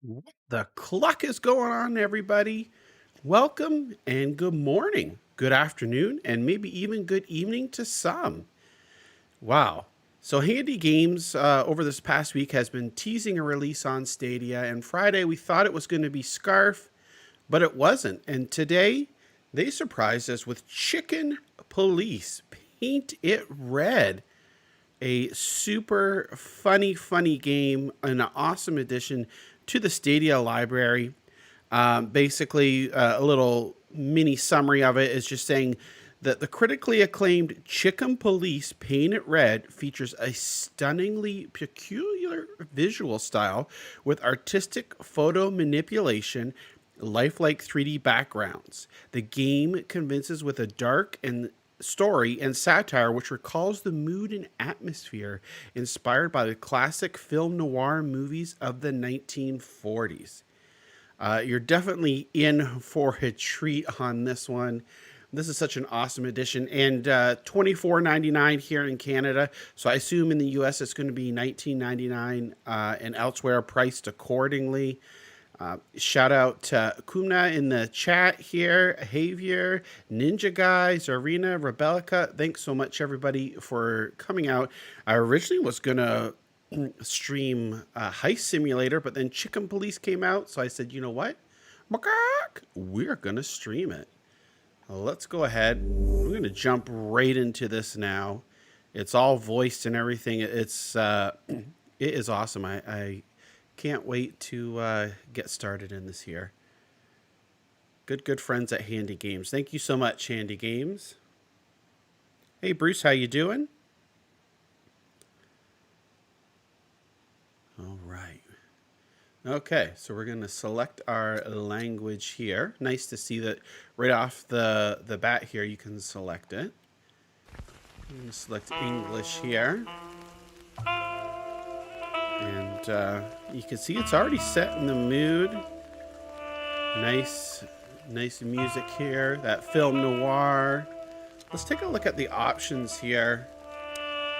What the cluck is going on, everybody? Welcome and good morning, good afternoon, and maybe even good evening to some. Wow. So, Handy Games over this past week has been teasing a release on Stadia, and Friday we thought it was going to be Scarf, but it wasn't. And today they surprised us with Chicken Police Paint It Red, a super funny game, an awesome addition to the Stadia library. Basically, a little mini summary of it is just saying that the critically acclaimed Chicken Police Paint It Red features a stunningly peculiar visual style with artistic photo manipulation, lifelike 3D backgrounds. The game convinces with a dark and story and satire which recalls the mood and atmosphere inspired by the classic film noir movies of the 1940s. You're definitely in for a treat on this one. This is such an awesome edition, and $24.99 here in Canada. So I assume in the US it's going to be $19.99 and elsewhere priced accordingly. Shout out to Kumna in the chat here, Javier, Ninja Guy, Zarina, Rebellica. Thanks so much, everybody, for coming out. I originally was going to stream Heist Simulator, but then Chicken Police came out, so I said, you know what? We're going to stream it. Let's go ahead. We're going to jump right into this now. It's all voiced and everything. It is awesome. I can't wait to get started in this here. Good friends at Handy Games. Thank you so much, Handy Games. Hey, Bruce, how you doing? All right. Okay, so we're going to select our language here. Nice to see that right off the bat here, you can select it. I'm going to select English here. And you can see it's already set in the mood. Nice music here. That film noir. Let's take a look at the options here.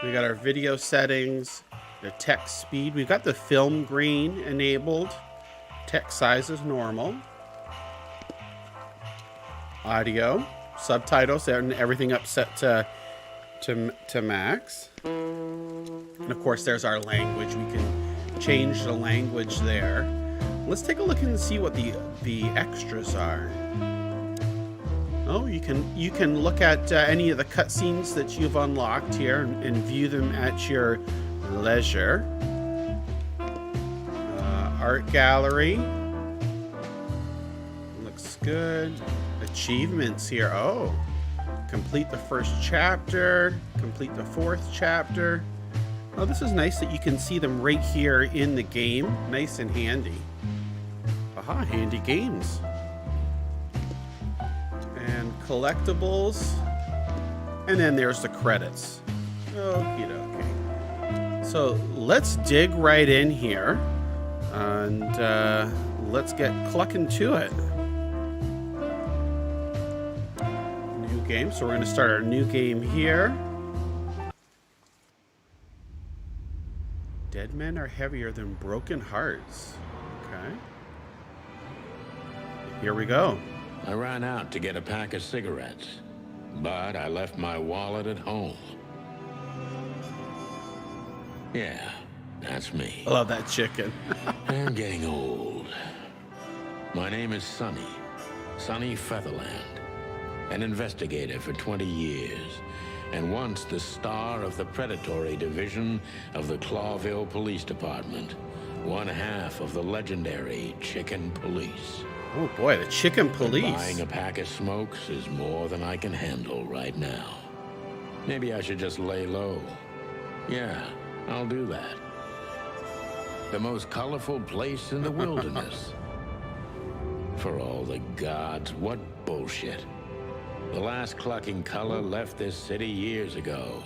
We got our video settings, the text speed. We've got the film grain enabled. Text size is normal. Audio, subtitles, and everything up set to max. And of course, there's our language. We can change the language there. Let's take a look and see what the extras are. Oh, you can look at any of the cutscenes that you've unlocked here and view them at your leisure. Art gallery. Looks good. Achievements here. Oh, complete the first chapter. Complete the fourth chapter. Oh, this is nice that you can see them right here in the game. Nice and handy. Aha, Handy Games. And collectibles. And then there's the credits. Okie dokie. So let's dig right in here. And let's get clucking to it. New game. So we're going to start our new game here. Dead men are heavier than broken hearts. Okay. Here we go. I ran out to get a pack of cigarettes, but I left my wallet at home. Yeah, that's me. I love that chicken. I'm getting old. My name is Sonny Featherland, an investigator for 20 years, and once the star of the predatory division of the Clawville Police Department, one half of the legendary Chicken Police. Oh boy, the Chicken Police. Buying a pack of smokes is more than I can handle right now. Maybe I should just lay low. Yeah, I'll do that. The most colorful place in the wilderness. For all the gods, what bullshit. The last clucking color left this city years ago.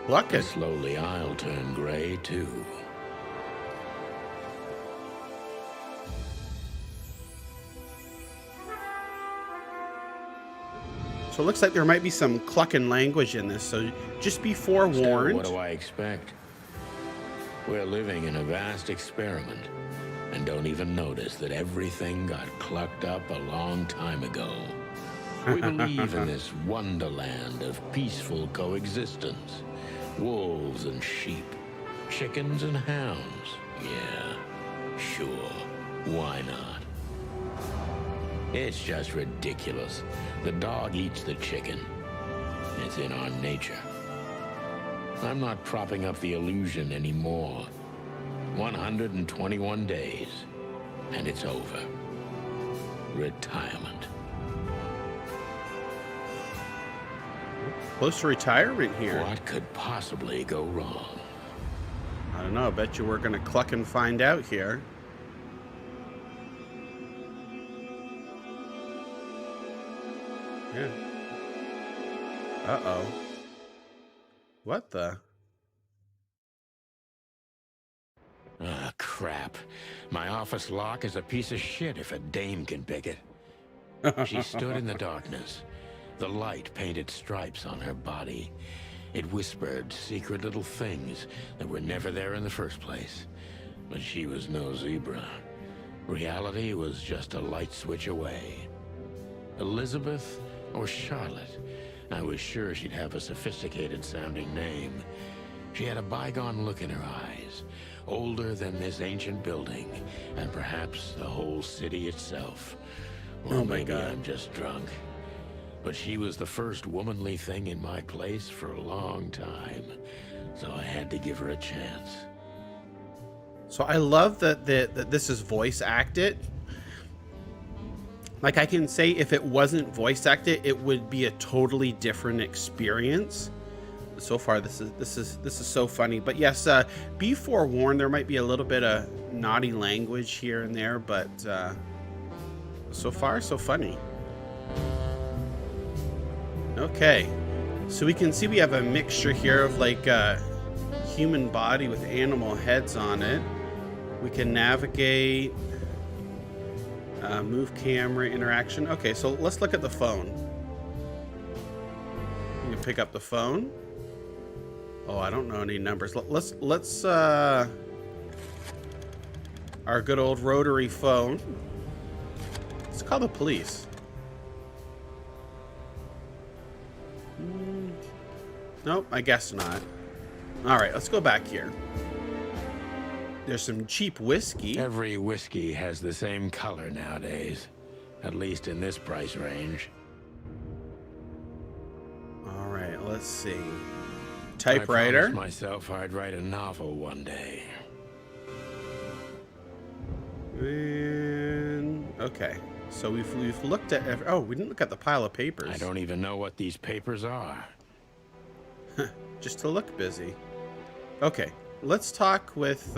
Clucking. And slowly I'll turn gray, too. So it looks like there might be some clucking language in this, so just be forewarned. Still, what do I expect? We're living in a vast experiment, and don't even notice that everything got clucked up a long time ago. We believe in this wonderland of peaceful coexistence. Wolves and sheep, chickens and hounds. Yeah, sure, why not? It's just ridiculous. The dog eats the chicken. It's in our nature. I'm not propping up the illusion anymore. 121 days, and it's over. Retirement. Close to retirement here. What could possibly go wrong? I don't know. I bet you we're going to cluck and find out here. Yeah. Uh-oh. What the? Ah, crap. My office lock is a piece of shit if a dame can pick it. She stood in the darkness. The light painted stripes on her body. It whispered secret little things that were never there in the first place. But she was no zebra. Reality was just a light switch away. Elizabeth or Charlotte? I was sure she'd have a sophisticated-sounding name. She had a bygone look in her eyes, older than this ancient building, and perhaps the whole city itself. Or Oh my maybe God. I'm just drunk. But she was the first womanly thing in my place for a long time, so I had to give her a chance. So I love that this is voice acted. Like, I can say if it wasn't voice acted, it would be a totally different experience. So far, this is so funny. But yes, be forewarned. There might be a little bit of naughty language here and there, but so far, so funny. Okay, so we can see we have a mixture here of like a human body with animal heads on it. We can navigate, move camera, interaction. Okay, so let's look at the phone. You can pick up the phone. Oh, I don't know any numbers. Let's our good old rotary phone. Let's call the police. Nope, I guess not. All right, let's go back here. There's some cheap whiskey. Every whiskey has the same color nowadays, at least in this price range. All right, let's see. I Typewriter. promised myself I'd write a novel one day. And okay, so we've looked at. Oh, we didn't look at the pile of papers. I don't even know what these papers are. Just to look busy. Okay, let's talk with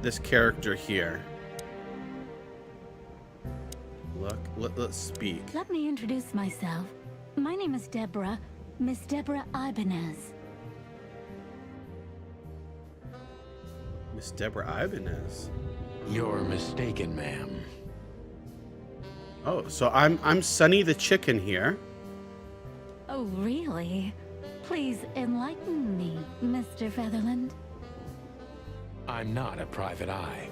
this character here. Let's speak. Let me introduce myself. My name is Deborah, Miss Deborah Ibanez. Miss Deborah Ibanez. You're mistaken, ma'am. Oh, so I'm Sonny the Chicken here. Oh, really? Please enlighten me, Mr. Featherland. I'm not a private eye.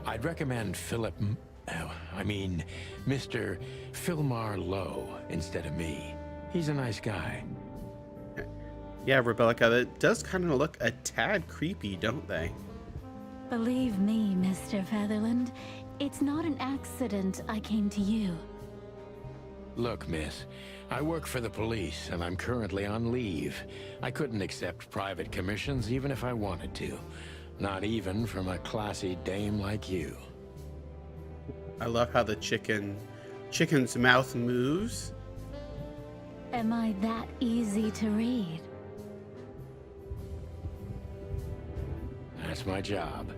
I'd recommend Mr. Philmar Lowe instead of me. He's a nice guy. Yeah, Rebecca, that does kind of look a tad creepy, don't they? Believe me, Mr. Featherland, it's not an accident I came to you. Look, miss, I work for the police, and I'm currently on leave. I couldn't accept private commissions even if I wanted to. Not even from a classy dame like you. I love how the chicken's mouth moves. Am I that easy to read? That's my job.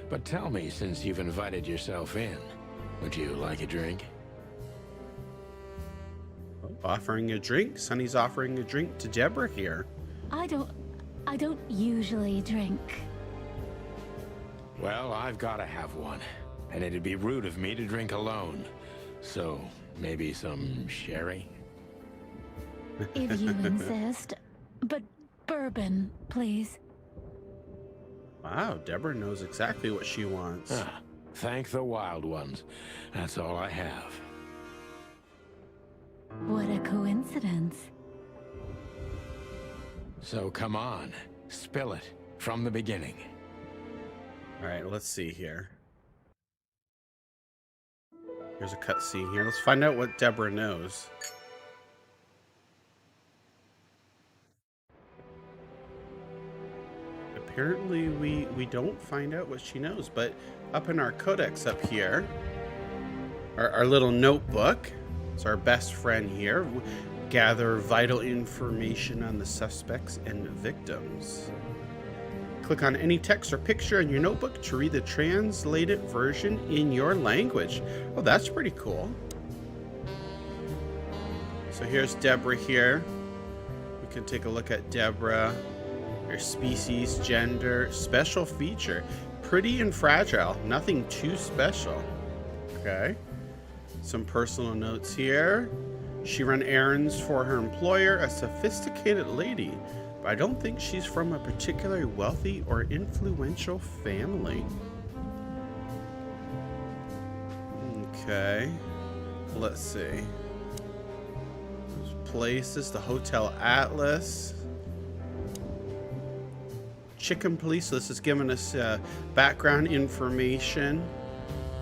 But tell me, since you've invited yourself in, would you like a drink? Oh, Offering a drink. Sonny's offering a drink to Deborah here. I don't usually drink. Well, I've got to have one. And it'd be rude of me to drink alone. So, maybe some sherry? If you insist. But bourbon, please. Wow, Deborah knows exactly what she wants. Ah, thank the wild ones. That's all I have. What a coincidence. So come on, spill it from the beginning. All right, let's see here. Here's a cutscene here. Let's find out what Deborah knows. Apparently, we don't find out what she knows, but up in our codex up here, our little notebook, it's our best friend here, gather vital information on the suspects and victims. Click on any text or picture in your notebook to read the translated version in your language. Oh, that's pretty cool. So here's Deborah here. We can take a look at Deborah. Her species, gender, special feature. Pretty and fragile. Nothing too special. Okay. Some personal notes here. She ran errands for her employer, a sophisticated lady. But I don't think she's from a particularly wealthy or influential family. Okay. Let's see. Those places, the Hotel Atlas. Chicken Police, so this is giving us background information.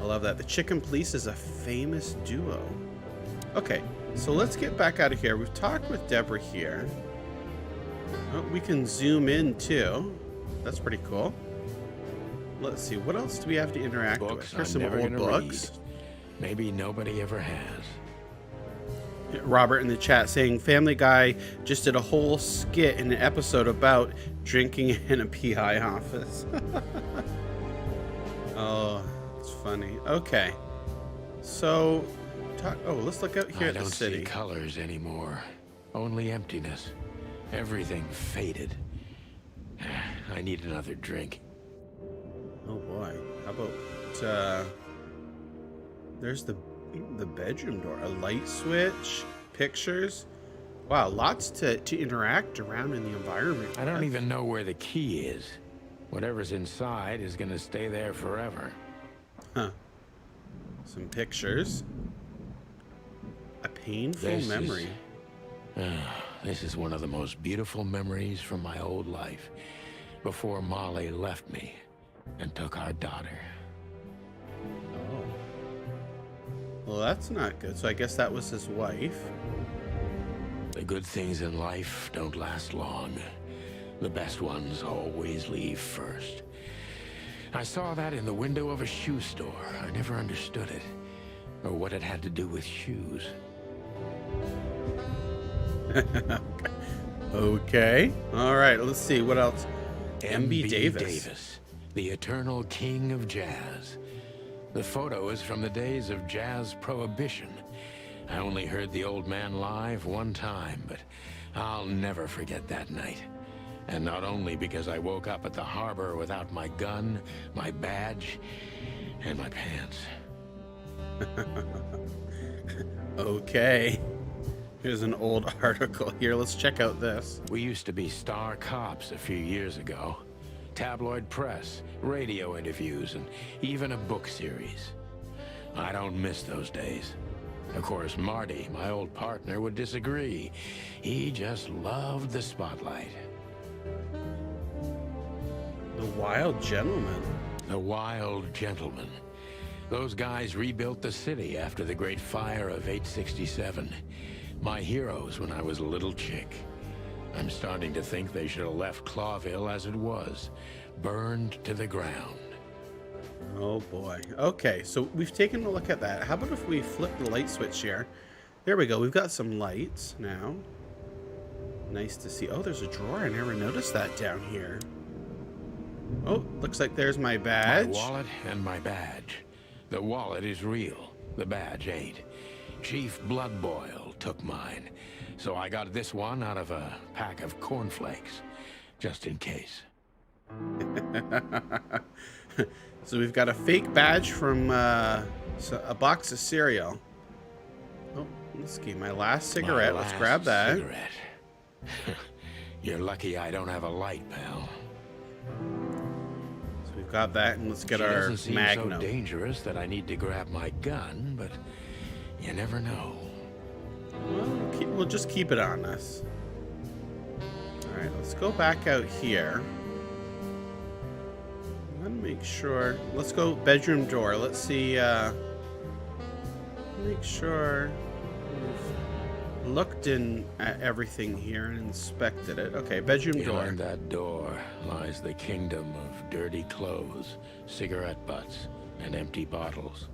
I love that. The Chicken Police is a famous duo. Okay, so let's get back out of here. We've talked with Deborah here. Oh, we can zoom in too. That's pretty cool. Let's see, what else do we have to interact with? Here's some old books. Maybe nobody ever has. Robert in the chat saying Family Guy just did a whole skit in an episode about drinking in a PI office. Oh, it's funny. Okay. So, let's look out here at the city. I don't see colors anymore. Only emptiness. Everything faded. I need another drink. Oh boy. How about there's the bedroom door, a light switch, pictures. Wow, lots to interact around in the environment. I don't even know where the key is. Whatever's inside is gonna stay there forever. Huh. Some pictures. A painful memory. This is one of the most beautiful memories from my old life. Before Molly left me and took our daughter. Oh. Well, that's not good. So I guess that was his wife. The good things in life don't last long. The best ones always leave first. I saw that in the window of a shoe store. I never understood it, or what it had to do with shoes. Okay. All right, let's see. What else? M.B. Davis. Davis, the eternal king of jazz. The photo is from the days of jazz prohibition. I only heard the old man live one time, but I'll never forget that night. And not only because I woke up at the harbor without my gun, my badge, and my pants. Okay. Here's an old article here. Let's check out this. We used to be star cops a few years ago. Tabloid press, radio interviews, and even a book series. I don't miss those days. Of course, Marty, my old partner, would disagree. He just loved the spotlight. The Wild Gentleman. The Wild Gentleman. Those guys rebuilt the city after the Great Fire of 867. My heroes when I was a little chick. I'm starting to think they should have left Clawville as it was, burned to the ground. Oh boy. Okay, so we've taken a look at that. How about if we flip the light switch here? There we go. We've got some lights now. Nice to see. Oh, there's a drawer. I never noticed that down here. Oh, looks like there's my badge. My wallet and my badge. The wallet is real. The badge ain't. Chief Bloodboil took mine. So I got this one out of a pack of cornflakes, just in case. So we've got a fake badge from a box of cereal. Oh, let's get my last cigarette. Let's grab that. Cigarette. You're lucky I don't have a light, pal. So we've got that, and let's get She our doesn't seem Magnum. so dangerous that I need to grab my gun, but you never know. Well, we'll just keep it on us. All right, let's go back out here. I'm gonna make sure. Let's go bedroom door. Let's see. Make sure we've looked in at everything here and inspected it. Okay, bedroom door. Behind that door lies the kingdom of dirty clothes, cigarette butts, and empty bottles.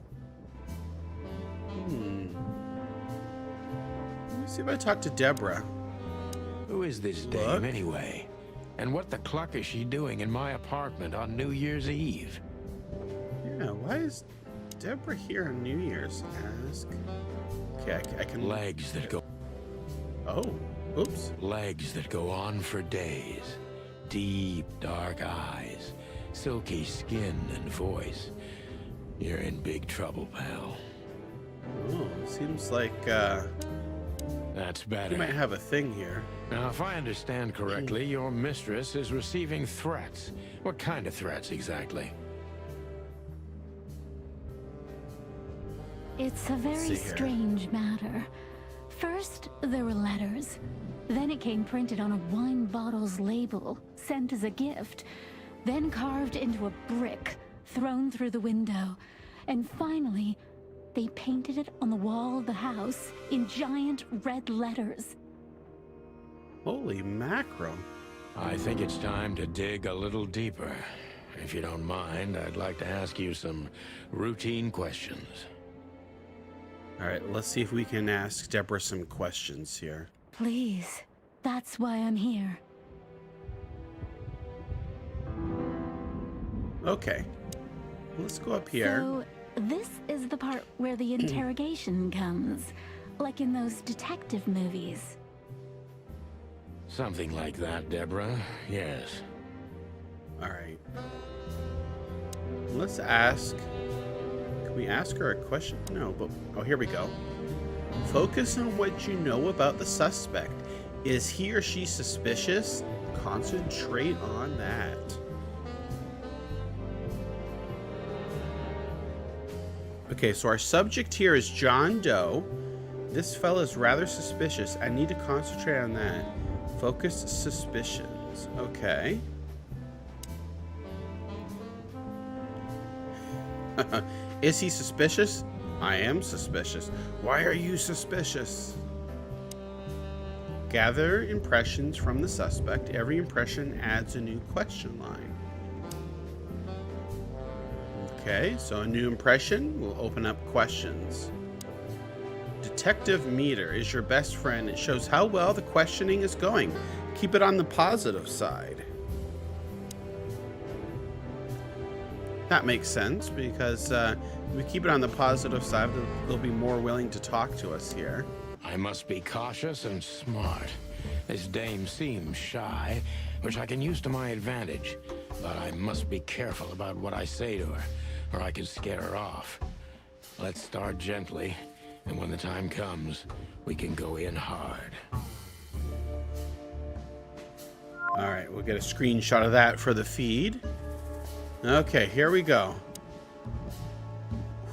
Let me see if I talk to Deborah. Who is this Look. dame anyway? And what the cluck is she doing in my apartment on New Year's Eve? Yeah, why is Deborah here on New Year's? Ask. Okay, I can. Legs that go. Oh, oops. Legs that go on for days. Deep, dark eyes. Silky skin and voice. You're in big trouble, pal. Oh, seems like That's you better. might have a thing here. Now, if I understand correctly, your mistress is receiving threats. What kind of threats exactly? It's a very see here. strange matter. First, there were letters. Then it came printed on a wine bottle's label, sent as a gift. Then carved into a brick, thrown through the window. And finally, they painted it on the wall of the house in giant red letters. Holy mackerel. I think it's time to dig a little deeper. If you don't mind, I'd like to ask you some routine questions. All right, let's see if we can ask Deborah some questions here. Please, that's why I'm here. Okay, let's go up here. So, this is the part where the interrogation comes, like in those detective movies. Something like that, Deborah. Yes. All right. Let's ask. Can we ask her a question? No, but oh, here we go. Focus on what you know about the suspect. Is he or she suspicious? Concentrate on that. Okay, so our subject here is John Doe. This fella's rather suspicious. I need to concentrate on that. Focus suspicions. Okay. Is he suspicious? I am suspicious. Why are you suspicious? Gather impressions from the suspect. Every impression adds a new question line. Okay, so a new impression will open up questions. Detective meter is your best friend. It shows how well the questioning is going. Keep it on the positive side. That makes sense because if we keep it on the positive side, they'll be more willing to talk to us here. I must be cautious and smart. This dame seems shy, which I can use to my advantage. But I must be careful about what I say to her, or I could scare her off. Let's start gently, and when the time comes, we can go in hard. All right, we'll get a screenshot of that for the feed. Okay, here we go.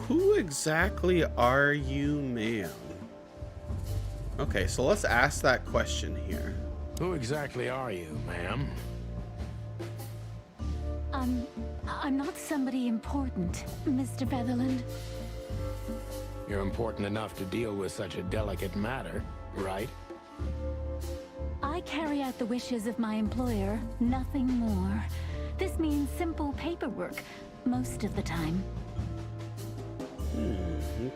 Who exactly are you, ma'am? Okay, so let's ask that question here. Who exactly are you, ma'am? I'm not somebody important, Mr. Featherland. You're important enough to deal with such a delicate matter, right? I carry out the wishes of my employer, nothing more. This means simple paperwork, most of the time.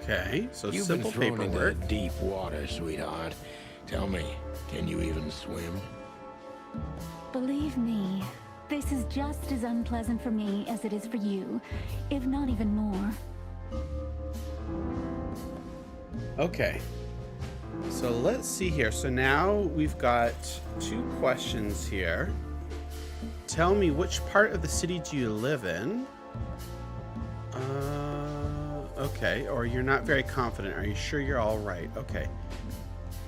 Okay, so You've simple been thrown paperwork. into deep water, sweetheart. Tell me, can you even swim? Believe me, this is just as unpleasant for me as it is for you, if not even more. Okay. So let's see here. So now we've got 2 questions here. Tell me, which part of the city do you live in? Okay, or you're not very confident. Are you sure you're all right? Okay.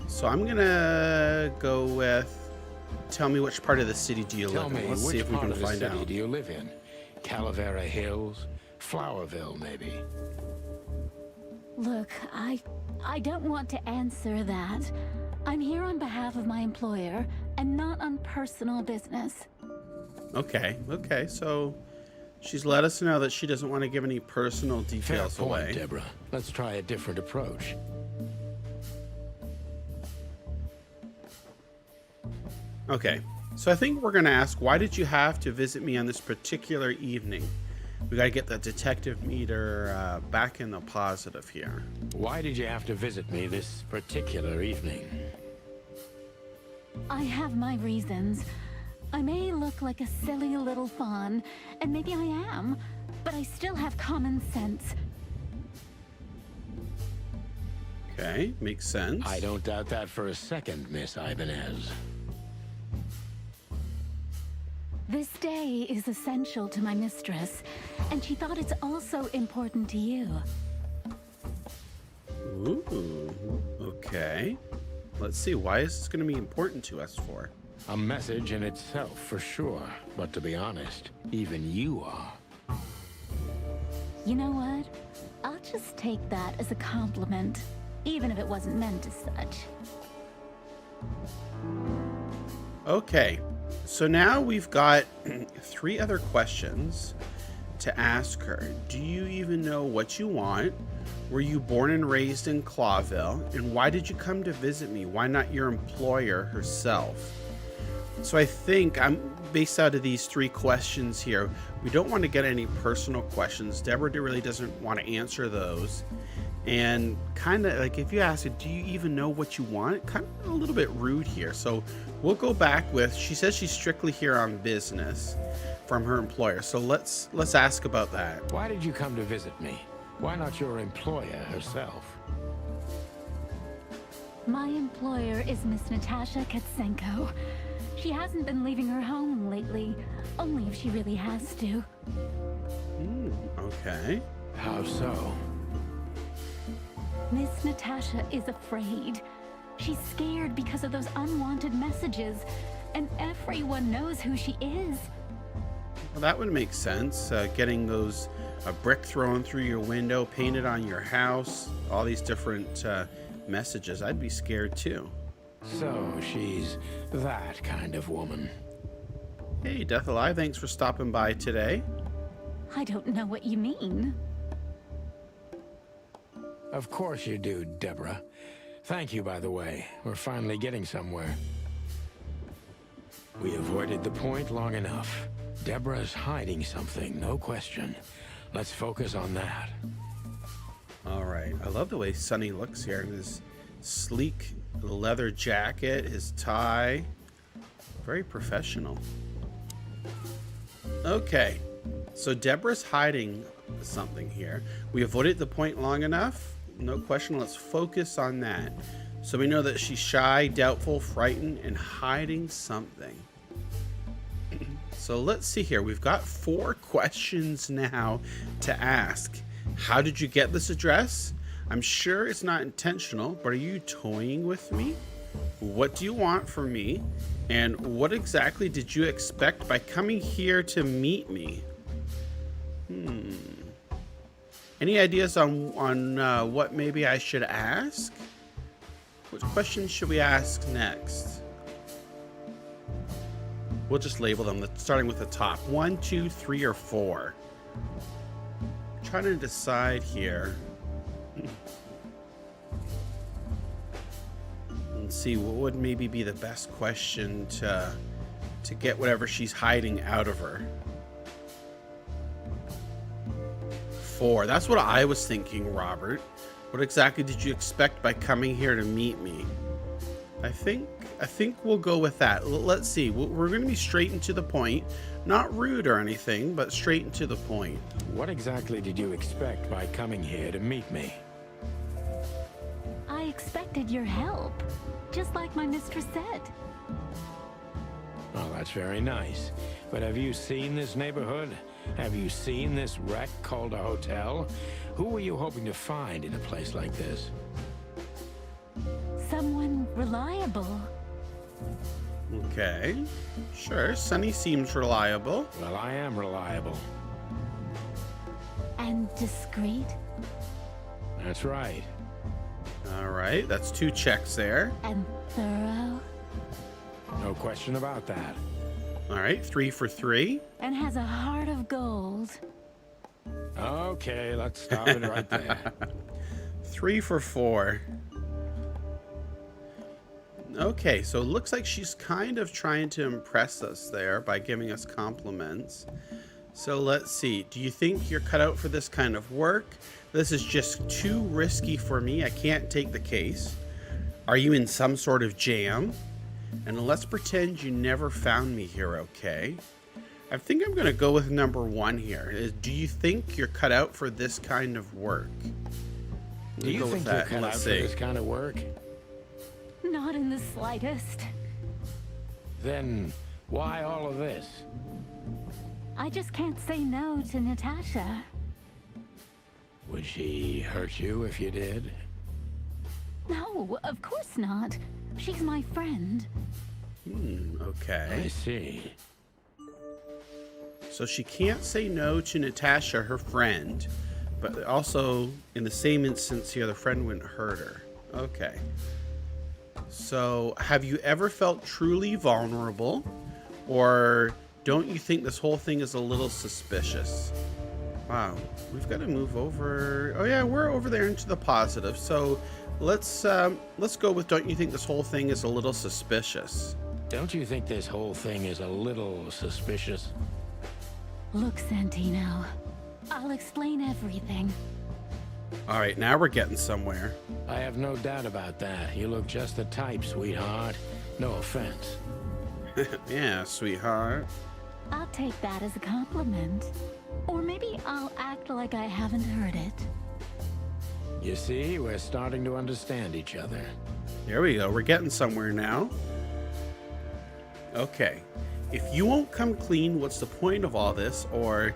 So I'm gonna go with, tell me which part of the city do you live in? Let's see if we can find out. Which part of the city do you live in? Calavera Hills? Flowerville, maybe? Look, I don't want to answer that. I'm here on behalf of my employer and not on personal business. Okay, so she's let us know that she doesn't want to give any personal details Fair point, away. Deborah. Let's try a different approach. Okay, so I think we're going to ask, why did you have to visit me on this particular evening? We got to get the detective meter back in the positive here. Why did you have to visit me this particular evening? I have my reasons. I may look like a silly little fawn, and maybe I am, but I still have common sense. Okay, makes sense. I don't doubt that for a second, Miss Ibanez. This day is essential to my mistress, and she thought it's also important to you. Ooh, okay. Let's see, why is this going to be important to us for? A message in itself, for sure. But to be honest, even you are. You know what? I'll just take that as a compliment, even if it wasn't meant as such. Okay, so now we've got 3 other questions to ask her. Do you even know what you want? Were you born and raised in Clawville? And why did you come to visit me? Why not your employer herself? So I think I'm based out of these 3 questions here. We don't want to get any personal questions. Deborah really doesn't want to answer those. And kind of like, if you ask her, do you even know what you want? Kind of a little bit rude here. So we'll go back with, she says she's strictly here on business from her employer. So let's ask about that. Why did you come to visit me? Why not your employer herself? My employer is Miss Natasha Katsenko. She hasn't been leaving her home lately, only if she really has to. Okay. How so? Miss Natasha is afraid. She's scared because of those unwanted messages, and everyone knows who she is. Well, that would make sense. Getting those, a brick thrown through your window, painted on your house, all these different messages. I'd be scared too. So she's that kind of woman. Hey, Death Alive, thanks for stopping by today. I don't know what you mean. Of course you do, Deborah. Thank you, by the way. We're finally getting somewhere. We avoided the point long enough. Deborah's hiding something, no question. Let's focus on that. All right. I love the way Sonny looks here in his sleek leather jacket, his tie. Very professional. Okay. So Deborah's hiding something here. We avoided the point long enough. No question. Let's focus on that. So we know that she's shy, doubtful, frightened, and hiding something. So let's see here. We've got 4 questions now to ask. How did you get this address? I'm sure it's not intentional, but are you toying with me? What do you want from me? And what exactly did you expect by coming here to meet me? Any ideas on what maybe I should ask? What questions should we ask next? We'll just label them, starting with the top. 1, 2, 3, or 4. I'm trying to decide here. Let's see, what would maybe be the best question to get whatever she's hiding out of her. 4. That's what I was thinking, Robert. What exactly did you expect by coming here to meet me? I think we'll go with that. Let's see. We're going to be straight and to the point. Not rude or anything, but straight and to the point. What exactly did you expect by coming here to meet me? I expected expected your help, just like my mistress said. Well, that's very nice. But have you seen this neighborhood? Have you seen this wreck called a hotel? Who were you hoping to find in a place like this? Someone reliable. Okay. Sure, Sonny seems reliable. Well, I am reliable. And discreet. That's right. All right, that's 2 checks there. And thorough. No question about that. All right, 3 for 3. And has a heart of gold. Okay, let's stop it right there. 3 for 4. Okay, so it looks like she's kind of trying to impress us there by giving us compliments. So let's see. Do you think you're cut out for this kind of work? This is just too risky for me. I can't take the case. Are you in some sort of jam? And let's pretend you never found me here, okay? I think I'm going to go with number 1 here. Do you think you're cut out for this kind of work? Do you think you're cut out for this kind of work? Not in the slightest. Then why all of this? I just can't say no to Natasha. Would she hurt you if you did? No, of course not. She's my friend. Okay. I see. So she can't say no to Natasha, her friend, but also in the same instance here, the friend wouldn't hurt her. Okay. So have you ever felt truly vulnerable, or don't you think this whole thing is a little suspicious? Wow, we've got to move over. Oh yeah, we're over there into the positive. So let's go with, don't you think this whole thing is a little suspicious? Don't you think this whole thing is a little suspicious? Look, Santino, I'll explain everything. All right, now we're getting somewhere. I have no doubt about that. You look just the type, sweetheart. No offense. Yeah, sweetheart. I'll take that as a compliment. Or maybe I'll act like I haven't heard it. You see, we're starting to understand each other. There we go. We're getting somewhere now. Okay. If you won't come clean, what's the point of all this? Or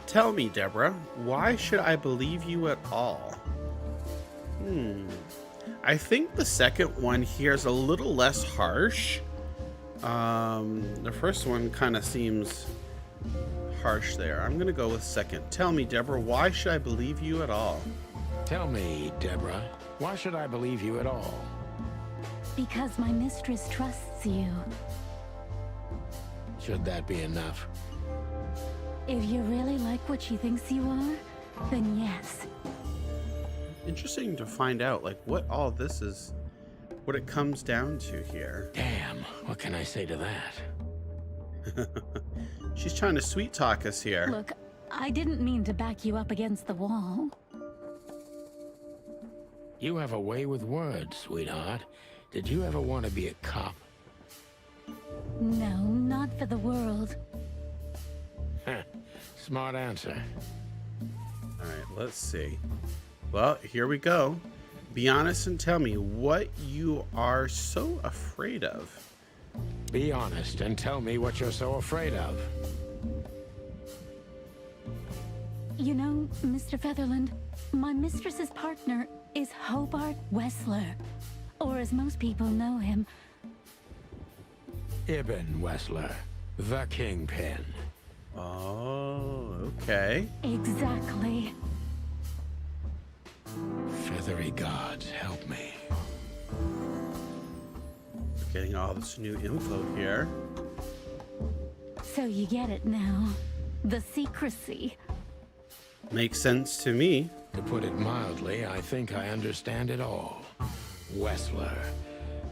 tell me, Deborah, why should I believe you at all? I think the second one here is a little less harsh. The first one kind of seems harsh there. I'm going to go with second. Tell me, Deborah, why should I believe you at all? Tell me, Deborah, why should I believe you at all? Because my mistress trusts you. Should that be enough? If you really like what she thinks you are, then yes. Interesting to find out, like, what all this is, what it comes down to here. Damn, what can I say to that? She's trying to sweet talk us here. Look, I didn't mean to back you up against the wall. You have a way with words, sweetheart. Did you ever want to be a cop? No, not for the world. Smart answer. All right, let's see. Well, here we go. Be honest and tell me what you are so afraid of. Be honest and tell me what you're so afraid of. You know, Mr. Featherland, my mistress's partner is Hobart Wessler. Or as most people know him, Ibn Wessler, the Kingpin. Oh, okay. exactly. Feathery gods, help me. Getting all this new info here. So you get it now. The secrecy. Makes sense to me. To put it mildly, I think I understand it all. Wessler.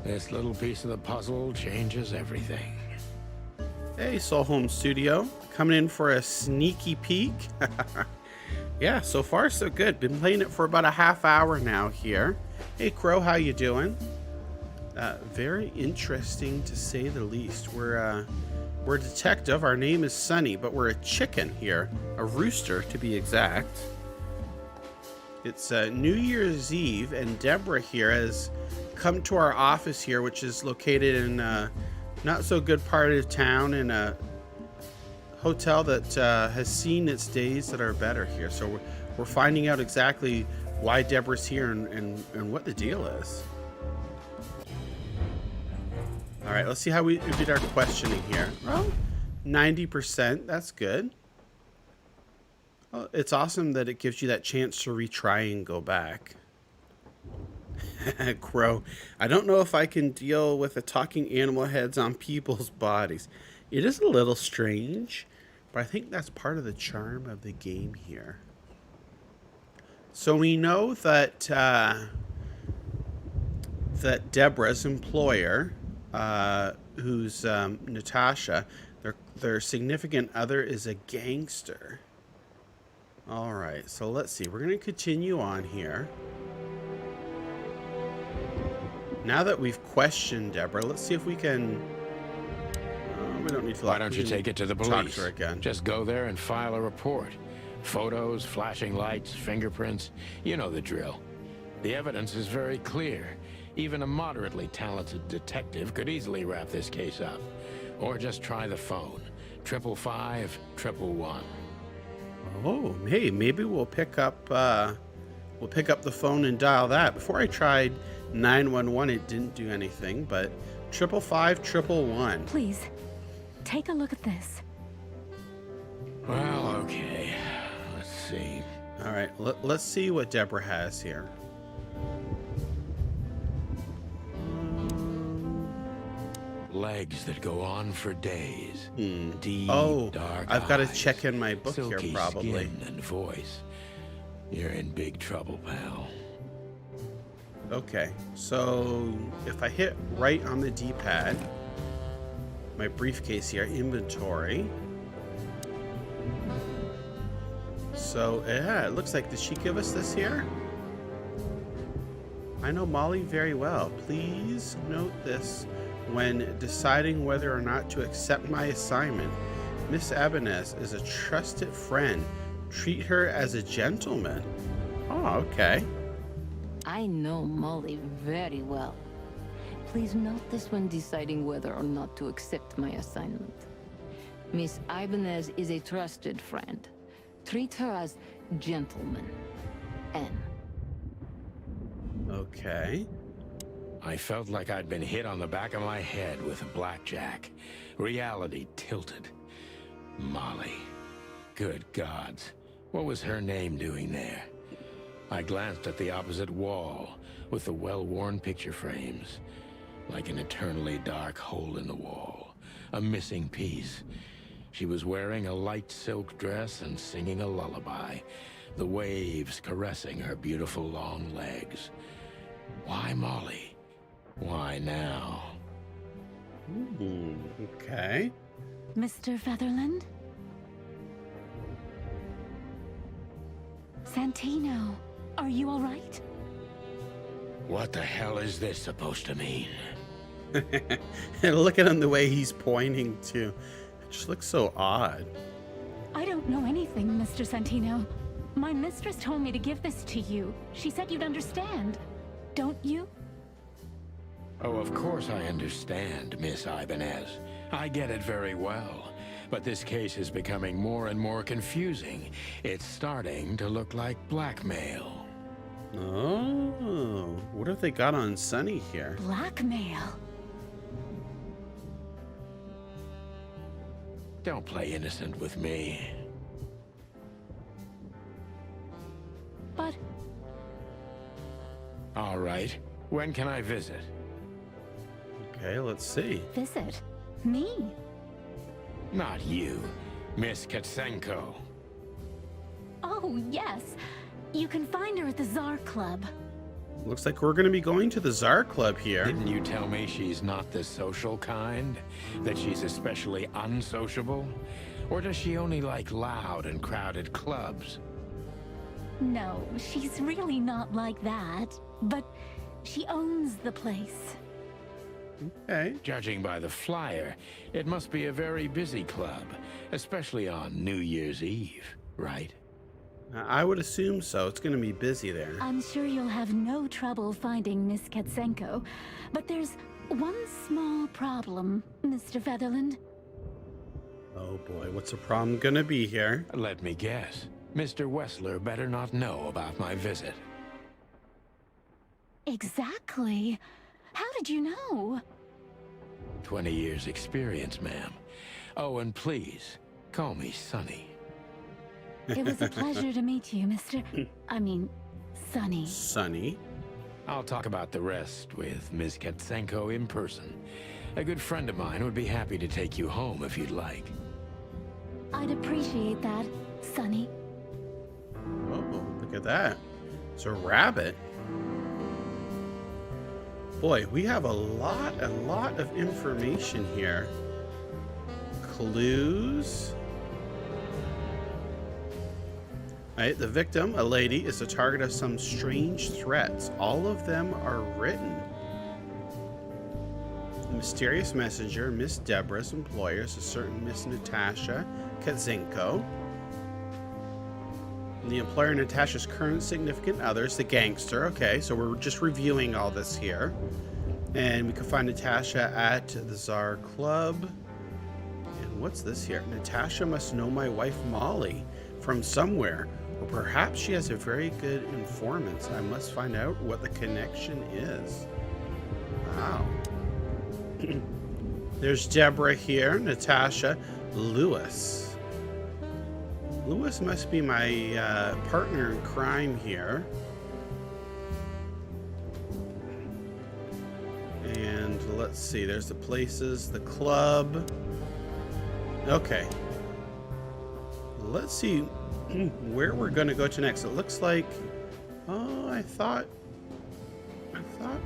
This little piece of the puzzle changes everything. Hey, Soul Home Studio. Coming in for a sneaky peek. Yeah, so far so good. Been playing it for about a half hour now here. Hey, Crow, how you doing? Very interesting to say the least. We're a detective. Our name is Sonny, but we're a chicken here. A rooster, to be exact. It's New Year's Eve, and Deborah here has come to our office here, which is located in a not so good part of town, in a hotel that has seen its days that are better here. So we're finding out exactly why Deborah's here and what the deal is. All right, let's see how we did our questioning here. Well, 90%, that's good. Well, it's awesome that it gives you that chance to retry and go back. Crow, I don't know if I can deal with the talking animal heads on people's bodies. It is a little strange, but I think that's part of the charm of the game here. So we know that that Deborah's employer, who's Natasha, their significant other is a gangster. All right, so let's see. We're going to continue on here. Now that we've questioned Deborah, let's see if we can... we don't need to... Why don't you take it to the police? Talk to her again. Just go there and file a report. Photos, flashing lights, fingerprints. You know the drill. The evidence is very clear. Even a moderately talented detective could easily wrap this case up. Or just try the phone. 555-111. Oh, hey, maybe we'll pick up the phone and dial that. Before I tried 911, it didn't do anything, but 555-111. Please, take a look at this. Well, okay. Let's see. All right, let's see what Deborah has here. Legs that go on for days. Deep, dark I've got to eyes, check in my book silky here, probably. Skin and voice. You're in big trouble, pal. Okay, so if I hit right on the D-pad, my briefcase here, inventory. So, yeah, it looks like, did she give us this here? I know Molly very well. Please note this when deciding whether or not to accept my assignment. Miss Ibanez is a trusted friend. Treat her as a gentleman. Oh, okay. I know Molly very well. Please note this when deciding whether or not to accept my assignment. Miss Ibanez is a trusted friend. Treat her as gentleman. N. Okay. I felt like I'd been hit on the back of my head with a blackjack. Reality tilted. Molly. Good gods. What was her name doing there? I glanced at the opposite wall with the well-worn picture frames. Like an eternally dark hole in the wall. A missing piece. She was wearing a light silk dress and singing a lullaby. The waves caressing her beautiful long legs. Why Molly? Why now? Okay. Mr. Featherland? Santino, are you all right? What the hell is this supposed to mean? And look at him, the way he's pointing to. It just looks so odd. I don't know anything, Mr. Santino. My mistress told me to give this to you. She said you'd understand. Don't you? Oh, of course I understand, Miss Ibanez. I get it very well. But this case is becoming more and more confusing. It's starting to look like blackmail. Oh, what have they got on Sonny here? Blackmail. Don't play innocent with me. But... All right. When can I visit? Okay, let's see. visit? Me? Not you, Miss Katsenko. Oh, yes. You can find her at the Tsar Club. Looks like we're going to be going to the Tsar Club here. Didn't you tell me she's not the social kind? That she's especially unsociable? Or does she only like loud and crowded clubs? No, she's really not like that. But she owns the place. Okay. Judging by the flyer, it must be a very busy club, especially on New Year's Eve, right? I would assume so. It's going to be busy there. I'm sure you'll have no trouble finding Miss Katsenko, but there's one small problem, Mr. Featherland. Oh boy, what's the problem going to be here? Let me guess. Mr. Wessler better not know about my visit. Exactly. How did you know? 20 years experience, ma'am. Oh, and please, call me Sonny. It was a pleasure to meet you, Sonny. Sonny. I'll talk about the rest with Ms. Katsenko in person. A good friend of mine would be happy to take you home if you'd like. I'd appreciate that, Sonny. Oh, look at that. It's a rabbit. Boy, we have a lot of information here. Clues. Right, the victim, a lady, is the target of some strange threats. All of them are written. The mysterious messenger, Miss Deborah's employer, is a certain Miss Natasha Katsenko. The employer, Natasha's current significant other, is the gangster. Okay, so we're just reviewing all this here. And we can find Natasha at the Czar Club. And what's this here? Natasha must know my wife Molly from somewhere. Or perhaps she has a very good informant. I must find out what the connection is. Wow. There's Deborah here, Natasha, Lewis. Lewis must be my partner in crime here. And let's see, there's the places, the club. Okay. Let's see where we're going to go to next. It looks like, oh, I thought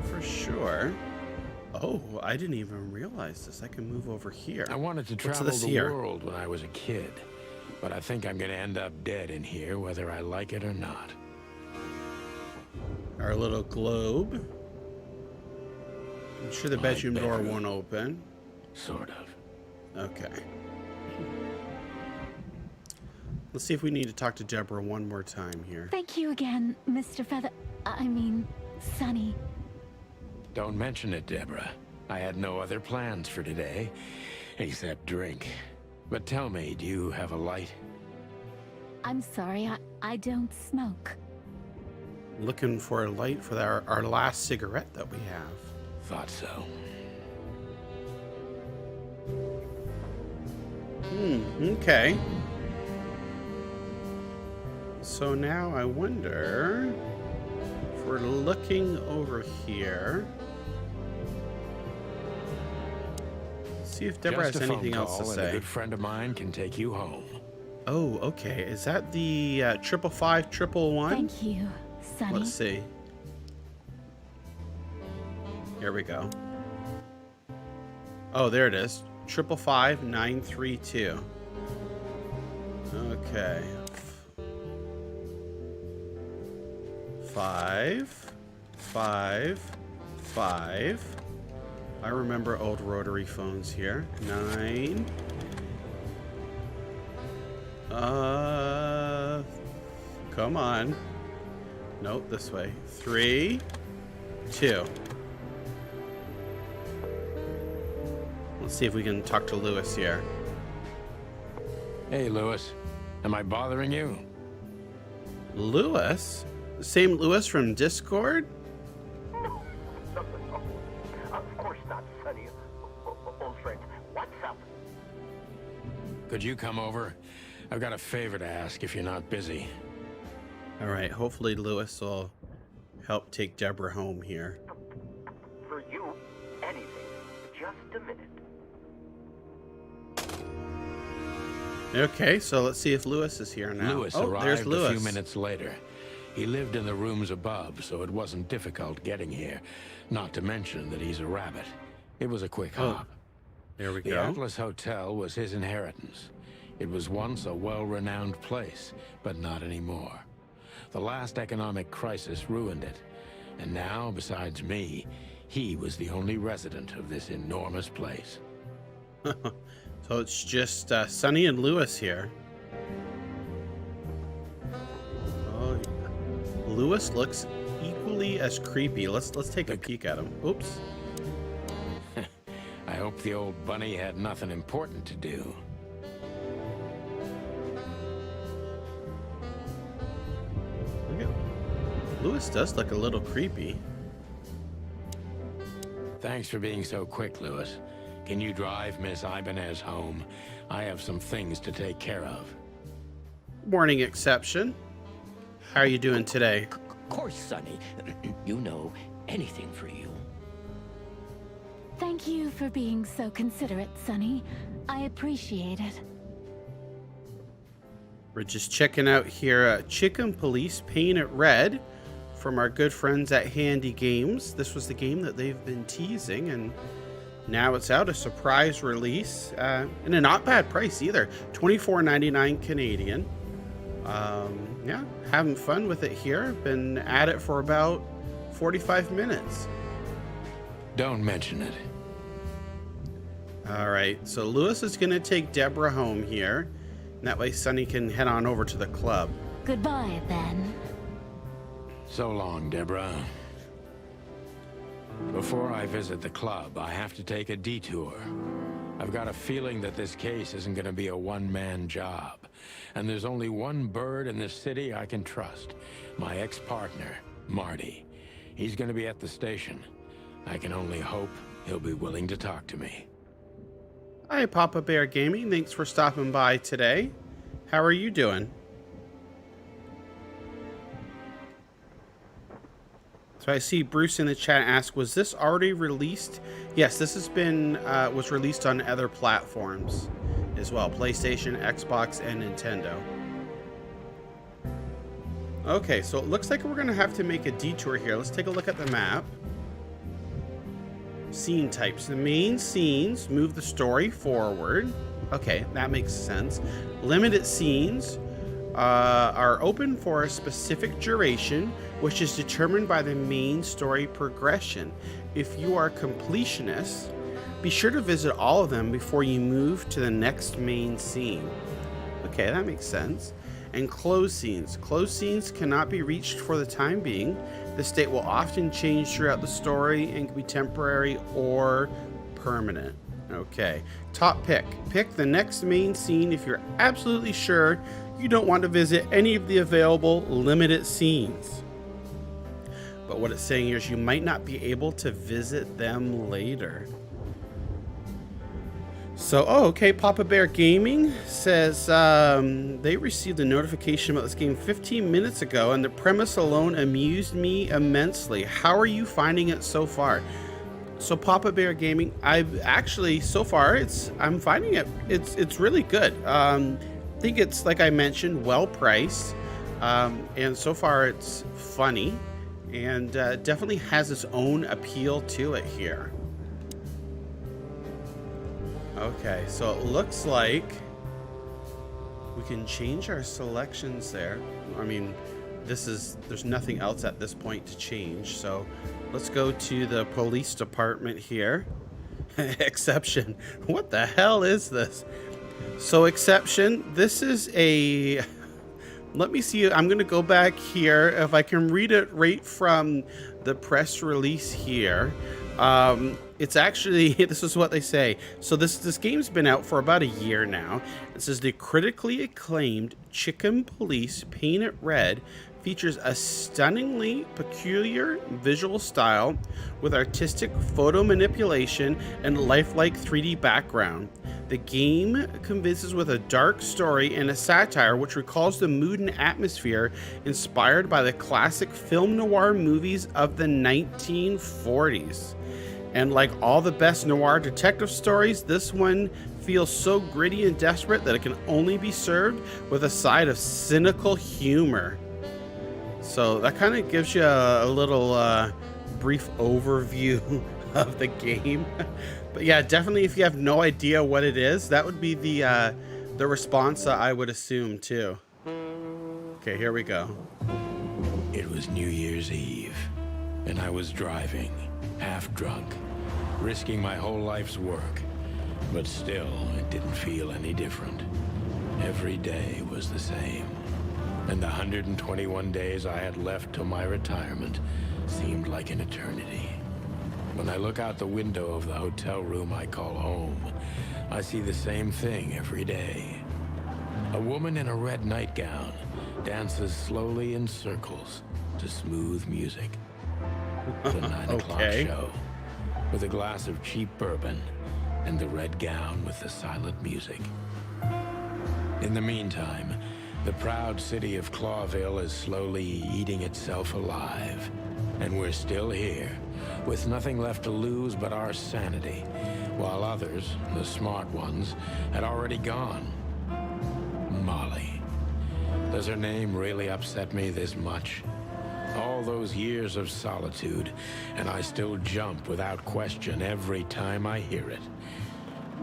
for sure. Oh, I didn't even realize this. I can move over here. I wanted to travel the world when I was a kid, but I think I'm going to end up dead in here, whether I like it or not. Our little globe. I'm sure the bedroom door won't open. Sort of. Okay. Let's see if we need to talk to Deborah one more time here. Thank you again, Mr. Sonny. Don't mention it, Deborah. I had no other plans for today, except drink. But tell me, do you have a light? I'm sorry, I don't smoke. Looking for a light for our last cigarette that we have. Thought so. Okay. So now I wonder if we're looking over here. See if Deborah has anything else to say. A good friend of mine can take you home. Oh, okay. Is that the 555-111? Thank you, Sonny. Let's see. Here we go. Oh, there it is. 555-932. Okay. 5, 5, 5. I remember old rotary phones here. 9. Come on. Nope, this way. 3, 2. Let's see if we can talk to Lewis here. Hey, Lewis. Am I bothering you? Lewis? The same Lewis from Discord? No. Of course not, Sonny. Old friend, what's up? Could you come over? I've got a favor to ask if you're not busy. All right, hopefully Lewis will help take Deborah home here. For you, anything. Just a minute. Okay, so let's see if Lewis is here now. Lewis there's arrived Lewis. a few minutes later. He lived in the rooms above, so it wasn't difficult getting here. Not to mention that he's a rabbit. It was a quick hop. There we The go. Atlas Hotel was his inheritance. It was once a well-renowned place, but not anymore. The last economic crisis ruined it. And now, besides me, he was the only resident of this enormous place. So it's just Sonny and Lewis here. Lewis looks equally as creepy. Let's take a peek at him. Oops. I hope the old bunny had nothing important to do. Look at Lewis does look a little creepy. Thanks for being so quick, Lewis. Can you drive Miss Ibanez home? I have some things to take care of. Morning, Exception. How are you doing today? Of course, Sonny. You know, anything for you. Thank you for being so considerate, Sonny. I appreciate it. We're just checking out here Chicken Police Paint It Red from our good friends at Handy Games. This was the game that they've been teasing, and now it's out, a surprise release, and a not bad price either, $24.99 Canadian. Yeah, having fun with it here. Been at it for about 45 minutes. Don't mention it. All right, so Lewis is going to take Deborah home here. And that way Sonny can head on over to the club. Goodbye, then. So long, Deborah. Before I visit the club, I have to take a detour. I've got a feeling that this case isn't going to be a one-man job. And there's only one bird in this city I can trust. My ex-partner, Marty. He's going to be at the station. I can only hope he'll be willing to talk to me. Hi, Papa Bear Gaming. Thanks for stopping by today. How are you doing? So I see Bruce in the chat ask, was this already released? Yes, this has been, was released on other platforms as well. PlayStation, Xbox, and Nintendo. Okay, so it looks like we're going to have to make a detour here. Let's take a look at the map. Scene types. The main scenes move the story forward. Okay, that makes sense. Limited scenes are open for a specific duration, which is determined by the main story progression. If you are completionist, be sure to visit all of them before you move to the next main scene. Okay, that makes sense. And closed scenes. Closed scenes cannot be reached for the time being. The state will often change throughout the story and can be temporary or permanent. Okay, top pick. Pick the next main scene if you're absolutely sure you don't want to visit any of the available limited scenes. But what it's saying here is you might not be able to visit them later. So, okay, Papa Bear Gaming says they received a notification about this game 15 minutes ago, and the premise alone amused me immensely. How are you finding it so far? So, Papa Bear Gaming, I've actually, so far, I'm finding it's really good. I think it's, like I mentioned, well priced, and so far it's funny, and definitely has its own appeal to it here. Okay, so it looks like we can change our selections there. I mean, there's nothing else at this point to change. So let's go to the police department here. Exception. What the hell is this? So Exception, this is a... Let me see. I'm going to go back here. If I can read it right from the press release here. It's actually, this is what they say. So this game's been out for about a year now. It says the critically acclaimed Chicken Police Paint It Red features a stunningly peculiar visual style with artistic photo manipulation and lifelike 3D background. The game convinces with a dark story and a satire which recalls the mood and atmosphere inspired by the classic film noir movies of the 1940s. And like all the best noir detective stories, this one feels so gritty and desperate that it can only be served with a side of cynical humor. So that kind of gives you a little brief overview of the game. But yeah, definitely if you have no idea what it is, that would be the response I would assume too. Okay, here we go. It was New Year's Eve, and I was driving, half drunk, risking my whole life's work. But still, it didn't feel any different. Every day was the same. and the 121 days I had left till my retirement seemed like an eternity. When I look out the window of the hotel room I call home, I see the same thing every day. A woman in a red nightgown dances slowly in circles to smooth music. The 9 o'clock Okay. show, with a glass of cheap bourbon and the red gown with the silent music. In the meantime, the proud city of Clawville is slowly eating itself alive. And we're still here, with nothing left to lose but our sanity, while others, the smart ones, had already gone. Molly. Does her name really upset me this much? All those years of solitude, and I still jump without question every time I hear it.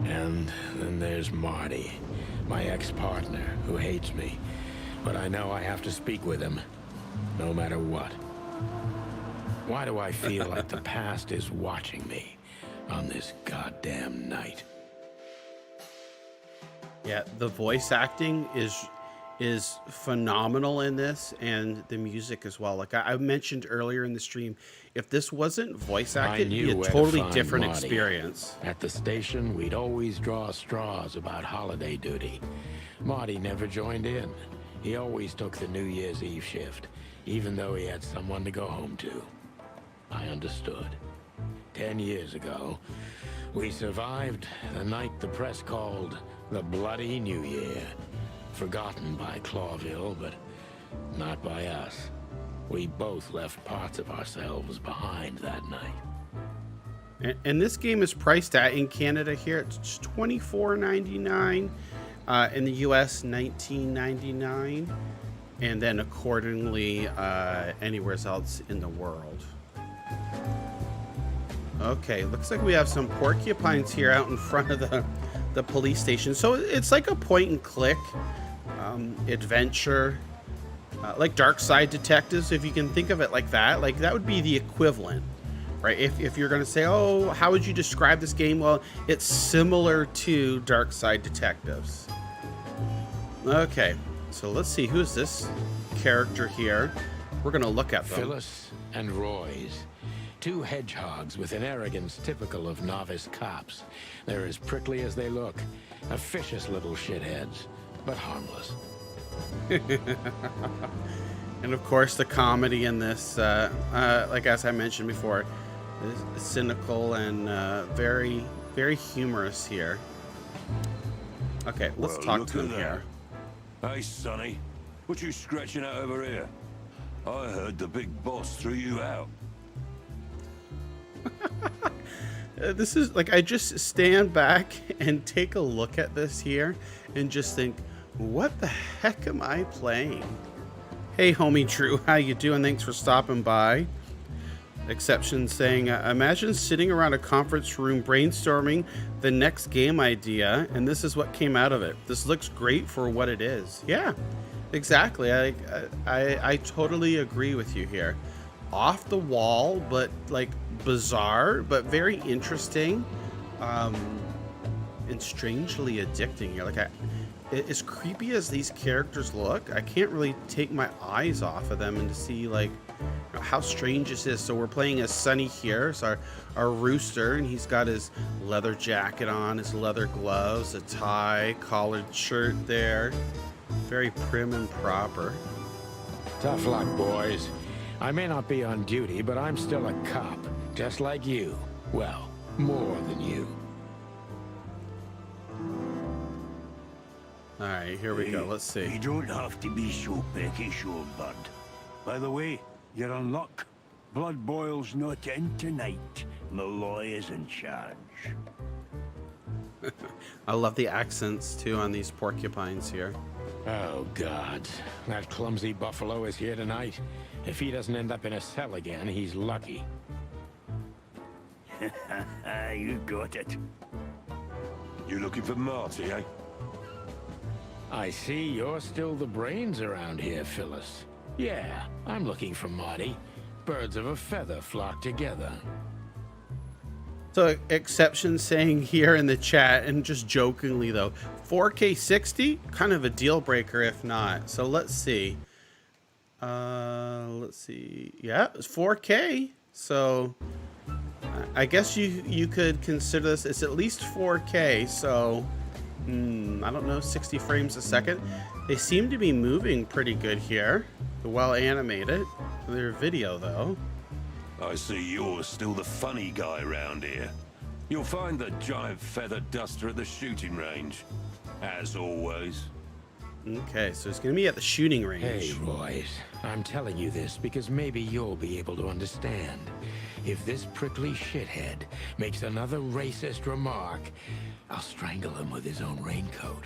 And then there's Marty, my ex-partner, who hates me. But I know I have to speak with him, no matter what. Why do I feel like the past is watching me on this goddamn night? Yeah, the voice acting is phenomenal in this, and the music as well. Like I mentioned earlier in the stream, if this wasn't voice acted, it'd be a where to totally find different Marty. experience. At the station, we'd always draw straws about holiday duty. Marty never joined in. He always took the New Year's Eve shift, even though he had someone to go home to. I understood. 10 years ago, we survived the night the press called the Bloody New Year. Forgotten by Clawville, but not by us. We both left parts of ourselves behind that night. And this game is priced at, in Canada here, it's $24.99. In the US, $19.99. And then accordingly, anywhere else in the world. Okay, looks like we have some porcupines here out in front of the police station. So it's like a point and click adventure, like Dark Side Detectives, if you can think of it like that. Like that would be the equivalent, right? If you're going to say, oh, how would you describe this game? Well, it's similar to Dark Side Detectives. Okay, so let's see, who's this character here? We're going to look at them. Phyllis and Roy's. Two hedgehogs with an arrogance typical of novice cops. They're as prickly as they look. Officious little shitheads, but harmless. And of course, the comedy in this, like as I mentioned before, is cynical and very, very humorous here. Okay, let's talk to him here. Hey, Sonny. What you scratching out over here? I heard the big boss threw you out. This is like, I just stand back and take a look at this here and just think, what the heck am I playing? Hey, homie Drew, how you doing? Thanks for stopping by. Exception saying, imagine sitting around a conference room brainstorming the next game idea, and this is what came out of it. This looks great for what it is. Yeah, exactly. I totally agree with you here. Off the wall, but like bizarre, but very interesting, and strangely addicting here. Like as creepy as these characters look, I can't really take my eyes off of them and to see like how strange this is. So we're playing as Sonny here, so our rooster, and he's got his leather jacket on, his leather gloves, a tie, collared shirt there. Very prim and proper. Tough luck, boys. I may not be on duty, but I'm still a cop, just like you. Well, more than you. All right, here we go. Let's see. You don't have to be so peckish, old bud. By the way, you're in luck. Blood boil's not in tonight. Malloy is in charge. I love the accents too on these porcupines here. Oh, God. That clumsy buffalo is here tonight. If he doesn't end up in a cell again, he's lucky. You got it. You looking for Marty, eh? I see you're still the brains around here, Phyllis. Yeah, I'm looking for Marty. Birds of a feather flock together. So exception saying here in the chat, and just jokingly though, 4K 60, kind of a deal breaker if not. So let's see. Let's see. Yeah, it's 4K. So I guess you could consider this. It's at least 4K. So I don't know, 60 frames a second. They seem to be moving pretty good here. They're well animated. Their video though. I see you're still the funny guy around here. You'll find the giant feather duster at the shooting range, as always. Okay, so it's gonna be at the shooting range. Hey, Royce. I'm telling you this because maybe you'll be able to understand. If this prickly shithead makes another racist remark, I'll strangle him with his own raincoat.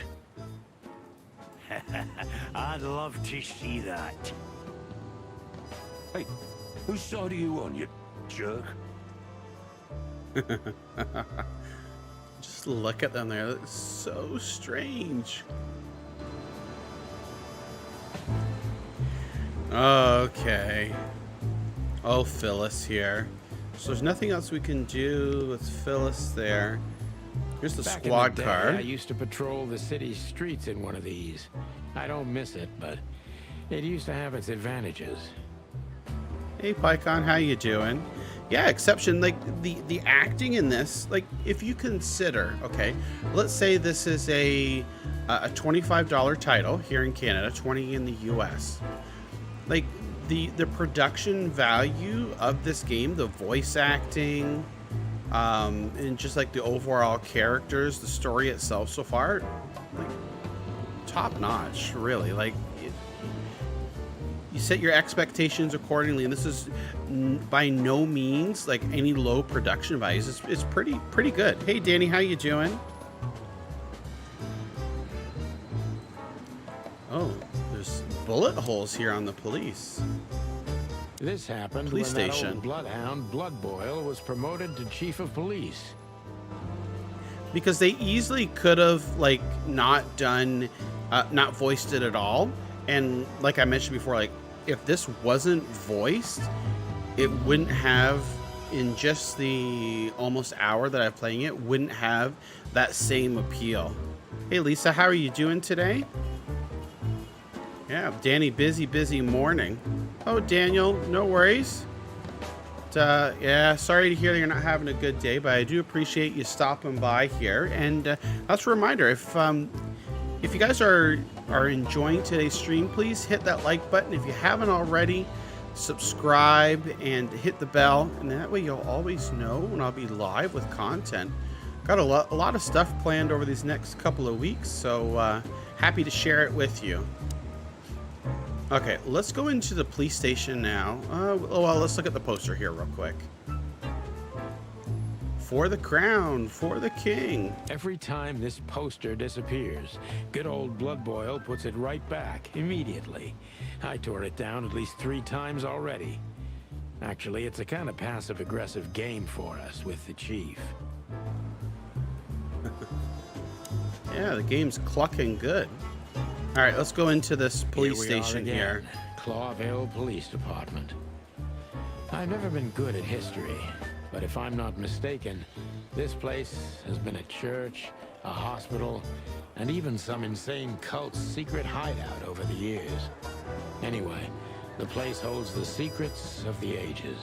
I'd love to see that. Hey, whose side are you on, you jerk? Just look at them there. That's so strange. Okay. Oh, Phyllis here. So there's nothing else we can do with Phyllis there. Here's the Back squad in the day, car. I used to patrol the city's streets in one of these. I don't miss it, but it used to have its advantages. Hey, PyCon, how you doing? Yeah, exception, like, the acting in this, like, if you consider, okay, let's say this is a $25 title here in Canada, 20 in the US. Like, the production value of this game, the voice acting, and just, like, the overall characters, the story itself so far, like, top-notch, really. Like, you set your expectations accordingly, and this is by no means like any low production values. It's pretty good. Hey Danny, how you doing? Oh, there's bullet holes here on the police. This happened Police when station. that old bloodhound Blood Boil was promoted to chief of police. Because they easily could have like not voiced it at all, and like I mentioned before, like if this wasn't voiced, it wouldn't have, in just the almost hour that I'm playing it, wouldn't have that same appeal. Hey Lisa, how are you doing today? Yeah, Danny, busy morning. Oh, Daniel, no worries. Yeah, sorry to hear that you're not having a good day, but I do appreciate you stopping by here. And that's a reminder, if you guys are enjoying today's stream, please hit that like button. If you haven't already, subscribe and hit the bell, and that way you'll always know when I'll be live with content. Got a lot of stuff planned over these next couple of weeks, so happy to share it with you. Okay, let's go into the police station now. Well, let's look at the poster here real quick. For the crown, for the king. Every time this poster disappears, good old Blood Boil puts it right back immediately. I tore it down at least 3 times already. Actually, it's a kind of passive-aggressive game for us with the chief. Yeah, the game's clucking good. All right, let's go into this police Here we are station again, here. Clawville Police Department. I've never been good at history, but if I'm not mistaken, this place has been a church, a hospital, and even some insane cult's secret hideout over the years. Anyway, the place holds the secrets of the ages,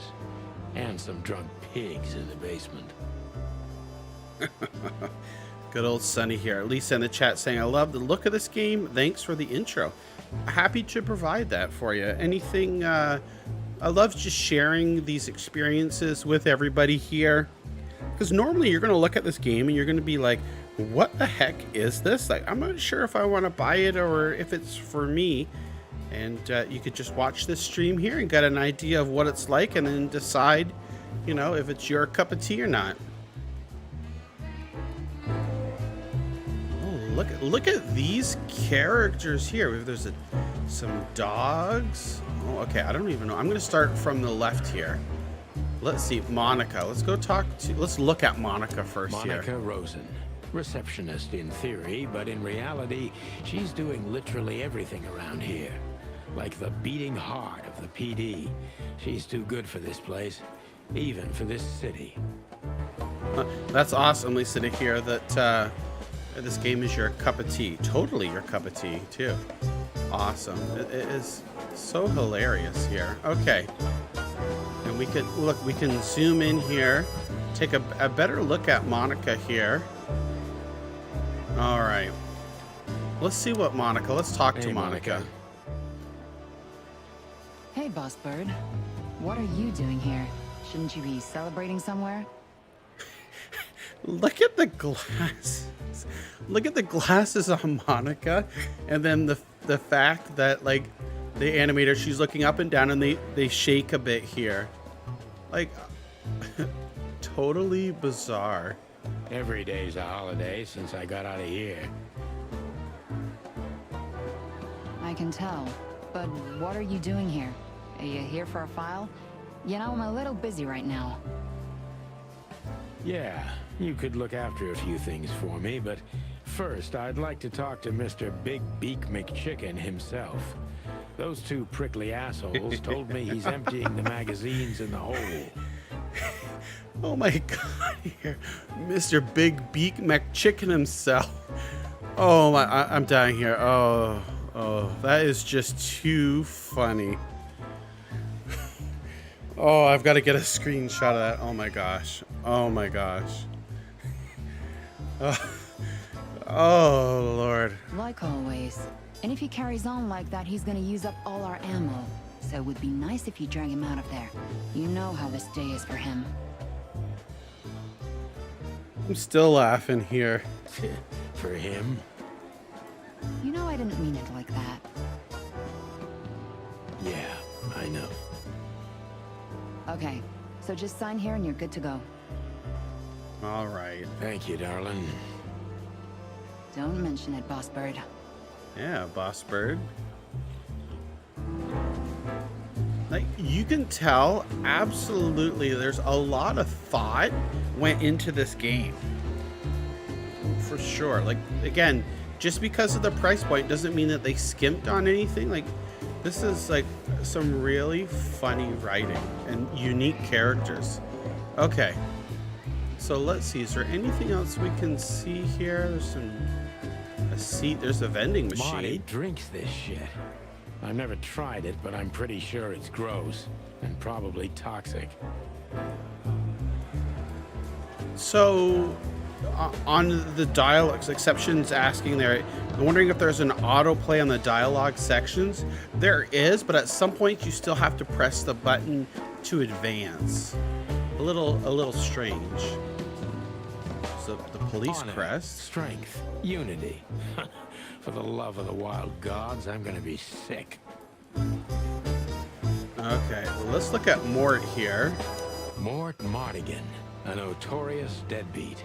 and some drunk pigs in the basement. Good old Sonny here. Lisa in the chat saying, I love the look of this game. Thanks for the intro. Happy to provide that for you. Anything, I love just sharing these experiences with everybody here. Because normally you're going to look at this game and you're going to be like, what the heck is this? Like, I'm not sure if I want to buy it or if it's for me. And you could just watch this stream here and get an idea of what it's like and then decide, you know, if it's your cup of tea or not. Look at these characters here. There's some dogs. Oh, okay, I don't even know. I'm going to start from the left here. Let's see, Monica. Let's look at Monica first here. Monica Rosen, receptionist in theory, but in reality, she's doing literally everything around here. Like the beating heart of the PD. She's too good for this place, even for this city. That's awesome, Lisa, to hear that this game is your cup of tea. Totally your cup of tea, too. Awesome. It is So hilarious here. Okay. And we can look, we can zoom in here, take a better look at Monica here. All right. Let's see what Monica, let's talk to Hey, Monica. Hey, Boss Bird. What are you doing here? Shouldn't you be celebrating somewhere? Look at the glasses. Look at the glasses on Monica. And then the fact that, like, the animator, she's looking up and down and they shake a bit here. Like, totally bizarre. Every day's a holiday since I got out of here. I can tell. But what are you doing here? Are you here for a file? You know, I'm a little busy right now. Yeah, you could look after a few things for me, but first I'd like to talk to Mr. Big Beak MacChicken himself. Those two prickly assholes told me he's emptying the magazines in the hole. Oh my god, here. Mr. Big Beak MacChicken himself. Oh my, I'm dying here. Oh, that is just too funny. Oh, I've got to get a screenshot of that. Oh my gosh. Oh my gosh. Oh Lord. Like always. And if he carries on like that, he's gonna use up all our ammo. So it would be nice if you drag him out of there. You know how this day is for him. I'm still laughing here. For him? You know I didn't mean it like that. Yeah, I know. Okay, so just sign here and you're good to go. All right. Thank you, darling. Don't mention it, Boss Bird. Yeah, Boss Bird. Like, you can tell, absolutely, there's a lot of thought went into this game. For sure. Like, again, just because of the price point doesn't mean that they skimped on anything. Like, this is, like, some really funny writing and unique characters. Okay. So, let's see. Is there anything else we can see here? There's a seat. There's a vending machine. Marty drinks this shit. I've never tried it, but I'm pretty sure it's gross and probably toxic. So, on the dialogue exceptions asking there, I'm wondering if there's an autoplay on the dialogue sections. There is, but at some point you still have to press the button to advance. A little strange. So the police Honor, crest. strength, unity. For the love of the wild gods, I'm gonna be sick. Okay, well, let's look at Mort here. Mort Mardigan, a notorious deadbeat.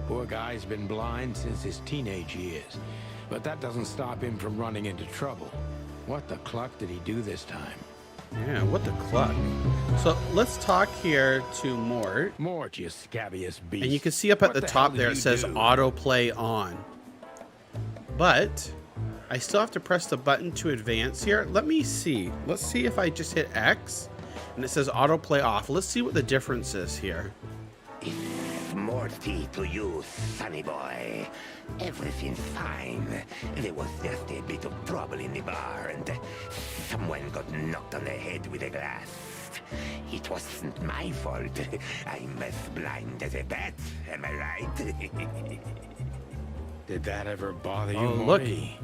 Poor guy's been blind since his teenage years, but that doesn't stop him from running into trouble. What the cluck did he do this time? Yeah, what the cluck? So let's talk here to Mort. Mort, you scabbiest beast. And you can see up at What the hell top did there you it says do? autoplay on. But I still have to press the button to advance here. Let me see. Let's see if I just hit X and it says autoplay off. Let's see what the difference is here. It's Morty to you, sonny boy. Everything's fine. There was just a bit of trouble in the bar, and someone got knocked on the head with a glass. It wasn't my fault. I'm as blind as a bat, am I right? Did that ever bother you, Oh, look. Morty?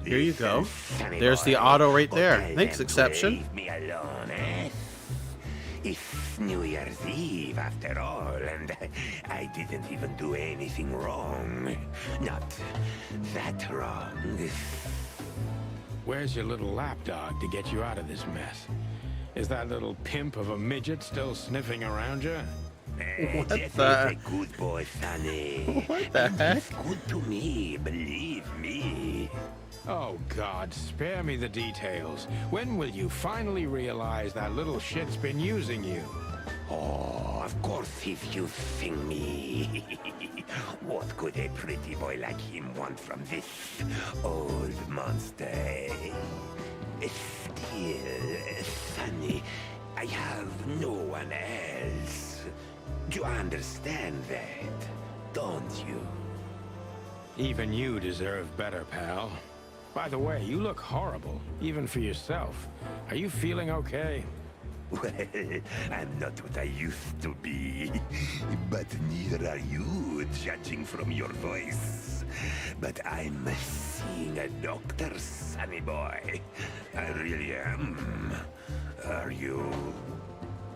Here you go. Sonny There's the boy, auto right go there. tell Thanks, them to exception. Leave me alone, eh? It's New Year's Eve after all, and I didn't even do anything wrong. Not that wrong. Where's your little lapdog to get you out of this mess? Is that little pimp of a midget still sniffing around you? What Jeffrey's the- a good boy, Sonny. What the And heck? he's good to me, believe me. Oh, God, spare me the details. When will you finally realize that little shit's been using you? Oh, of course he's using me. What could a pretty boy like him want from this old monster, eh? Still, Sonny, I have no one else. You understand that, don't you? Even you deserve better, pal. By the way, you look horrible, even for yourself. Are you feeling okay? Well, I'm not what I used to be. But neither are you, judging from your voice. But I'm seeing a doctor, sonny boy. I really am. Are you?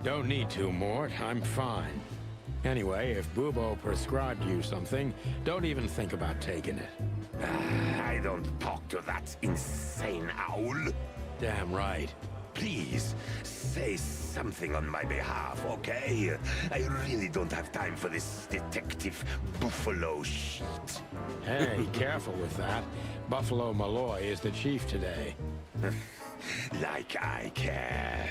Don't need to, Mort. I'm fine. Anyway, if Bubo prescribed you something, don't even think about taking it. I don't talk to that insane owl. Damn right. Please, say something on my behalf, okay? I really don't have time for this detective buffalo shit. Hey, careful with that. Buffalo Malloy is the chief today. Like I care.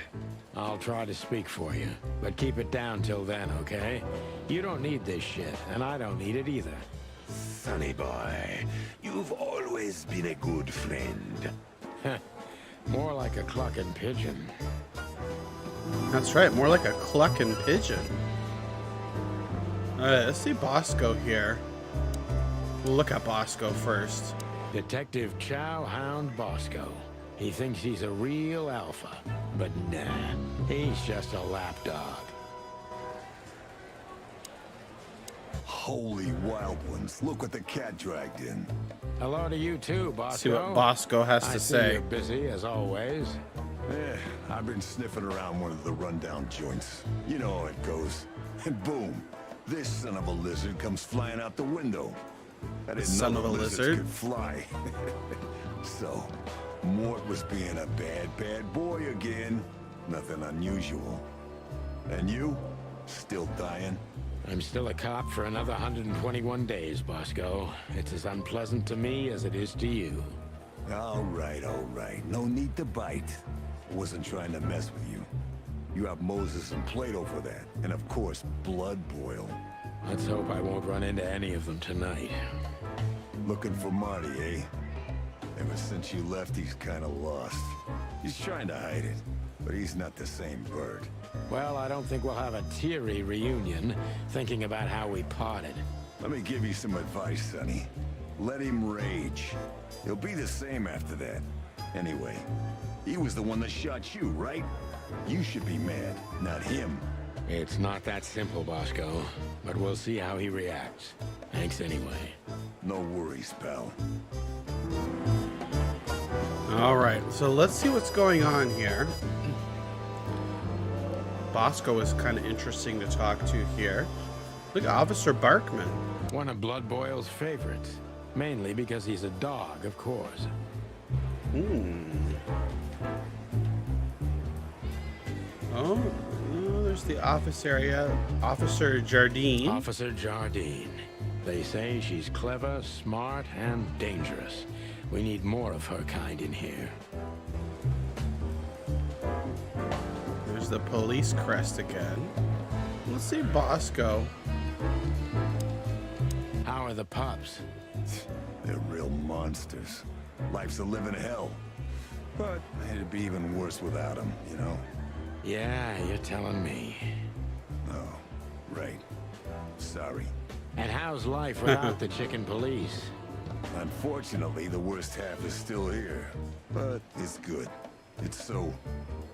I'll try to speak for you, but keep it down till then, okay? You don't need this shit, and I don't need it either. Sonny boy, you've always been a good friend. More like a clucking pigeon. That's right, more like a clucking pigeon. Alright, let's see Bosco here. We'll look at Bosco first. Detective Chowhound Bosco. He thinks he's a real alpha, but nah, he's just a lapdog. Holy wild ones, look what the cat dragged in. Hello to you too, Bosco. See what Bosco has I to see say. You're busy as always. I've been sniffing around one of the rundown joints. You know how it goes. And boom, this son of a lizard comes flying out the window. I didn't Son know of a lizards lizard? could fly. So, Mort was being a bad boy again. Nothing unusual. And you? Still dying? I'm still a cop for another 121 days, Bosco. It's as unpleasant to me as it is to you. All right. No need to bite. Wasn't trying to mess with you. You have Moses and Plato for that. And of course, Blood Boil. Let's hope I won't run into any of them tonight. Looking for Marty, eh? Ever since you left, he's kind of lost. He's trying to hide it, but he's not the same bird. Well, I don't think we'll have a teary reunion, thinking about how we parted. Let me give you some advice, Sonny. Let him rage. He'll be the same after that. Anyway, he was the one that shot you, right? You should be mad, not him. It's not that simple, Bosco, but we'll see how he reacts. Thanks anyway. No worries, pal. Alright, so let's see what's going on here. Bosco is kind of interesting to talk to here. Look, Officer Barkman. One of Blood Boil's favorites. Mainly because he's a dog, of course. Oh, there's the office area. Officer Jardine. Officer Jardine. They say she's clever, smart, and dangerous. We need more of her kind in here. There's the police crest again. Let's see Bosco. How are the pups? They're real monsters. Life's a living hell. But it'd be even worse without them, you know? Yeah, you're telling me. Oh, right. Sorry. And how's life without the chicken police? Unfortunately, the worst half is still here. But it's good. It's so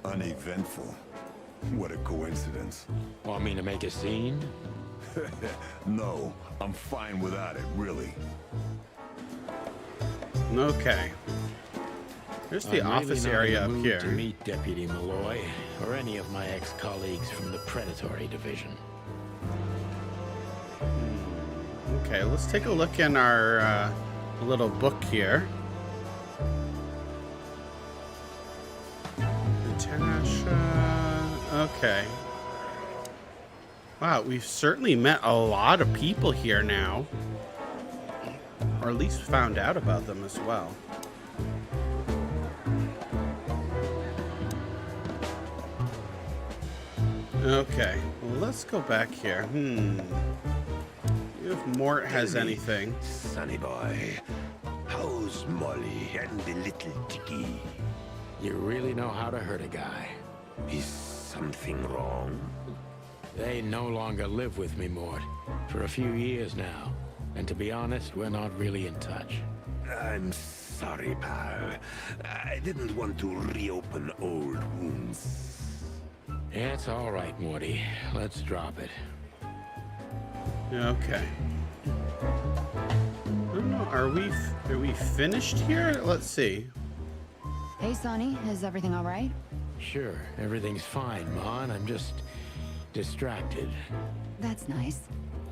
uneventful. What a coincidence. Want me to make a scene? No, I'm fine without it, really. Okay. There's the I'm office really area not in up the mood here. to meet Deputy Malloy or any of my ex-colleagues from the Predatory Division. Okay, let's take a look in our little book here. Natasha. Okay. Wow, we've certainly met a lot of people here now. Or at least found out about them as well. Okay, well, let's go back here. If Mort has anything. Sonny boy, how's Molly and the little Dicky? You really know how to hurt a guy. Is something wrong? They no longer live with me, Mort. For a few years now. And to be honest, we're not really in touch. I'm sorry, pal. I didn't want to reopen old wounds. It's all right, Morty. Let's drop it. Okay. I don't know. Are we finished here? Let's see. Hey, Sonny, is everything all right? Sure, everything's fine, Mon. I'm just distracted. That's nice.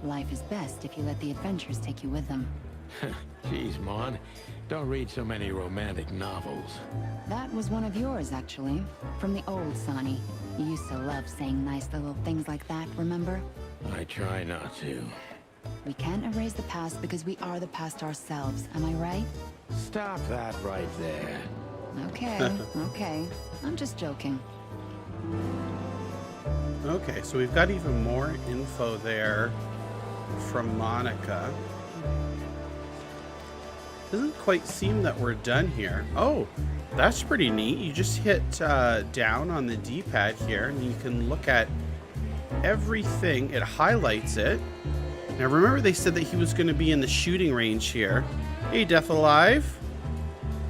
Life is best if you let the adventures take you with them. Jeez, Mon. Don't read so many romantic novels. That was one of yours, actually. From the old Sonny. You used to love saying nice little things like that, remember? I try not to. We can't erase the past because we are the past ourselves, am I right? Stop that right there. Okay, okay. I'm just joking. Okay, so we've got even more info there from Monica. Doesn't quite seem that we're done here. Oh, that's pretty neat. You just hit down on the D-pad here, and you can look at everything. It highlights it. Now, remember they said that he was going to be in the shooting range here. Hey, Death Alive.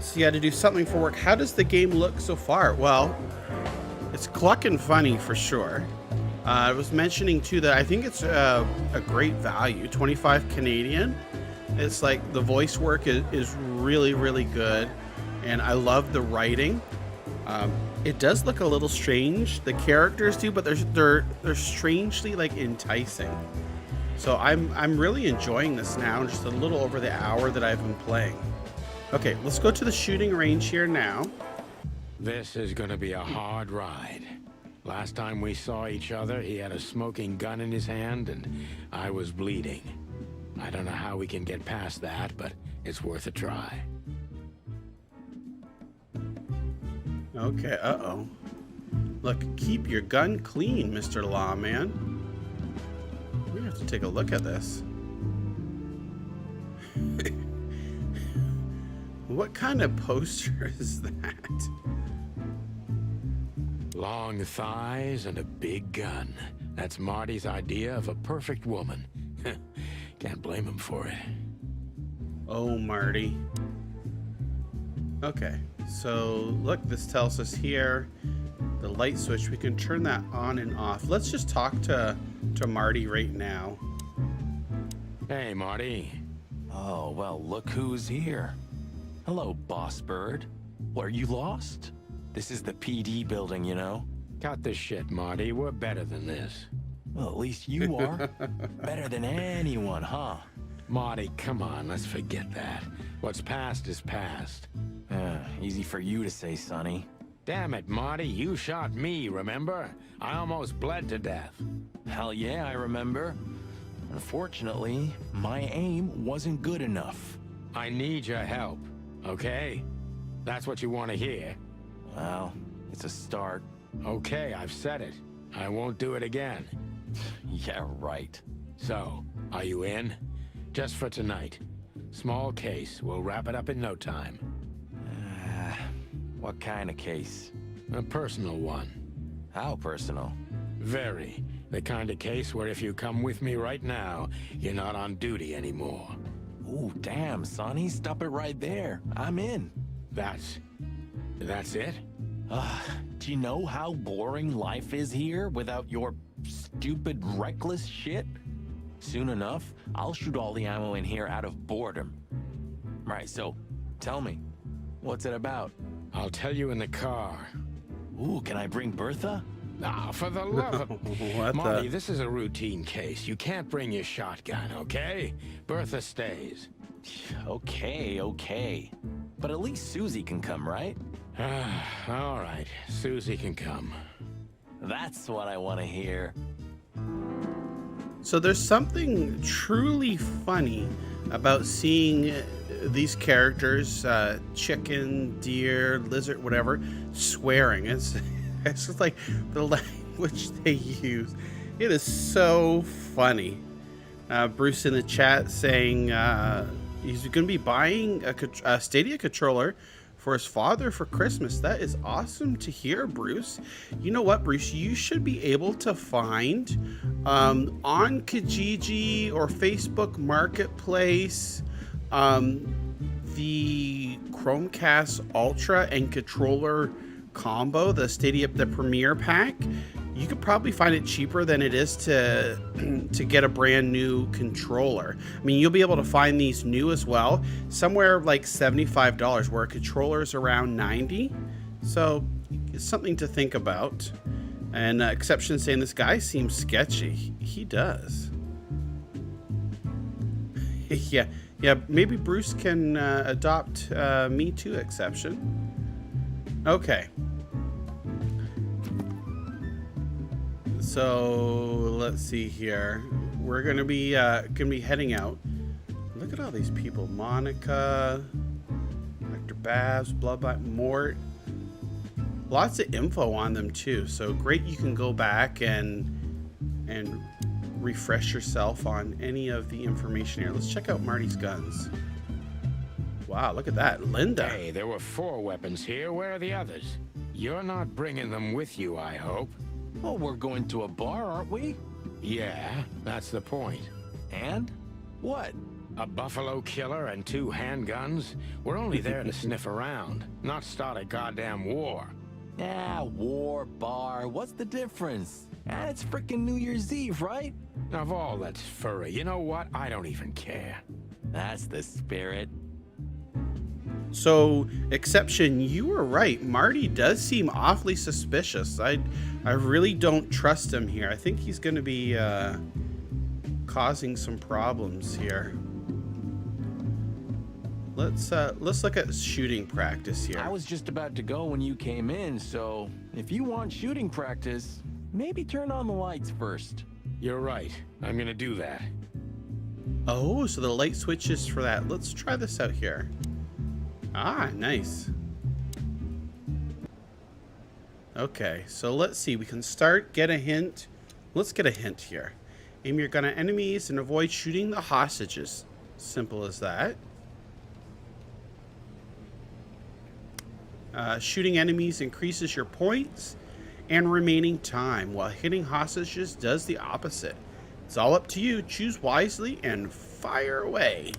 So you had to do something for work. How does the game look so far? Well, it's clucking funny for sure. I was mentioning too that I think it's a great value, 25 Canadian. It's like the voice work is really, really good, and I love the writing. It does look a little strange, the characters do, but they're strangely like enticing. So I'm really enjoying this now, just a little over the hour that I've been playing. Okay, let's go to the shooting range here now. This is gonna be a hard ride. Last time we saw each other, he had a smoking gun in his hand, and I was bleeding. I don't know how we can get past that, but it's worth a try. Okay, uh-oh. Look, keep your gun clean, Mr. Lawman. We have to take a look at this. What kind of poster is that? Long thighs and a big gun. That's Marty's idea of a perfect woman. Can't blame him for it. Oh, Marty. Okay, so look, this tells us here the light switch. We can turn that on and off. Let's just talk to Marty right now. Hey, Marty. Oh, well, look who's here. Hello, Boss Bird. What, are you lost? This is the PD building, you know? Cut the shit, Marty. We're better than this. Well, at least you are. Better than anyone, huh? Marty, come on, let's forget that. What's past is past. Easy for you to say, Sonny. Damn it, Marty, you shot me, remember? I almost bled to death. Hell yeah, I remember. Unfortunately, my aim wasn't good enough. I need your help, okay? That's what you want to hear. Well, it's a start. Okay, I've said it. I won't do it again. Yeah, right. So, are you in? Just for tonight. Small case. We'll wrap it up in no time. What kind of case? A personal one. How personal? Very. The kind of case where if you come with me right now, you're not on duty anymore. Ooh, damn, Sonny. Stop it right there. I'm in. That's it? Do you know how boring life is here without your stupid, reckless shit? Soon enough, I'll shoot all the ammo in here out of boredom. Right, so, tell me, what's it about? I'll tell you in the car. Ooh, can I bring Bertha? Ah, for the love of... What Marty, this is a routine case. You can't bring your shotgun, okay? Bertha stays. Okay. But at least Susie can come, right? All right, Susie can come. That's what I want to hear. So there's something truly funny about seeing these characters, chicken, deer, lizard, whatever, swearing. It's just like the language they use. It is so funny. Bruce in the chat saying he's going to be buying a Stadia controller for his father for Christmas. That is awesome to hear, Bruce. You know what, Bruce? You should be able to find on Kijiji or Facebook Marketplace the Chromecast Ultra and controller combo, the Stadia, the Premier Pack. You could probably find it cheaper than it is to get a brand new controller. I mean, you'll be able to find these new as well, somewhere like $75, where a controller is around $90. So it's something to think about. And Exception saying this guy seems sketchy. He does. Yeah, maybe Bruce can adopt me too, Exception. Okay. So let's see here. We're gonna be heading out. Look at all these people: Monica, Dr. Babs, Bloodbite, Mort. Lots of info on them too. So great, you can go back and refresh yourself on any of the information here. Let's check out Marty's guns. Wow, look at that, Linda. Hey, there were 4 weapons here. Where are the others? You're not bringing them with you, I hope. Well, we're going to a bar, aren't we? Yeah, that's the point. And? What? A buffalo killer and 2 handguns? We're only there to sniff around, not start a goddamn war. Yeah, war, bar, what's the difference? Ah, it's frickin' New Year's Eve, right? Of all that's furry, you know what? I don't even care. That's the spirit. So, Exception, you were right. Marty does seem awfully suspicious. I really don't trust him here. I think he's going to be causing some problems here. Let's look at shooting practice here. I was just about to go when you came in, so if you want shooting practice, maybe turn on the lights first. You're right. I'm going to do that. Oh, so the light switches for that. Let's try this out here. Ah, nice. Okay, so let's see. We can start, get a hint. Let's get a hint here. Aim your gun at enemies and avoid shooting the hostages. Simple as that. Shooting enemies increases your points and remaining time, while hitting hostages does the opposite. It's all up to you. Choose wisely and fire away.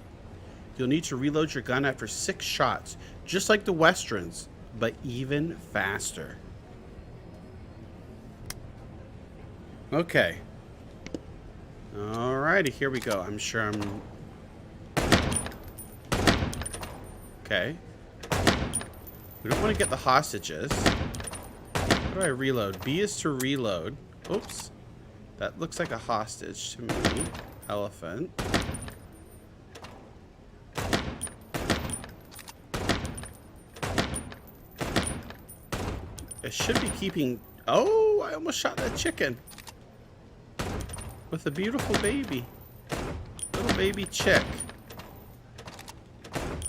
You'll need to reload your gun after 6 shots, just like the Westerns, but even faster. Okay. Alrighty, here we go. I'm sure I'm... Okay. We don't want to get the hostages. How do I reload? B is to reload. Oops. That looks like a hostage to me. Elephant. I should be keeping... Oh, I almost shot that chicken. With a beautiful baby. Little baby chick.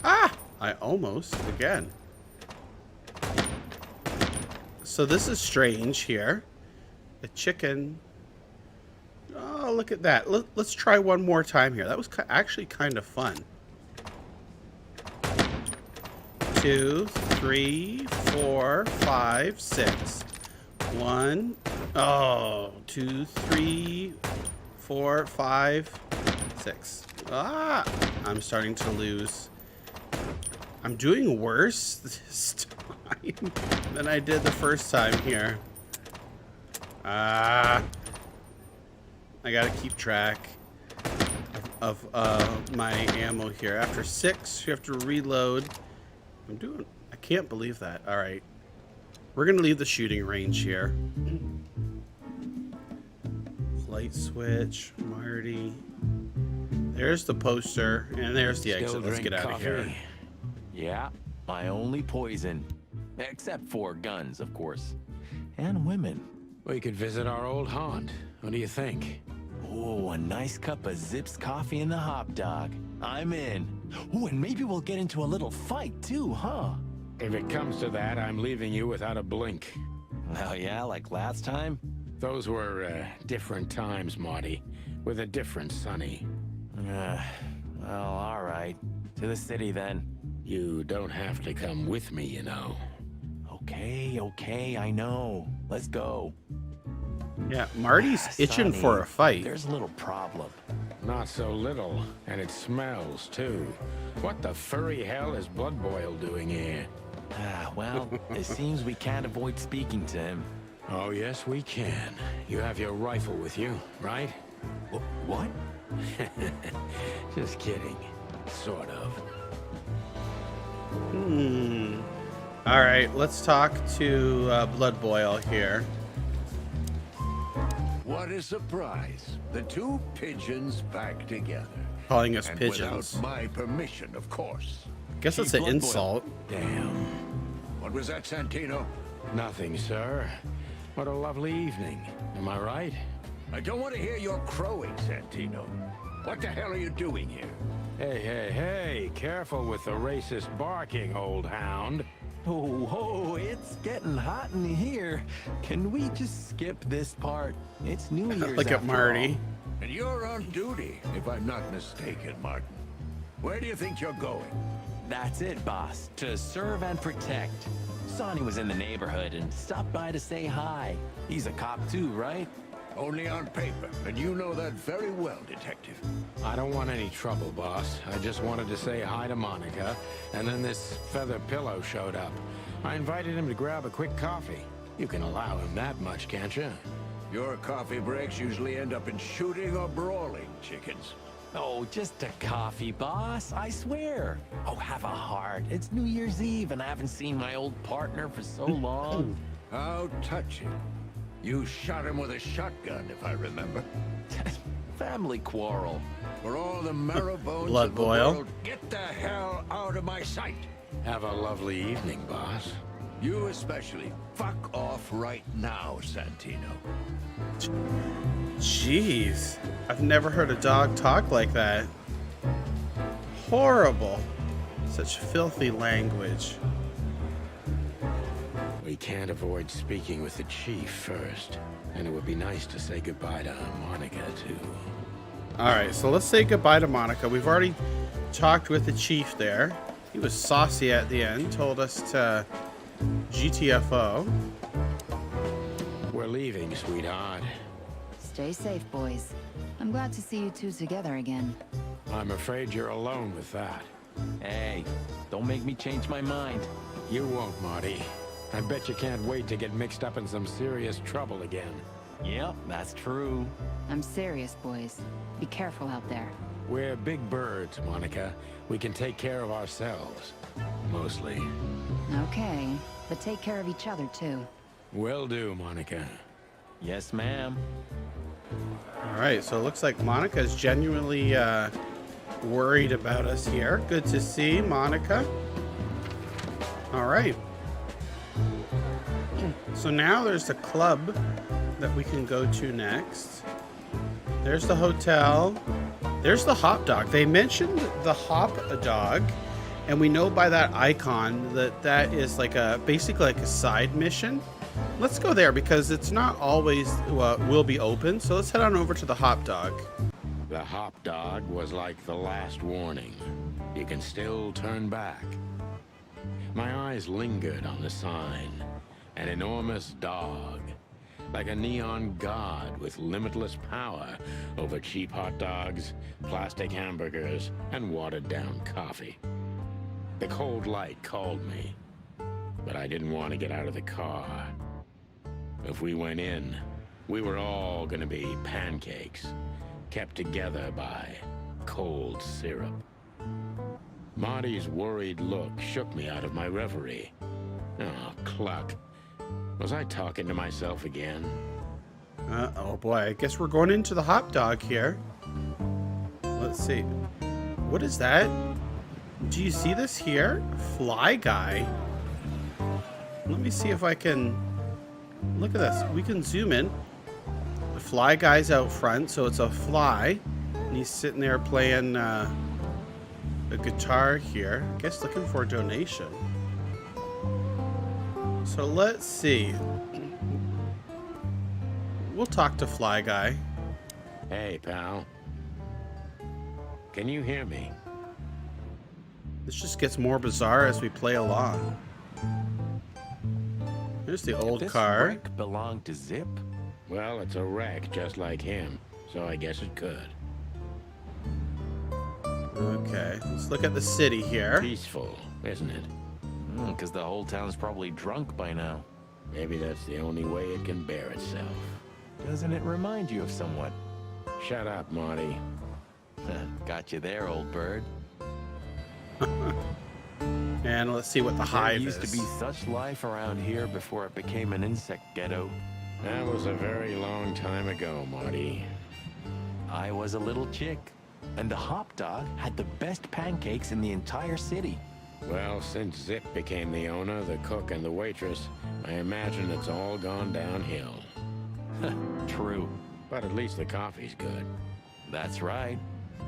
Ah! I almost, again. So this is strange here. A chicken. Oh, look at that. Let's try one more time here. That was actually kind of fun. 2, 3, 4, 5, 6. 1. Oh, 2, 3, 4, 5, 6. Ah, I'm starting to lose. I'm doing worse this time than I did the first time here. I gotta keep track of my ammo here. After 6, you have to reload. I can't believe that. All right. We're gonna leave the shooting range here. Light switch, Marty. There's the poster, and there's the exit. Let's get out of here. Yeah, my only poison. Except for guns, of course. And women. We could visit our old haunt. What do you think? Oh, a nice cup of Zips coffee and the hot dog. I'm in. Oh, and maybe we'll get into a little fight too, huh? If it comes to that, I'm leaving you without a blink. Well, yeah, like last time? Those were different times, Marty. With a different Sonny. Well, all right. To the city then. You don't have to come with me, you know. Okay, I know. Let's go. Yeah, Marty's itching Sonny, for a fight. There's a little problem. Not so little, and it smells, too. What the furry hell is Blood Boil doing here? Well, it seems we can't avoid speaking to him. Oh, yes, we can. You have your rifle with you, right? What? Just kidding. Sort of. All right, let's talk to Blood Boil here. What a surprise. The two pigeons back together. Calling us and pigeons. Without my permission, of course. Guess that's an insult. Damn. What was that, Santino? Nothing, sir. What a lovely evening. Am I right? I don't want to hear your crowing, Santino. What the hell are you doing here? Hey, careful with the racist barking, old hound. Oh, it's getting hot in here. Can we just skip this part? It's New Year's. Look at Marty. And you're on duty, if I'm not mistaken, Martin. Where do you think you're going? That's it, boss. To serve and protect. Sonny was in the neighborhood and stopped by to say hi. He's a cop too, right? Only on paper, and you know that very well, Detective. I don't want any trouble, boss. I just wanted to say hi to Monica, and then this feather pillow showed up. I invited him to grab a quick coffee. You can allow him that much, can't you? Your coffee breaks usually end up in shooting or brawling, chickens. Oh, just a coffee, boss. I swear. Oh, have a heart. It's New Year's Eve, and I haven't seen my old partner for so long. How touching. You shot him with a shotgun, if I remember. Family quarrel. For all the marrow bones Blood of the Boil. world, get the hell out of my sight. Have a lovely evening, boss. You especially. Fuck off right now, Santino. Jeez. I've never heard a dog talk like that. Horrible. Such filthy language. We can't avoid speaking with the chief first, and it would be nice to say goodbye to Monica, too. All right, so let's say goodbye to Monica. We've already talked with the chief there. He was saucy at the end, told us to GTFO. We're leaving, sweetheart. Stay safe, boys. I'm glad to see you two together again. I'm afraid you're alone with that. Hey, don't make me change my mind. You won't, Marty. I bet you can't wait to get mixed up in some serious trouble again. Yep, that's true. I'm serious, boys. Be careful out there. We're big birds, Monica. We can take care of ourselves. Mostly. Okay, but take care of each other, too. Will do, Monica. Yes, ma'am. All right, so it looks like Monica's genuinely worried about us here. Good to see, Monica. All right. So now there's the club that we can go to next. There's the hotel. There's the hop dog. They mentioned the hop dog, and we know by that icon that that is like basically like a side mission. Let's go there because it's not always will be open. So let's head on over to the hop dog. The hop dog was like the last warning. You can still turn back. My eyes lingered on the sign. An enormous dog, like a neon god with limitless power over cheap hot dogs, plastic hamburgers, and watered-down coffee. The cold light called me, but I didn't want to get out of the car. If we went in, we were all gonna be pancakes, kept together by cold syrup. Marty's worried look shook me out of my reverie. Oh, cluck. Was I talking to myself again? Oh boy, I guess we're going into the hop dog here. Let's see. What is that? Do you see this here? Fly guy. Let me see if I can... Look at this. We can zoom in. The fly guy's out front, so it's a fly. And he's sitting there playing a guitar here. I guess looking for a donation. So let's see. We'll talk to Fly Guy. Hey, pal. Can you hear me? This just gets more bizarre as we play along. Here's the old This car. wreck belonged to Zip? Well, it's a wreck just like him, so I guess it could. Okay, let's look at the city here. Peaceful, isn't it? Because the whole town's probably drunk by now. Maybe that's the only way it can bear itself. Doesn't it remind you of someone? Shut up, Marty. Got you there, old bird. And let's see what the hive There used is. to be such life around here before it became an insect ghetto. That was a very long time ago, Marty. I was a little chick, and the hop dog had the best pancakes in the entire city. Well, since Zip became the owner, the cook, and the waitress, I imagine it's all gone downhill. True. But at least the coffee's good. That's right.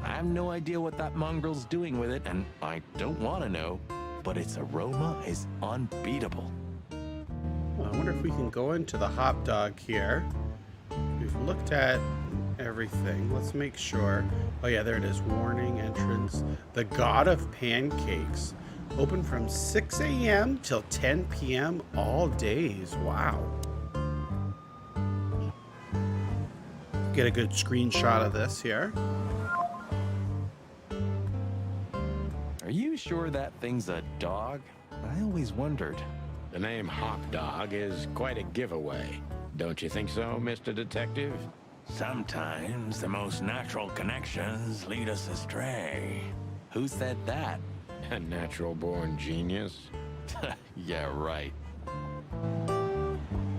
I have no idea what that mongrel's doing with it, and I don't want to know, but its aroma is unbeatable. Well, I wonder if we can go into the hot dog here. We've looked at everything. Let's make sure. Oh yeah, there it is. Warning entrance. The God of Pancakes. Open from 6 a.m. till 10 p.m. all days. Wow. Get a good screenshot of this here. Are you sure that thing's a dog? I always wondered. The name Hop Dog is quite a giveaway. Don't you think so, Mr. Detective? Sometimes the most natural connections lead us astray. Who said that? A natural-born genius. Yeah, right.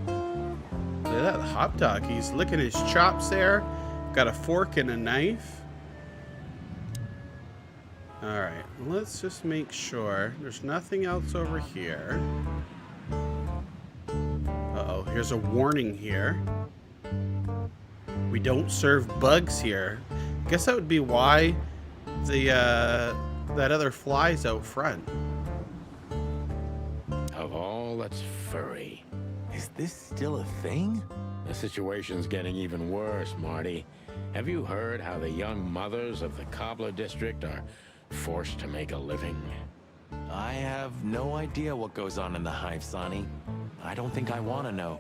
Look at that hot dog. He's licking his chops there. Got a fork and a knife. All right, let's just make sure there's nothing else over here. Uh-oh, here's a warning here. We don't serve bugs here. Guess that would be why the that other fly's out front. Of all that's furry. Is this still a thing? The situation's getting even worse, Marty. Have you heard how the young mothers of the Cobbler District are forced to make a living? I have no idea what goes on in the hive, Sonny. I don't think I want to know.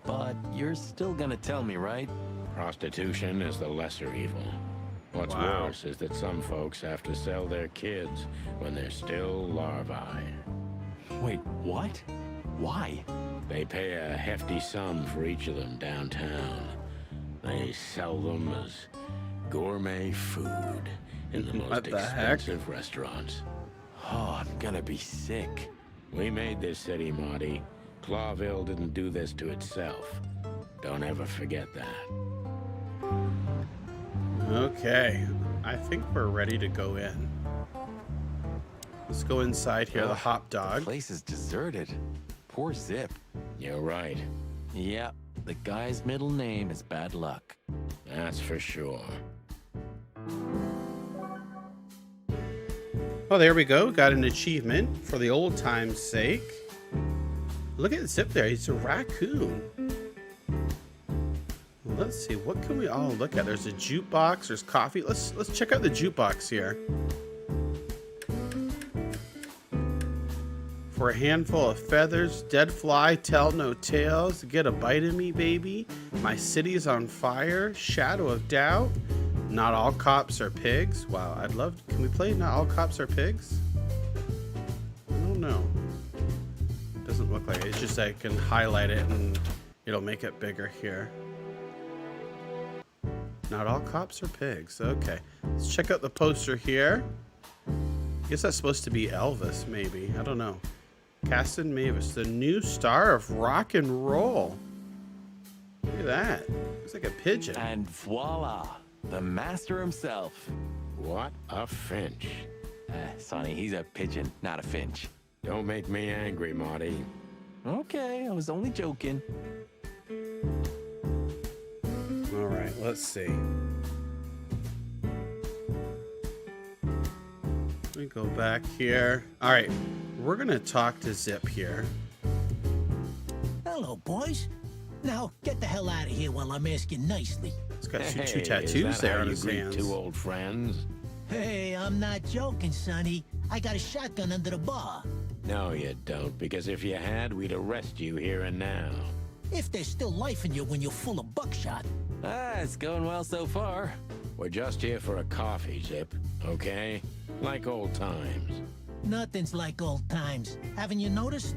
But you're still gonna tell me, right? Prostitution is the lesser evil. What's Wow. worse is that some folks have to sell their kids when they're still larvae. Wait, what? Why? They pay a hefty sum for each of them downtown. They sell them as gourmet food in the most What the heck? expensive restaurants. Oh, I'm gonna be sick. We made this city, Marty. Clawville didn't do this to itself. Don't ever forget that. Okay, I think we're ready to go in. Let's go inside here, the hot The dog. place is deserted. Poor Zip. You're right. Yeah, the guy's middle name is Bad Luck. That's for sure. Oh, there we go. Got an achievement for the old time's sake. Look at Zip there. He's a raccoon. Let's see. What can we all look at? There's a jukebox. There's coffee. Let's check out the jukebox here. For a handful of feathers, dead fly, tell no tales, get a bite of me, baby. My city's on fire, shadow of doubt. Not all cops are pigs. Wow, I'd love. Can we play Not All Cops Are Pigs? I don't know. Doesn't look like it. It's just I can highlight it and it'll make it bigger here. Not all cops are pigs. Okay, let's check out the poster here. I guess that's supposed to be Elvis, maybe. I don't know. Caston Mavis, the new star of rock and roll. Look at that. It's like a pigeon. And voila, the master himself. What a finch. Sonny, he's a pigeon, not a finch. Don't make me angry, Marty. Okay, I was only joking. All right, let's see. Let me go back here. All right, we're gonna talk to Zip here. Hello, boys. Now, get the hell out of here while I'm asking nicely. He's got Hey, two is tattoos that there how on you his greet hands. two old friends? Hey, I'm not joking, Sonny. I got a shotgun under the bar. No, you don't, because if you had, we'd arrest you here and now. If there's still life in you when you're full of buckshot. It's going well so far. We're just here for a coffee, Zip, okay? Like old times. Nothing's like old times. Haven't you noticed?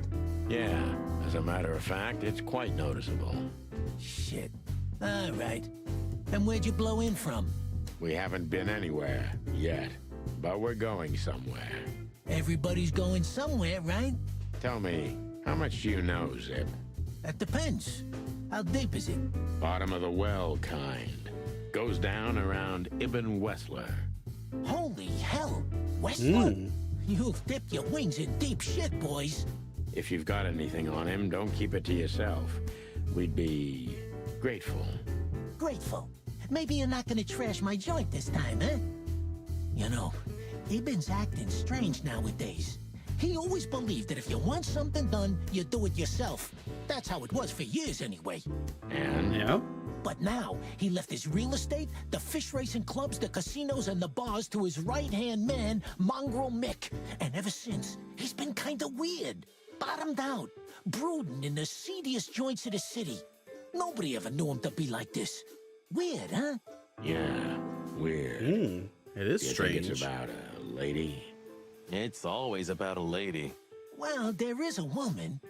Yeah, as a matter of fact, it's quite noticeable. Shit. All right. And where'd you blow in from? We haven't been anywhere yet, but we're going somewhere. Everybody's going somewhere, right? Tell me, how much do you know, Zip? That depends. How deep is it? Bottom of the well kind. Goes down around Ibn Wessler. Holy hell! Westwood? You've dipped your wings in deep shit, boys. If you've got anything on him, don't keep it to yourself. We'd be grateful. Grateful. Maybe you're not gonna trash my joint this time, huh? You know, Ibn's acting strange nowadays. He always believed that if you want something done, you do it yourself. That's how it was for years anyway. And? Yeah? But now, he left his real estate, the fish racing clubs, the casinos, and the bars to his right-hand man, Mongrel Mick. And ever since, he's been kinda weird. Bottomed out, brooding in the seediest joints of the city. Nobody ever knew him to be like this. Weird, huh? Yeah, weird. It is You strange. think it's about a lady? It's always about a lady. Well, there is a woman,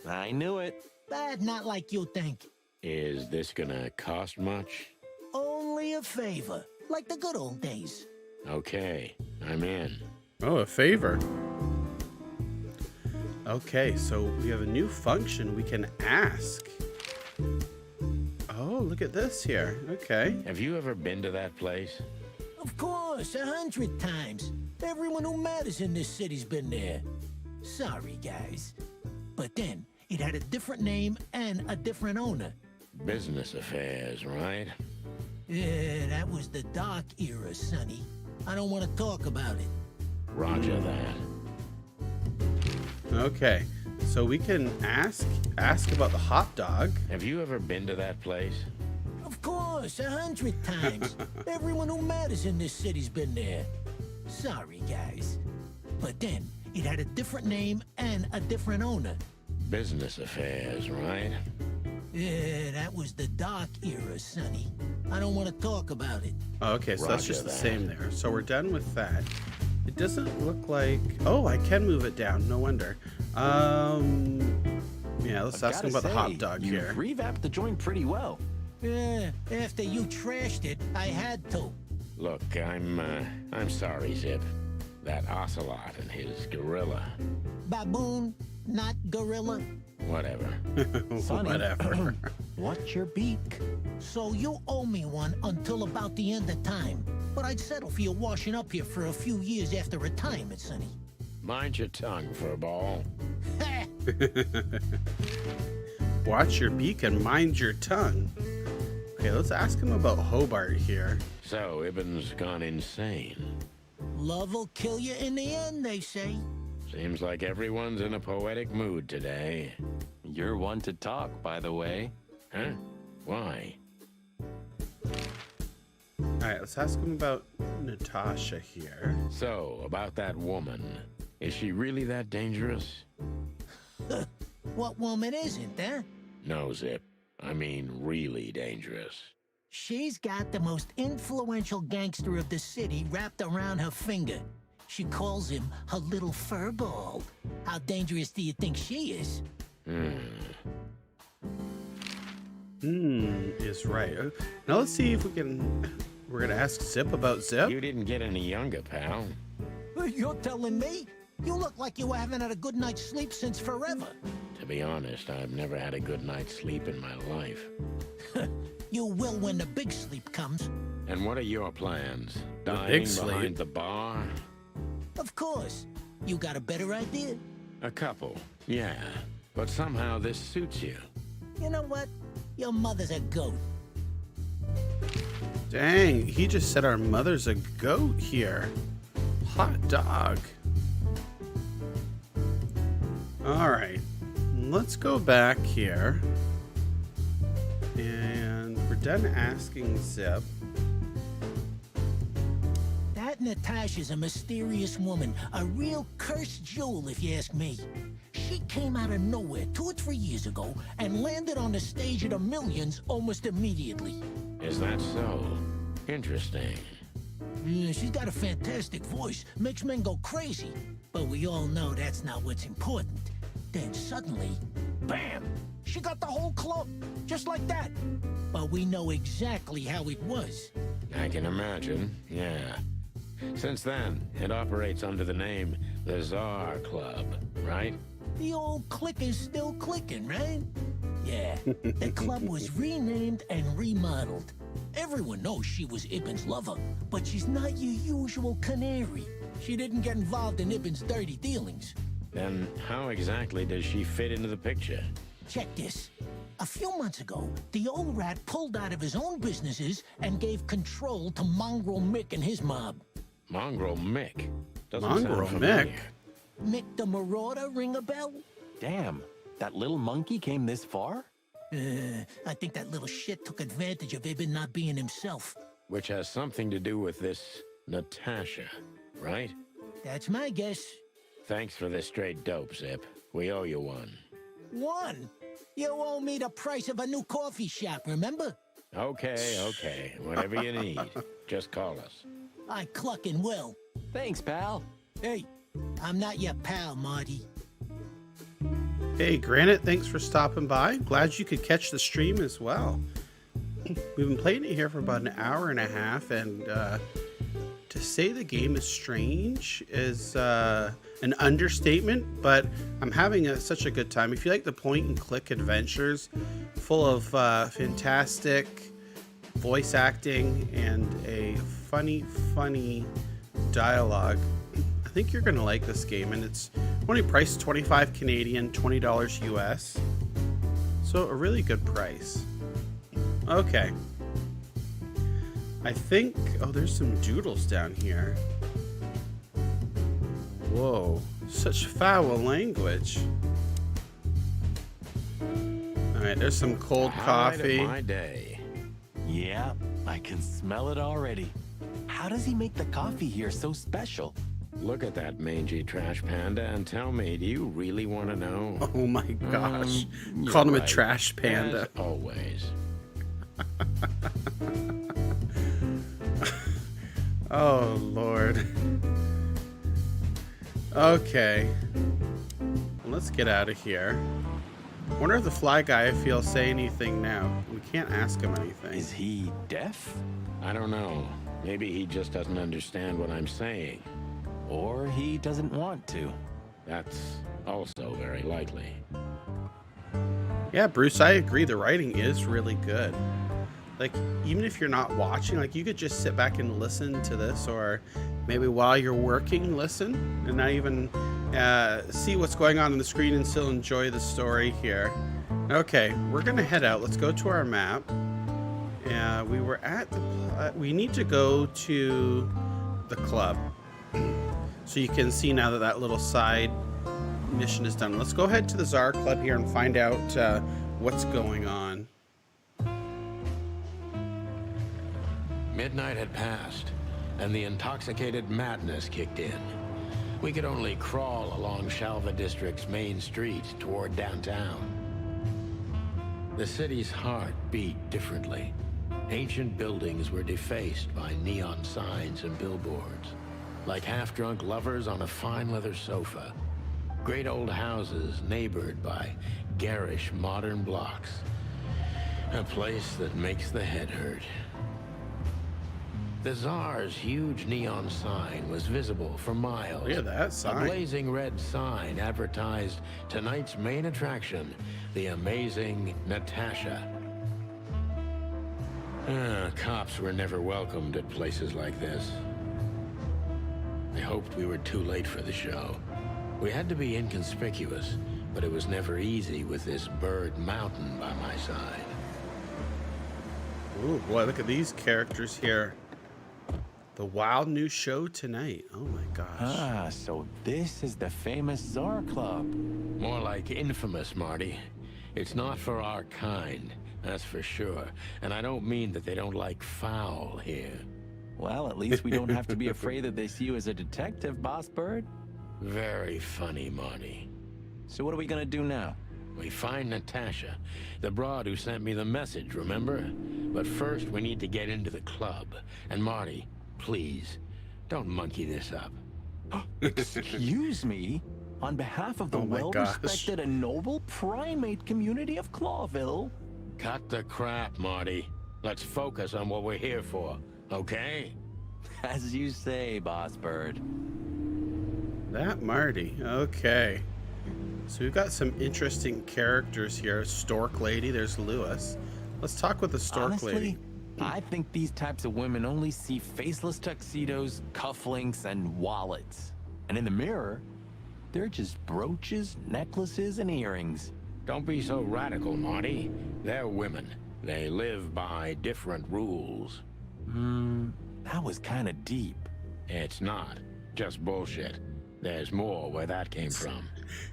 I knew it. but not like you think. Is this gonna cost much? Only a favor, like the good old days. Okay, I'm in. Oh, a favor. Okay, so we have a new function we can ask. Oh, look at this here. Okay. Have you ever been to that place? Of course, 100 times. Everyone who matters in this city's been there. Sorry, guys. But then, it had a different name and a different owner. Business affairs, right? Yeah, that was the dark era, Sonny. I don't want to talk about it. Roger that. Okay. So we can ask about the hot dog. Have you ever been to that place? Of course, 100 times. Everyone who matters in this city's been there. Sorry, guys. But then, it had a different name and a different owner. Business affairs, right? Yeah, that was the dark era, Sonny. I don't want to talk about it. Oh, okay, so that's Roger just the that. same there. So we're done with that. It doesn't look like... Oh, I can move it down. No wonder. Yeah, let's ask him about the hot dog you here. revamped the joint pretty well. Yeah, after you trashed it, I had to. Look, I'm sorry, Zip. That ocelot and his gorilla. Baboon, not gorilla. Whatever. Sonny, Whatever. Watch your beak. So you owe me one until about the end of time. But I'd settle for you washing up here for a few years after retirement, Sonny. Mind your tongue, furball. Watch your beak and mind your tongue. Okay, let's ask him about Hobart here. So, Ibn's gone insane. Love will kill you in the end, they say. Seems like everyone's in a poetic mood today. You're one to talk, by the way. Huh? Why? Alright, let's ask him about Natasha here. So, about that woman. Is she really that dangerous? What woman isn't, huh? No, Zip. I mean, really dangerous. She's got the most influential gangster of the city wrapped around her finger. She calls him her little furball. How dangerous do you think she is? Is right. Now let's see if we can... We're gonna ask Zip about Zip. You didn't get any younger, pal. You're telling me? You look like you haven't had a good night's sleep since forever. To be honest, I've never had a good night's sleep in my life. You will when the big sleep comes. And what are your plans? Dying big sleep? behind the bar? Of course. You got a better idea? A couple, yeah. But somehow this suits you. You know what? Your mother's a goat. Dang, he just said our mother's a goat here. Hot dog. Alright, let's go back here. And we're done asking Zip. That Natasha's a mysterious woman, a real cursed jewel if you ask me. She came out of nowhere 2 or 3 years ago and landed on the stage of the Millions almost immediately. Is that so? Interesting. Yeah, she's got a fantastic voice, makes men go crazy. But we all know that's not what's important. Then suddenly, bam! She got the whole club, just like that. But we know exactly how it was. I can imagine, yeah. Since then, it operates under the name the Czar Club, right? The old clicker's still clicking, right? Yeah, the club was renamed and remodeled. Everyone knows she was Ibn's lover, but she's not your usual canary. She didn't get involved in Ibn's dirty dealings. Then how exactly does she fit into the picture? Check this. A few months ago, the old rat pulled out of his own businesses and gave control to Mongrel Mick and his mob. Mongrel Mick? Doesn't Mongrel sound Mick? familiar. Mick the Marauder, ring a bell? Damn, that little monkey came this far? I think that little shit took advantage of Ibn not being himself. Which has something to do with this Natasha, right? That's my guess. Thanks for the straight dope, Zip. We owe you one. One? You owe me the price of a new coffee shop, remember? Okay. Whatever you need, just call us. I clucking will. Thanks, pal. Hey, I'm not your pal, Marty. Hey, Granite, thanks for stopping by. Glad you could catch the stream as well. We've been playing it here for about an hour and a half, and to say the game is strange is an understatement, but I'm having such a good time. If you like the point-and-click adventures, full of fantastic voice acting and a funny dialogue, I think you're going to like this game, and it's only priced 25 Canadian, $20 US. So a really good price. Okay. I think, oh, there's some doodles down here. Whoa, such foul language. All right, there's some cold coffee. Highlight of my day. Yeah, I can smell it already. How does he make the coffee here so special? Look at that mangy trash panda and tell me, do you really want to know? Oh my gosh. You're Called him a right. trash panda. As always. Oh, Lord. Okay. Well, let's get out of here. I wonder if the fly guy, if he'll say anything now. We can't ask him anything. Is he deaf? I don't know. Maybe he just doesn't understand what I'm saying. Or he doesn't want to. That's also very likely. Yeah, Bruce, I agree. The writing is really good. Like, even if you're not watching, like, you could just sit back and listen to this, or maybe while you're working, listen, and not even see what's going on the screen and still enjoy the story here. Okay, we're going to head out. Let's go to our map. We were at the... we need to go to the club. So you can see now that that little side mission is done. Let's go ahead to the Czar Club here and find out what's going on. Midnight had passed, and the intoxicated madness kicked in. We could only crawl along Shalva District's main street toward downtown. The city's heart beat differently. Ancient buildings were defaced by neon signs and billboards, like half-drunk lovers on a fine leather sofa. Great old houses neighbored by garish modern blocks. A place that makes the head hurt. The Tsar's huge neon sign was visible for miles. Look at that sign. A blazing red sign advertised tonight's main attraction, the amazing Natasha. Cops were never welcomed at places like this. I hoped we were too late for the show. We had to be inconspicuous, but it was never easy with this bird mountain by my side. Ooh, boy, look at these characters here. The wild new show tonight. Oh my gosh. Ah, so this is the famous Czar Club. More like infamous, Marty. It's not for our kind, that's for sure. And I don't mean that they don't like foul here. Well, at least we don't have to be afraid that they see you as a detective, Boss Bird. Very funny, Marty. So what are we gonna do now? We find Natasha, the broad who sent me the message, remember? But first, we need to get into the club. And Marty, please, don't monkey this up. Excuse me? On behalf of the Oh my well-respected and noble primate community of Clawville? Cut the crap, Marty. Let's focus on what we're here for, okay? As you say, Boss Bird. That Marty. Okay. So we've got some interesting characters here. Stork Lady, there's Lewis. Let's talk with the Stork Honestly, Lady. I think these types of women only see faceless tuxedos, cufflinks, and wallets. And in the mirror, they're just brooches, necklaces, and earrings. Don't be so radical, Marty. They're women. They live by different rules. That was kind of deep. It's not. Just bullshit. There's more where that came from.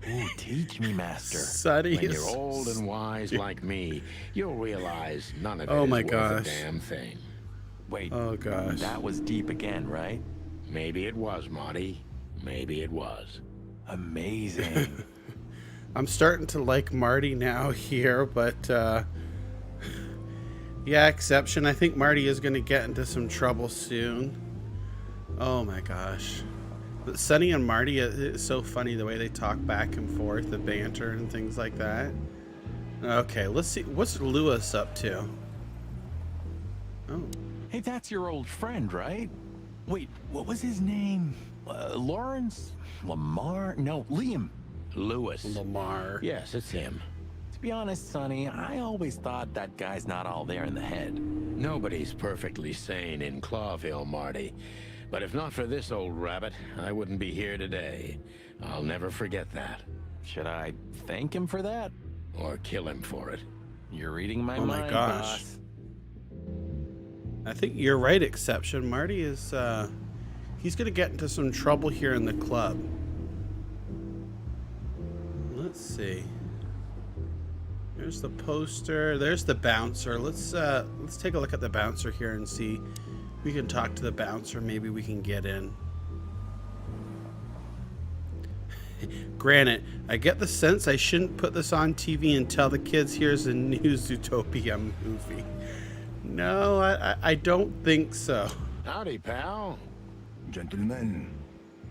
Ooh, teach me, Master. Sonny When is... you're old and wise like me, you'll realize none of it Oh is my worth gosh. a damn thing. Wait, Oh gosh. that was deep again, right? Maybe it was, Marty. Maybe it was. Amazing. I'm starting to like Marty now here, but yeah, exception. I think Marty is going to get into some trouble soon. Oh my gosh. But Sonny and Marty, it's so funny the way they talk back and forth, the banter and things like that. Okay, let's see. What's Lewis up to? Oh. Hey, that's your old friend, right? Wait, what was his name? Lawrence? Lamar? No, Liam. Lewis. Lamar. Yes, it's him. To be honest, Sonny, I always thought that guy's not all there in the head. Nobody's perfectly sane in Clawville, Marty. But if not for this old rabbit, I wouldn't be here today. I'll never forget that. Should I thank him for that? Or kill him for it. You're reading my Oh my mind, gosh. boss. I think you're right, exception. Marty is, he's going to get into some trouble here in the club. Let's see. There's the poster. There's the bouncer. Let's take a look at the bouncer here and see. We can talk to the bouncer. Maybe we can get in. Granted, I get the sense I shouldn't put this on TV and tell the kids here's a new Zootopia movie. No, I don't think so. Howdy, pal. Gentlemen,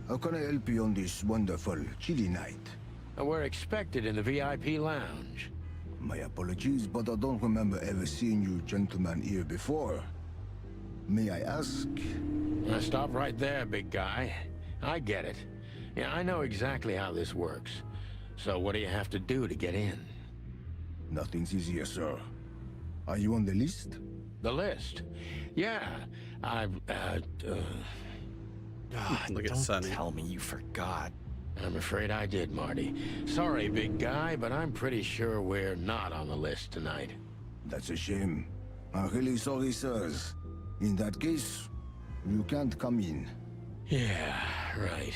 how can I help you on this wonderful, chilly night? We're expected in the VIP lounge. My apologies, but I don't remember ever seeing you gentlemen here before. May I ask? Now stop right there, big guy. I get it. Yeah, I know exactly how this works. So what do you have to do to get in? Nothing's easier, sir. Are you on the list? The list? Yeah, I've, Look at Don't Sonny. tell me you forgot. I'm afraid I did, Marty. Sorry, big guy, but I'm pretty sure we're not on the list tonight. That's a shame. I'm really sorry, sirs. In that case, you can't come in. Yeah, right.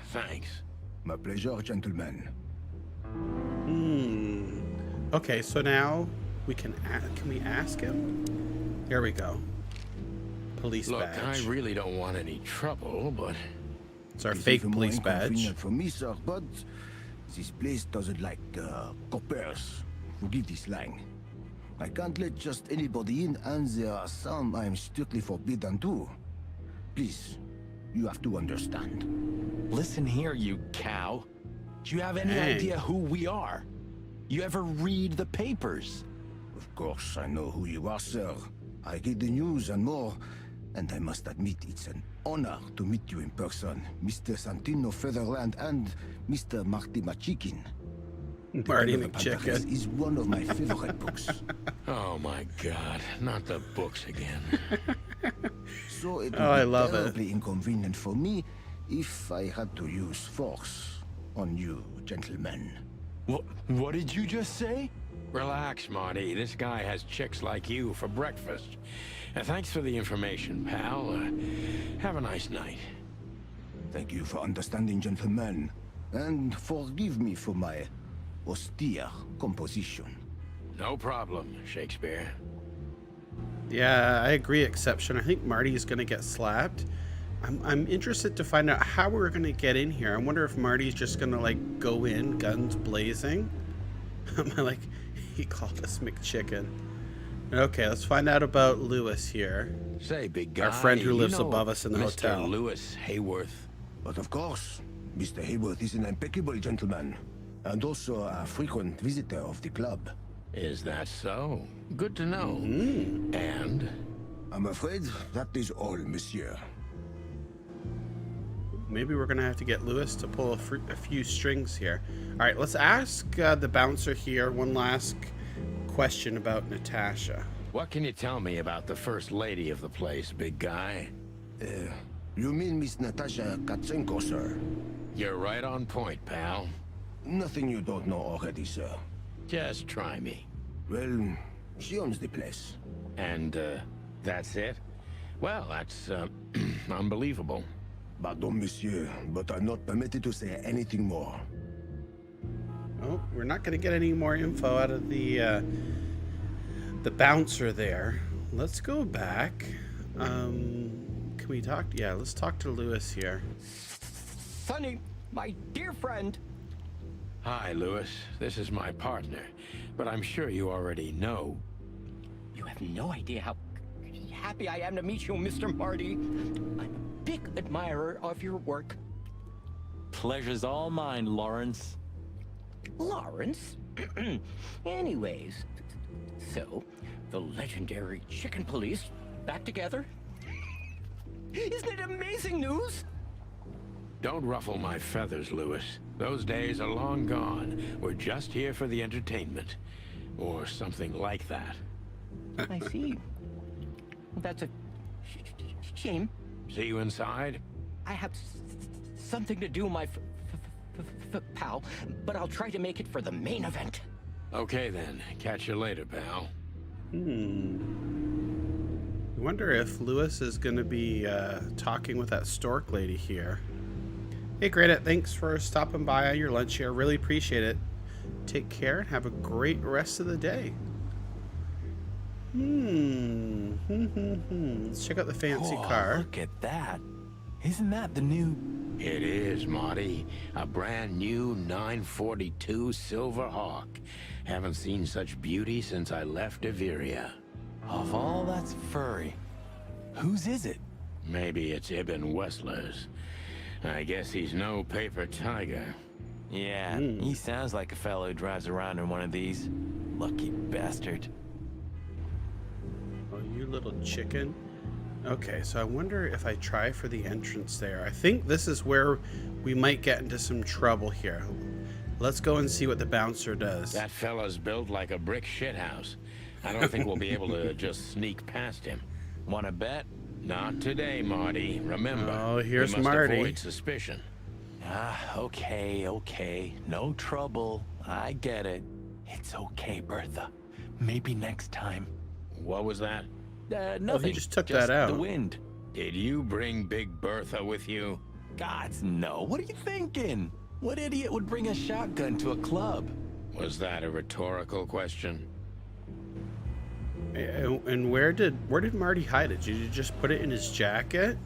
Thanks. My pleasure, gentlemen. Okay, so now we can we ask him? Here we go. Police Look, badge. I really don't want any trouble, but It's our It's fake even more police badge. inconvenient for me, sir, but this place doesn't like coppers. Forgive the slang. I can't let just anybody in, and there are some I'm strictly forbidden to. Please, you have to understand. Listen here, you cow. Do you have any Dang. idea who we are? You ever read the papers? Of course, I know who you are, sir. I read the news and more, and I must admit it's an honor to meet you in person, Mr. Santino Featherland and Mr. Marty MacChicken. Marty The Panthers MacChicken. is one of my favorite books. oh my god, not the books again. So it would Oh, I be love it. terribly inconvenient for me if I had to use force on you, gentlemen. What did you just say? Relax, Marty. This guy has chicks like you for breakfast. Thanks for the information, pal. Have a nice night. Thank you for understanding, gentlemen, and forgive me for my austere composition. No problem, Shakespeare. Yeah, I agree, exception. I think Marty is going to get slapped. I'm interested to find out how we're going to get in here. I wonder if Marty's just going to, like, go in, guns blazing. Like, he called us McChicken. Okay, let's find out about Lewis here. Say, big guy, our friend who lives you know above us in the Mr. hotel. Lewis Hayworth. But of course, Mr. Hayworth is an impeccable gentleman, and also a frequent visitor of the club. Is that so? Good to know. And? I'm afraid that is all, monsieur. Maybe we're going to have to get Lewis to pull a few strings here. All right, let's ask the bouncer here one last question about Natasha. What can you tell me about the first lady of the place, big guy? You mean Miss Natasha Katsenko, sir? You're right on point, pal. Nothing you don't know already, sir. Just try me. Well, she owns the place. And, that's it? Well, that's, unbelievable. Pardon, monsieur, but I'm not permitted to say anything more. Oh, we're not going to get any more info out of the bouncer there. Let's go back. Can we talk? Yeah, let's talk to Lewis here. Sonny, my dear friend. Hi, Lewis. This is my partner, but I'm sure you already know. You have no idea how happy I am to meet you, Mr. Marty. I'm a big admirer of your work. Pleasure's all mine, Lawrence. Lawrence? Anyways, so, the legendary Chicken Police back together? Isn't it amazing news? Don't ruffle my feathers, Lewis. Those days are long gone. We're just here for the entertainment. Or something like that. I see. That's a shame. See you inside? I have something to do, my pal, but I'll try to make it for the main event. Okay then. Catch you later, pal. I wonder if Lewis is going to be talking with that stork lady here. Hey, Greta, thanks for stopping by on your lunch here. Really appreciate it. Take care and have a great rest of the day. Let's check out the fancy car. Look at that. Isn't that the new... It is, Marty. A brand new 942 Silver Hawk. Haven't seen such beauty since I left Iveria. Of all that's furry, whose is it? Maybe it's Ibn Wessler's. I guess he's no paper tiger. Yeah, he sounds like a fellow who drives around in one of these. Lucky bastard. Oh, you little chicken. Okay, so I wonder if I try for the entrance there. I think this is where we might get into some trouble here. Let's go and see what the bouncer does. That fella's built like a brick shithouse. I don't think we'll be able to just sneak past him. Wanna bet? Not today, Marty. Remember, oh, here's we must Marty. avoid suspicion. Okay. No trouble. I get it. It's okay, Bertha. Maybe next time. What was that? Nothing. Oh, he just took that out. The wind. Did you bring Big Bertha with you? Gods, no. What are you thinking? What idiot would bring a shotgun to a club? Was that a rhetorical question? And where did Marty hide it? Did you just put it in his jacket?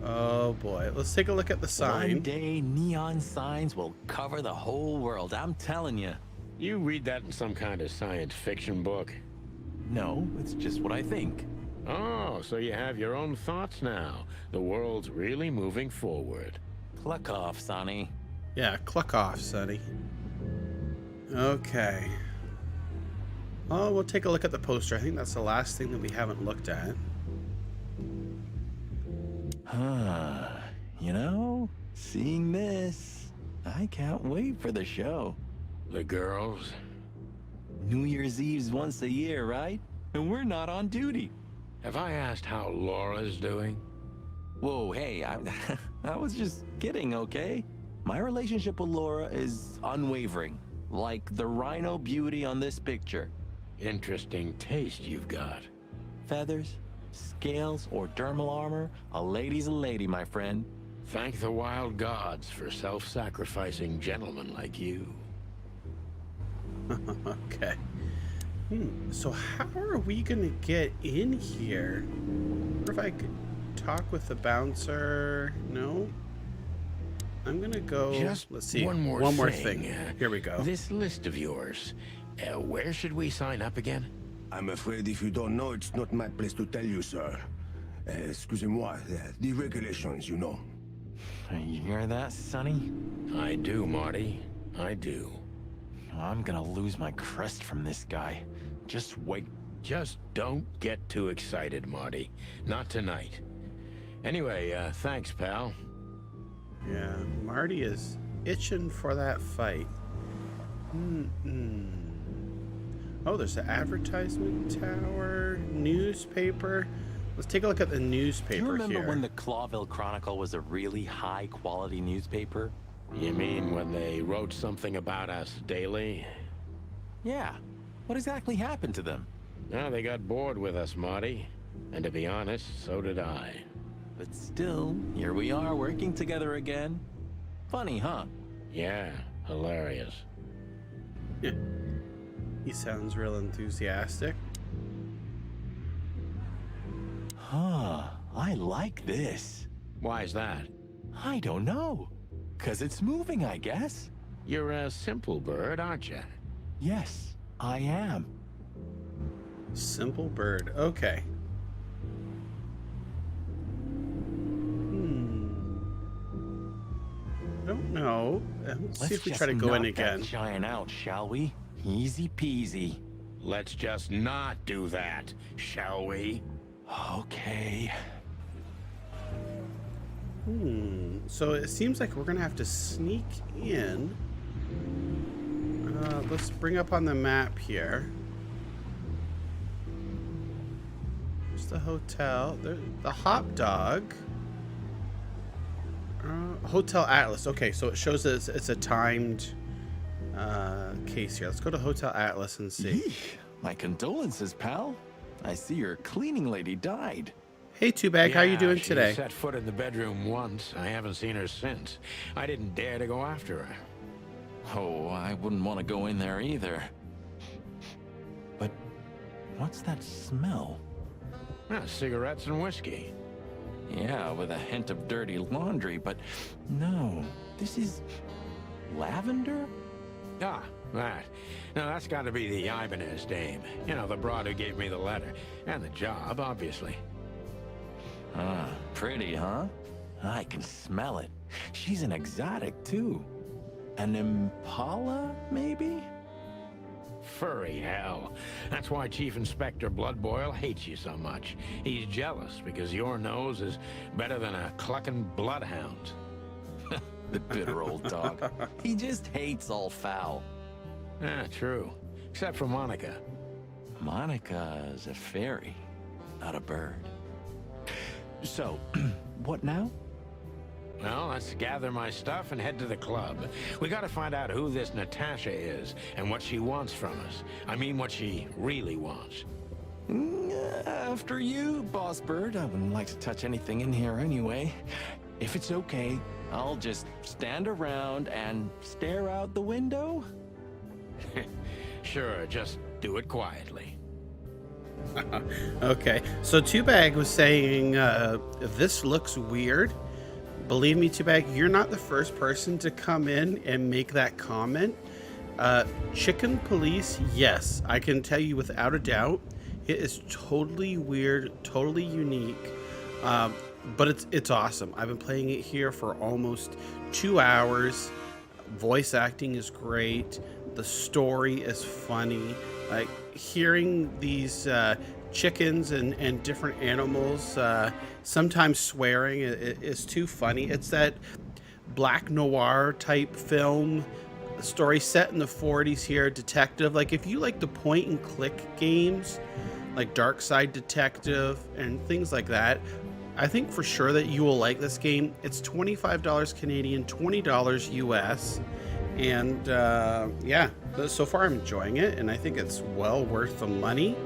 Oh boy, let's take a look at the sign. One day, neon signs will cover the whole world. I'm telling you. You read that in some kind of science fiction book? No, it's just what I think. Oh, so you have your own thoughts now. The world's really moving forward. Cluck off, Sonny. Yeah, cluck off, Sonny. Okay. Oh, we'll take a look at the poster. I think that's the last thing that we haven't looked at. You know, seeing this, I can't wait for the show. The girls? New Year's Eve's once a year, right? And we're not on duty. Have I asked how Laura's doing? Whoa, hey, I was just kidding, okay? My relationship with Laura is unwavering, like the rhino beauty on this picture. Interesting taste you've got. Feathers, scales, or dermal armor, a lady's a lady, my friend. Thank the wild gods for self-sacrificing gentlemen like you. Okay. So how are we gonna get in here? What if I could talk with the bouncer? No. I'm gonna go. Just let's see. one more thing. Here we go. This list of yours. Where should we sign up again? I'm afraid if you don't know, it's not my place to tell you, sir. Excusez-moi, the regulations, you know. You hear that, Sonny? I do, Marty. I do. I'm gonna lose my crest from this guy. Just wait. Just don't get too excited, Marty. Not tonight. Anyway, thanks, pal. Yeah, Marty is itching for that fight. Oh, there's an advertisement tower, newspaper. Let's take a look at the newspaper here. Do you remember when the Clawville Chronicle was a really high-quality newspaper? You mean when they wrote something about us daily? Yeah. What exactly happened to them? No, they got bored with us, Marty. And to be honest, so did I. But still, here we are working together again. Funny, huh? Yeah, hilarious. He sounds real enthusiastic. Huh, I like this. Why's that? I don't know. 'Cause it's moving, I guess. You're a simple bird, aren't you? Yes, I am. Simple bird. Okay. I don't know. Let's see if we try to go in again. That giant out, shall we? Easy peasy. Let's just not do that, shall we? Okay. So it seems like we're gonna have to sneak in. Let's bring up on the map here. There's the hotel. The hot dog. Hotel Atlas. Okay, so it shows that it's a timed case here. Let's go to Hotel Atlas and see. Eesh, my condolences, pal. I see your cleaning lady died. Hey, Two-Bag, how you doing she today? set foot in the bedroom once. I haven't seen her since. I didn't dare to go after her. Oh, I wouldn't want to go in there either. But what's that smell? Cigarettes and whiskey. Yeah, with a hint of dirty laundry, but no, this is lavender? Ah, that. Now, that's got to be the Ibanez dame. You know, the broad who gave me the letter. And the job, obviously. Ah, pretty, huh? I can smell it. She's an exotic, too. An impala, maybe? Furry hell. That's why Chief Inspector Bloodboil hates you so much. He's jealous because your nose is better than a clucking bloodhound. The bitter old dog. He just hates all foul. Ah, true. Except for Monica. Monica's a fairy, not a bird. So, what now? Well, let's gather my stuff and head to the club. We gotta find out who this Natasha is and what she wants from us. I mean, what she really wants. After you, Boss Bird. I wouldn't like to touch anything in here anyway. If it's okay, I'll just stand around and stare out the window. Sure, just do it quietly. Okay, so Two-Bag was saying, this looks weird. Believe me, Two-Bag, you're not the first person to come in and make that comment. Chicken Police, yes, I can tell you without a doubt, it is totally weird, totally unique, but it's awesome. I've been playing it here for almost 2 hours. Voice acting is great. The story is funny. Like, hearing these chickens and different animals sometimes swearing is too funny. It's that black noir type film story set in the 40s here, detective. Like, if you like the point and click games like Dark Side Detective and things like that, I think for sure that you will like this game. It's $25 Canadian, $20 US. And yeah, so far I'm enjoying it, and I think it's well worth the money.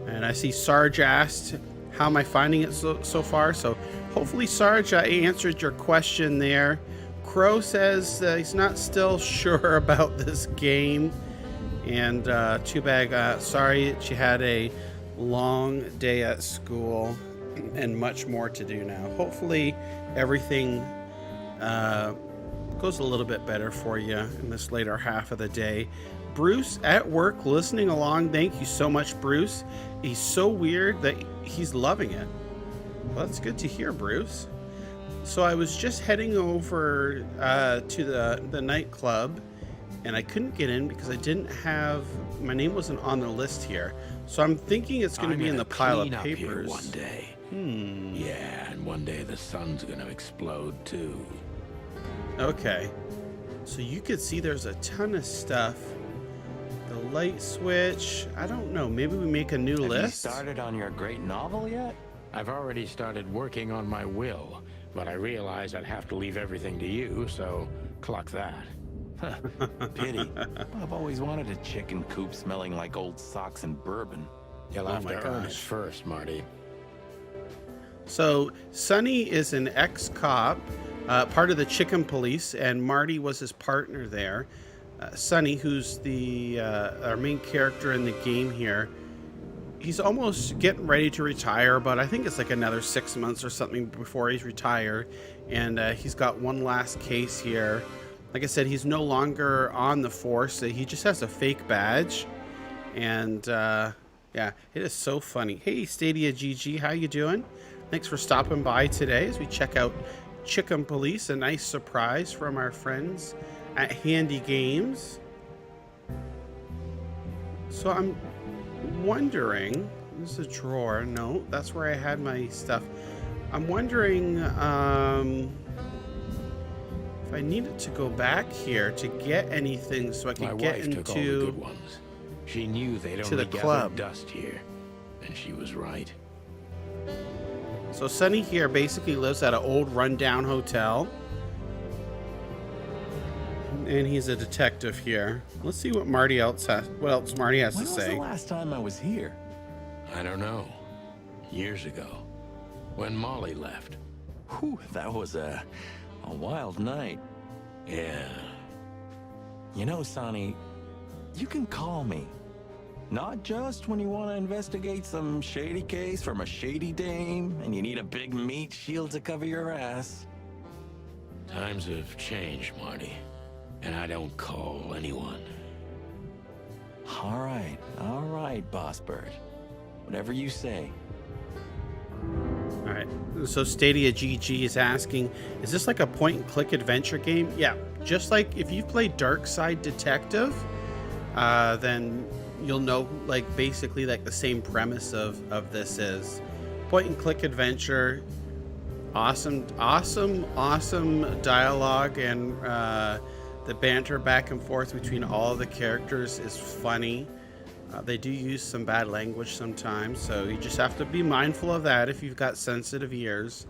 And I see Sarge asked, how am I finding it so far? So hopefully, Sarge, I answered your question there. Crow says he's not still sure about this game. And too bad, sorry she had a long day at school and much more to do now. Hopefully everything goes a little bit better for you in this later half of the day. Bruce at work listening along. Thank you so much, Bruce. He's so weird that he's loving it. Well, that's good to hear, Bruce. So I was just heading over to the nightclub, and I couldn't get in because I didn't have, my name wasn't on the list here. So I'm thinking it's going to be in the pile of papers. Here one day. Yeah, and one day the sun's going to explode too. Okay. So you could see there's a ton of stuff. The light switch. I don't know. Maybe we make a new list. Have you started on your great novel yet? I've already started working on my will, but I realized I'd have to leave everything to you, so cluck that. Pity. I've always wanted a chicken coop smelling like old socks and bourbon. You'll have to earn it first, Marty. So Sonny is an ex-cop, part of the chicken police, and Marty was his partner there. Sonny, who's the our main character in the game here, he's almost getting ready to retire, but I think it's like another 6 months or something before he's retired. And he's got one last case here. Like I said, he's no longer on the force. He just has a fake badge. And yeah, it is so funny. Hey, Stadia GG, how you doing? Thanks for stopping by today as we check out Chicken Police, a nice surprise from our friends at Handy Games. So I'm wondering, this is a drawer. No, that's where I had my stuff. I'm wondering if I needed to go back here to get anything so I could get into took all the good ones. She knew they'd only gather dust here, and she was right. So Sonny here basically lives at an old rundown hotel. And he's a detective here. Let's see what Marty else has. What else Marty has to say. When was the last time I was here? I don't know. Years ago, when Molly left. Whew, that was a wild night. Yeah. You know, Sonny, you can call me. Not just when you want to investigate some shady case from a shady dame and you need a big meat shield to cover your ass. Times have changed, Marty. And I don't call anyone. All right, Boss Bird. Whatever you say. All right. So Stadia GG is asking, is this like a point-and-click adventure game? Yeah. Just like if you've played Dark Side Detective, then you'll know like basically like the same premise of this is point-and-click adventure. Awesome dialogue, and the banter back and forth between all of the characters is funny. They do use some bad language sometimes, so you just have to be mindful of that if you've got sensitive ears.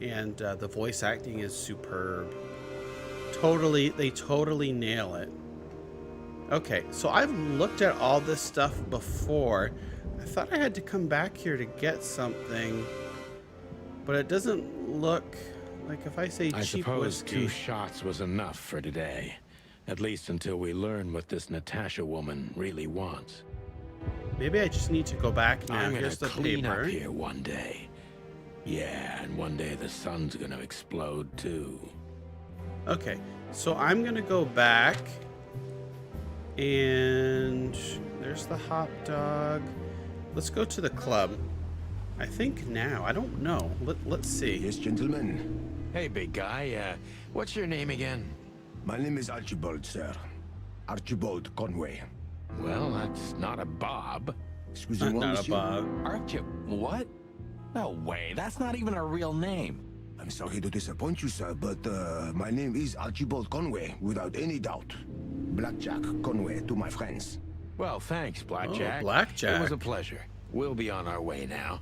And the voice acting is superb. They totally nail it. Okay, so I've looked at all this stuff before. I thought I had to come back here to get something, but it doesn't look like if I say I cheap suppose whiskey. 2 shots was enough for today. At least until we learn what this Natasha woman really wants. Maybe I just need to go back now. I'm Here's gonna the clean paper. up here one day. Yeah, and one day the sun's gonna explode too. Okay, so I'm gonna go back, and there's the hot dog. Let's go to the club. I think now. I don't know. Let's see. Yes, gentlemen. Hey, big guy. What's your name again? My name is Archibald, sir. Archibald Conway. Well, that's not a Bob. Excusez-moi, Not a monsieur. Bob. What? No way, that's not even a real name. I'm sorry to disappoint you, sir, but my name is Archibald Conway, without any doubt. Blackjack Conway to my friends. Well, thanks, Blackjack. Oh, Blackjack. It was a pleasure. We'll be on our way now.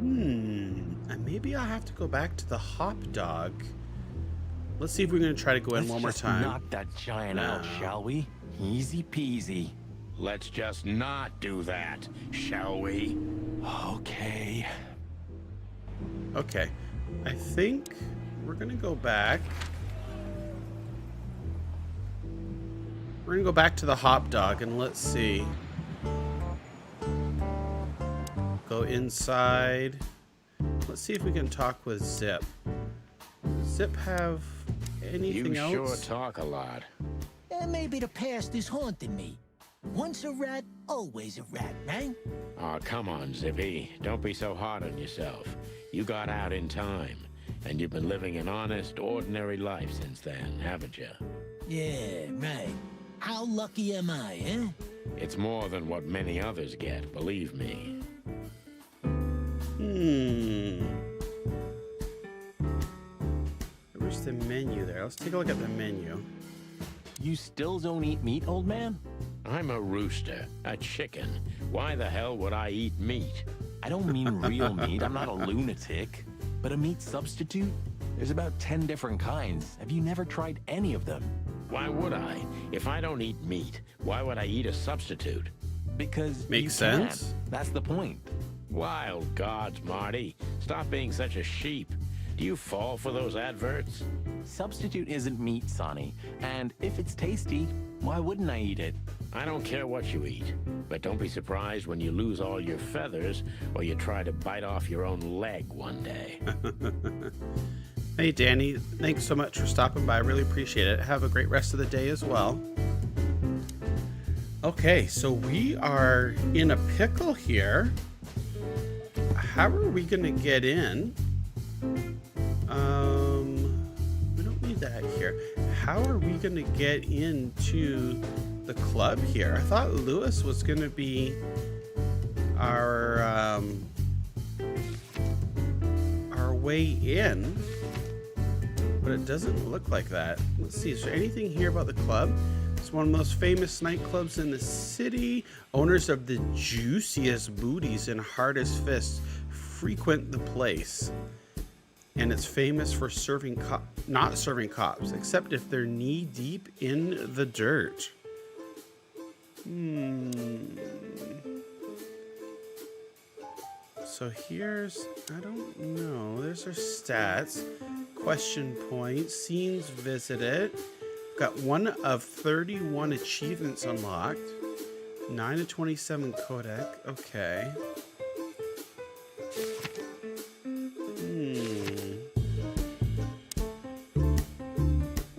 And maybe I'll have to go back to the hop dog. Let's see if we're going to try to go in one more time. Knock that giant out, shall we? Easy peasy. Let's just not do that, shall we? Okay. Okay. I think we're going to go back. We're We're gonna go back to the hop dog and let's see. Go inside. Let's see if we can talk with Zip. Zip have anything else? You sure talk a lot. Maybe the past is haunting me. Once a rat, always a rat, right? Oh, come on, Zippy. Don't be so hard on yourself. You got out in time, and you've been living an honest, ordinary life since then, haven't you? Yeah, right. How lucky am I, eh? It's more than what many others get, believe me. Where's the menu there? Let's take a look at the menu. You still don't eat meat, old man? I'm a rooster, a chicken. Why the hell would I eat meat? I don't mean real meat. I'm not a lunatic. But a meat substitute? There's about 10 different kinds. Have you never tried any of them? Why would I? If I don't eat meat, why would I eat a substitute? Because Makes you sense. Can't. That's the point. Wild gods, Marty. Stop being such a sheep. Do you fall for those adverts? Substitute isn't meat, Sonny. And if it's tasty, why wouldn't I eat it? I don't care what you eat, but don't be surprised when you lose all your feathers or you try to bite off your own leg one day. Hey, Danny. Thanks so much for stopping by. I really appreciate it. Have a great rest of the day as well. Okay, so we are in a pickle here. How are we going to get in? We don't need that here. How are we going to get into the club here? I thought Lewis was going to be our way in, but it doesn't look like that. Let's see, is there anything here about the club? It's one of the most famous nightclubs in the city. Owners of the juiciest booties and hardest fists frequent the place. And it's famous for not serving cops, except if they're knee deep in the dirt. So here's, I don't know, there's our stats. Question points, scenes visited. Got 1 of 31 achievements unlocked. 9 of 27 codec, okay.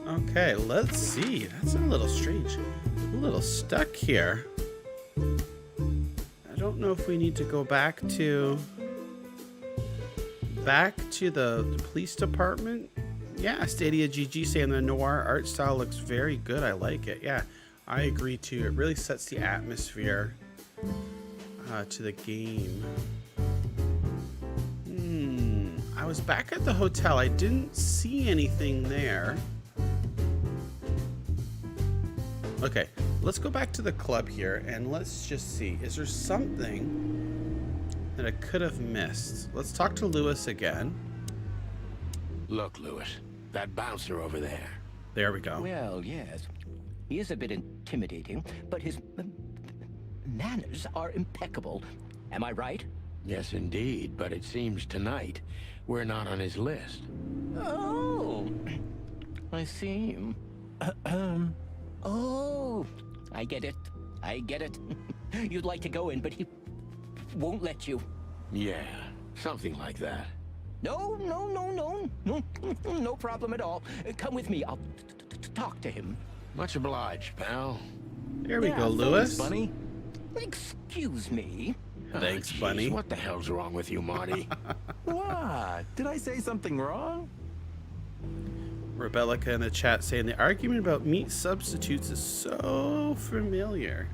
Okay, let's see. That's a little strange. A little stuck here. I don't know if we need to go back to the police department. Yeah, Stadia GG saying the noir art style looks very good. I like it. Yeah, I agree too. It really sets the atmosphere to the game. I was back at the hotel. I didn't see anything there. Okay, let's go back to the club here and let's just see. Is there something that I could have missed? Let's talk to Lewis again. Look, Lewis, that bouncer over there. There we go. Well, yes. He is a bit intimidating, but his manners are impeccable. Am I right? Yes, indeed, but it seems tonight we're not on his list. Oh, I see. Oh, I get it. I get it. You'd like to go in, but he won't let you. Yeah, something like that. No problem at all. Come with me. I'll talk to him. Much obliged, pal. There we go, Lewis. Thanks, Bunny. Excuse me. Thanks, Jeez, Bunny. What the hell's wrong with you, Marty? What? Did I say something wrong? Rebellica in the chat saying the argument about meat substitutes is so familiar.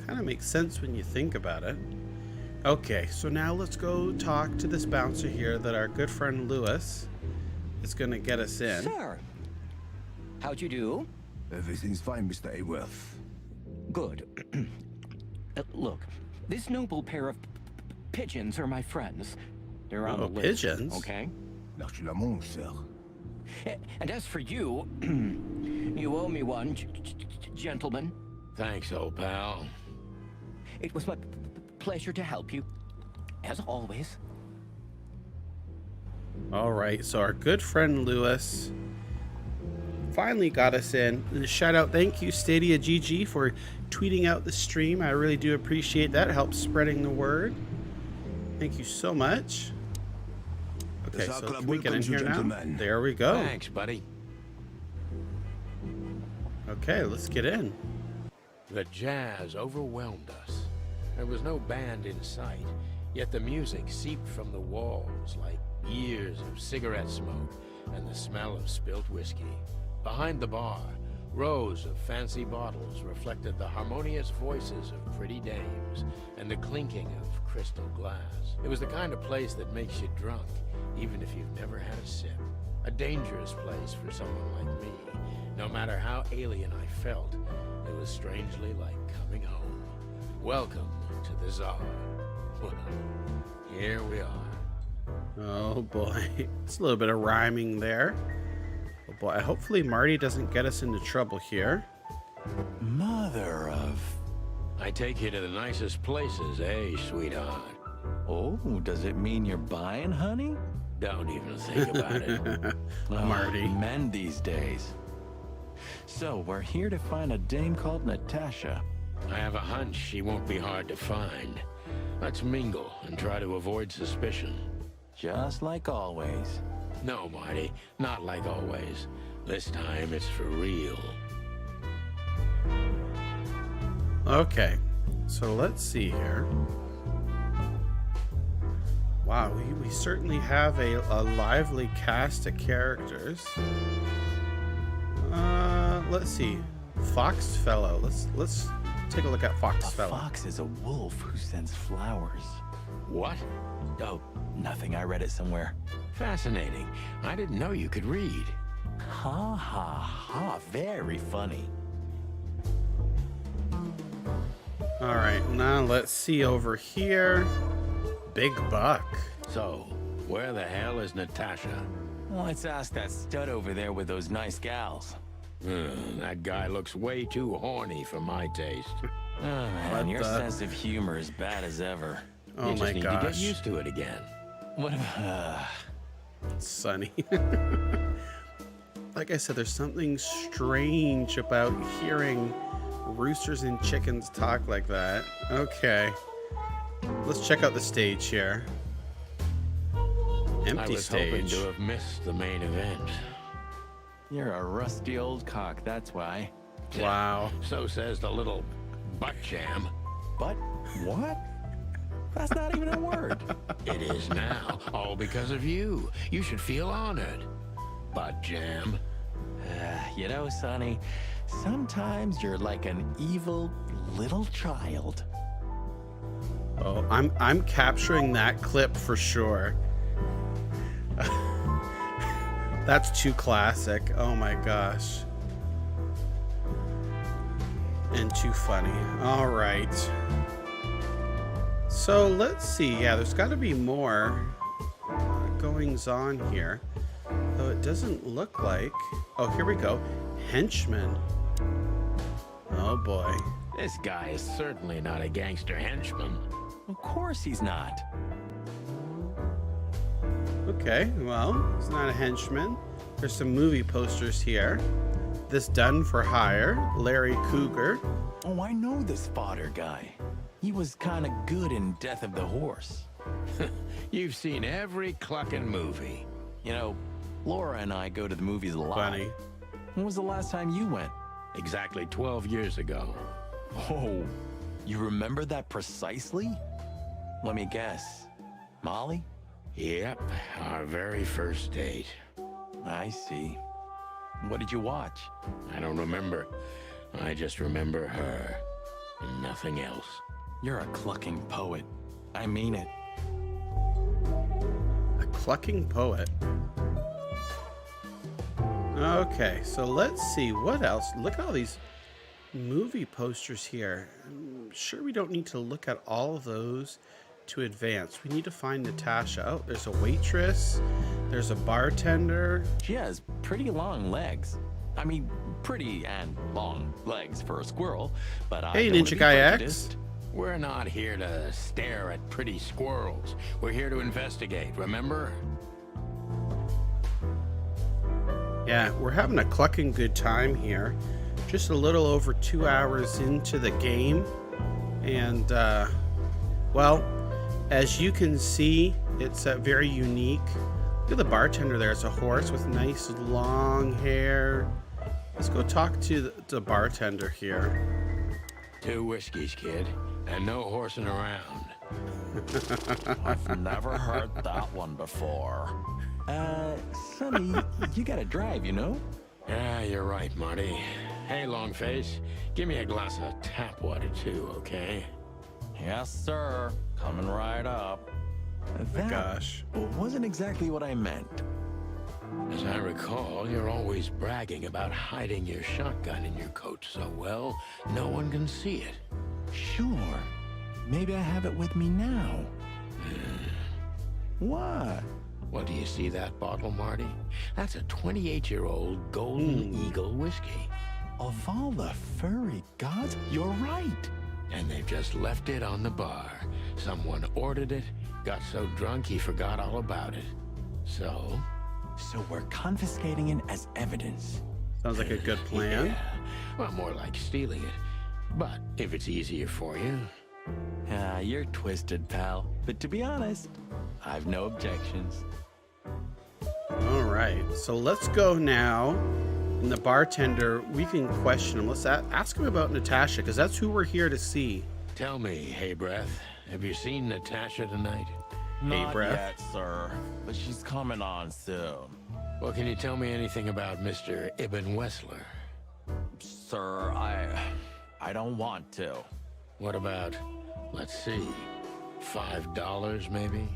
Kind of makes sense when you think about it. Okay, so now let's go talk to this bouncer here that our good friend Lewis is going to get us in. Sir, how'd you do? Everything's fine, Mr. Aworth. Good. Look, this noble pair of pigeons are my friends. They're on the list. Pigeons? Okay? L'archement, sir. And as for you, you owe me one, gentlemen. Thanks, old pal. It was my pleasure to help you, as always. All right, so our good friend Lewis finally got us in. And shout out, thank you, Stadia GG, for tweeting out the stream. I really do appreciate that. It helps spreading the word. Thank you so much. Okay, so can we get in here now? There we go. Thanks, buddy. Okay, let's get in. The jazz overwhelmed us. There was no band in sight, yet the music seeped from the walls like years of cigarette smoke and the smell of spilt whiskey. Behind the bar, rows of fancy bottles reflected the harmonious voices of pretty dames and the clinking of crystal glass. It was the kind of place that makes you drunk, even if you've never had a sip. A dangerous place for someone like me. No matter how alien I felt, it was strangely like coming home. Welcome to the Czar. Well, here we are. Oh boy, it's a little bit of rhyming there. Oh boy, hopefully Marty doesn't get us into trouble here. Mother of... I take you to the nicest places, eh, sweetheart? Oh, does it mean you're buying, honey? Don't even think about it. Marty. Men these days. So, we're here to find a dame called Natasha. I have a hunch she won't be hard to find. Let's mingle and try to avoid suspicion. Just like always. No, Marty, not like always. This time it's for real. Okay, so let's see here. Wow, we certainly have a lively cast of characters. Let's see. Foxfellow. Let's take a look at Foxfellow. A fox is a wolf who sends flowers. What? Oh, nothing. I read it somewhere. Fascinating. I didn't know you could read. Ha ha ha. Very funny. All right, now let's see over here. Big Buck. So, where the hell is Natasha? Let's ask that stud over there with those nice gals. That guy looks way too horny for my taste. Oh man, your sense of humor is bad as ever. Oh you just my need gosh. to get used to it again. What Sonny. Like I said, there's something strange about hearing roosters and chickens talk like that. Okay. Let's check out the stage here. Empty I was stage. hoping to have missed the main event. You're a rusty old cock, that's why. Wow. So says the little butt jam. But what? That's not even a word. It is now, all because of you. You should feel honored. Butt jam. You know, Sonny, sometimes you're like an evil little child. Oh, I'm capturing that clip for sure. That's too classic. Oh my gosh. And too funny. All right. So let's see. Yeah, there's got to be more goings on here. Though it doesn't look like. Oh, here we go. Henchman. Oh boy. This guy is certainly not a gangster henchman. Of course he's not. Okay, well, he's not a henchman. There's some movie posters here. This Done for Hire, Larry Cougar. Oh, I know this fodder guy. He was kind of good in Death of the Horse. You've seen every clucking movie. You know, Laura and I go to the movies a lot. Funny. When was the last time you went? Exactly 12 years ago. Oh, you remember that precisely? Let me guess. Molly? Yep, our very first date. I see. What did you watch? I don't remember. I just remember her. And nothing else. You're a clucking poet. I mean it. A clucking poet. Okay, so let's see what else. Look at all these movie posters here. I'm sure we don't need to look at all of those to advance. We need to find Natasha. Oh, there's a waitress. There's a bartender. She has pretty long legs. I mean, pretty and long legs for a squirrel, but I Hey, don't wanna Ninja be Guy prejudiced. X. We're not here to stare at pretty squirrels. We're here to investigate, remember? Yeah, we're having a clucking good time here. Just a little over 2 hours into the game. And, well, as you can see, it's very unique. Look at the bartender there. It's a horse with nice long hair. Let's go talk to the bartender here. 2 whiskeys, kid, and no horsing around. I've never heard that one before. Sonny, you gotta drive, you know? Yeah, you're right, Marty. Hey, Longface, give me a glass of tap water too, okay? Yes, sir. Coming right up. That Gosh. wasn't exactly what I meant. As I recall, you're always bragging about hiding your shotgun in your coat so well, no one can see it. Sure. Maybe I have it with me now. What? Well, do you see that bottle, Marty? That's a 28-year-old Golden Eagle whiskey. Of all the furry gods, you're right. And they've just left it on the bar. Someone ordered it, got so drunk he forgot all about it. So we're confiscating it as evidence. Sounds like a good plan. Yeah. Well, more like stealing it. But if it's easier for you. You're twisted, pal. But to be honest, I've no objections. All right, so let's go now. And the bartender, we can question him. Let's ask him about Natasha, because that's who we're here to see. Tell me, Hey Breath, have you seen Natasha tonight? Not yet, sir. But she's coming on soon. Well, can you tell me anything about Mr. Ibn Wessler? Sir, I don't want to. What about, let's see, $5 maybe?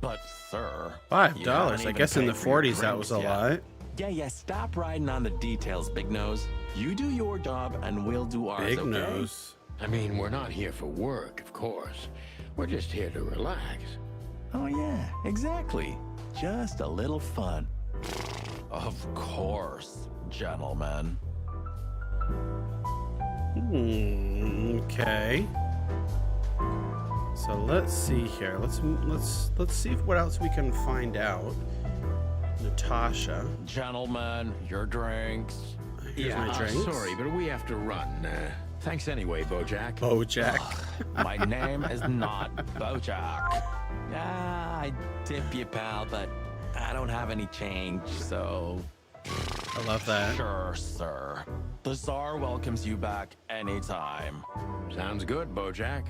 But, sir... $5? I guess in the 40s that was a lot. Yeah, stop riding on the details, Big Nose. You do your job, and we'll do ours, Big okay? Nose. I mean, we're not here for work, of course. We're just here to relax. Oh, yeah, exactly. Just a little fun. Of course, gentlemen. Okay. So let's see here. Let's see what else we can find out. Natasha. Gentlemen, your drinks. Here's my drinks. Sorry, but we have to run. Thanks anyway, Bojack. Bojack. My name is not Bojack. I tip you, pal, but I don't have any change, so... I love that. Sure, sir. The Tsar welcomes you back anytime. Sounds good, Bojack.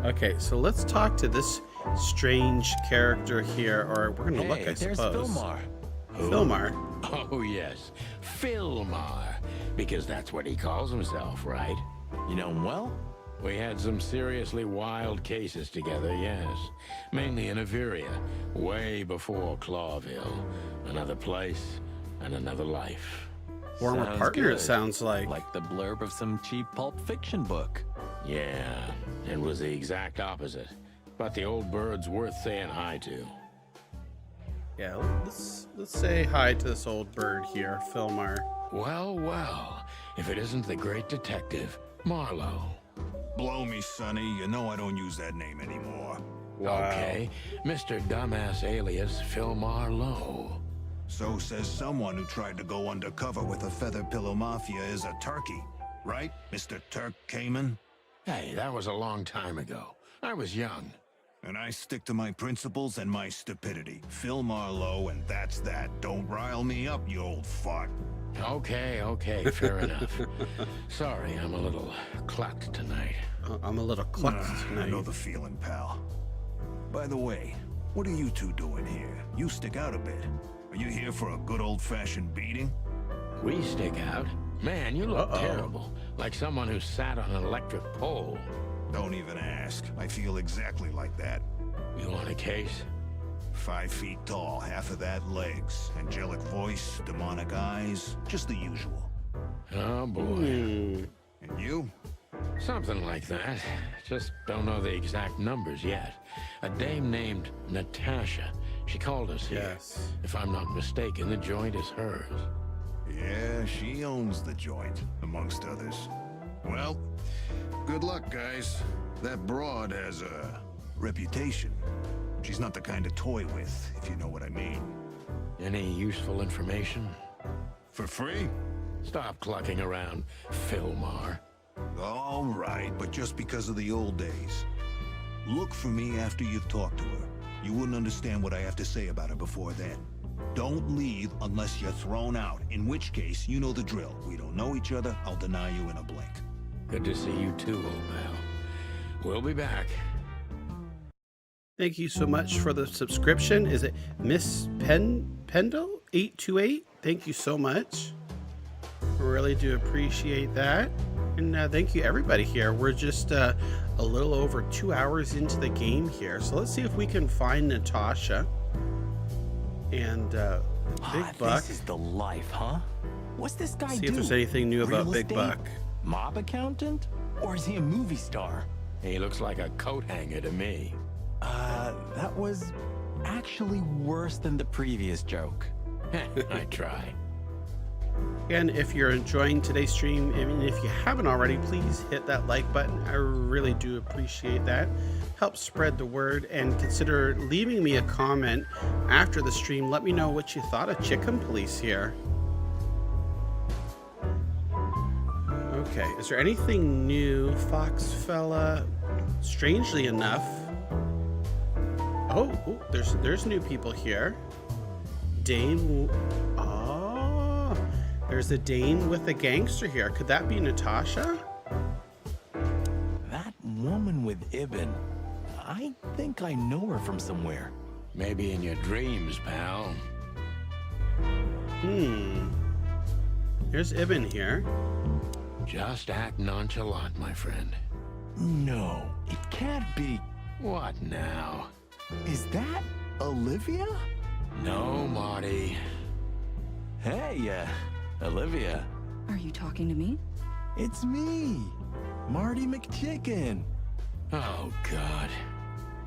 Okay, so let's talk to this strange character here, or we're gonna look, I there's suppose. Filmar. Filmar. Oh, yes. Filmar. Because that's what he calls himself, right? You know him well? We had some seriously wild cases together, yes. Mainly in Averia, way before Clawville. Another place and another life. Former Sounds partner, good. it sounds like. Like the blurb of some cheap pulp fiction book. Yeah, it was the exact opposite. But the old bird's worth saying hi to. Yeah, let's say hi to this old bird here, Filmar. Well, well, if it isn't the great detective, Marlowe. Blow me, Sonny. You know I don't use that name anymore. Wow. Okay, Mr. Dumbass alias Filmar Lowe. So says someone who tried to go undercover with the Feather Pillow Mafia is a turkey. Right, Mr. Turk Cayman? Hey, that was a long time ago. I was young. And I stick to my principles and my stupidity. Phil Marlowe, and that's that. Don't rile me up, you old fart. Okay, fair enough. Sorry, I'm a little clucked tonight. I'm a little clucked tonight. I know the feeling, pal. By the way, what are you two doing here? You stick out a bit. Are you here for a good old-fashioned beating? We stick out? Man, you look terrible. Like someone who sat on an electric pole. Don't even ask. I feel exactly like that. You want a case? 5 feet tall, half of that legs. Angelic voice, demonic eyes, just the usual. Oh, boy. And you? Something like that. Just don't know the exact numbers yet. A dame named Natasha. She called us here. Yes. If I'm not mistaken, the joint is hers. Yeah, she owns the joint, amongst others. Well, good luck, guys. That broad has a reputation. She's not the kind to toy with, if you know what I mean. Any useful information? For free? Stop clucking around, Philmar. All right, but just because of the old days. Look for me after you've talked to her. You wouldn't understand what I have to say about her before then. Don't leave unless you're thrown out, in which case, you know the drill. We don't know each other, I'll deny you in a blink. Good to see you too, old pal. We'll be back. Thank you so much for the subscription. Is it Miss Pendle 828? Thank you so much. Really do appreciate that. And thank you everybody here. We're just a little over 2 hours into the game here. So let's see if we can find Natasha. And Big Buck. This is the life, huh? What's this guy See do? if there's anything new about Real Big estate? Buck. Mob accountant? Or is he a movie star? He looks like a coat hanger to me. That was actually worse than the previous joke. I try. Again, if you're enjoying today's stream, and if you haven't already, please hit that like button. I really do appreciate that. Help spread the word, and consider leaving me a comment after the stream. Let me know what you thought of Chicken Police here. Okay, is there anything new, Fox fella? Strangely enough, oh, there's new people here. Dane, oh, there's a Dane with a gangster here. Could that be Natasha? That woman with Ibn, I think I know her from somewhere. Maybe in your dreams, pal. Here's Ibn here. Just act nonchalant, my friend. No, it can't be. What now? Is that Olivia? No, Marty. Hey, Olivia. Are you talking to me? It's me, Marty MacChicken. Oh, God.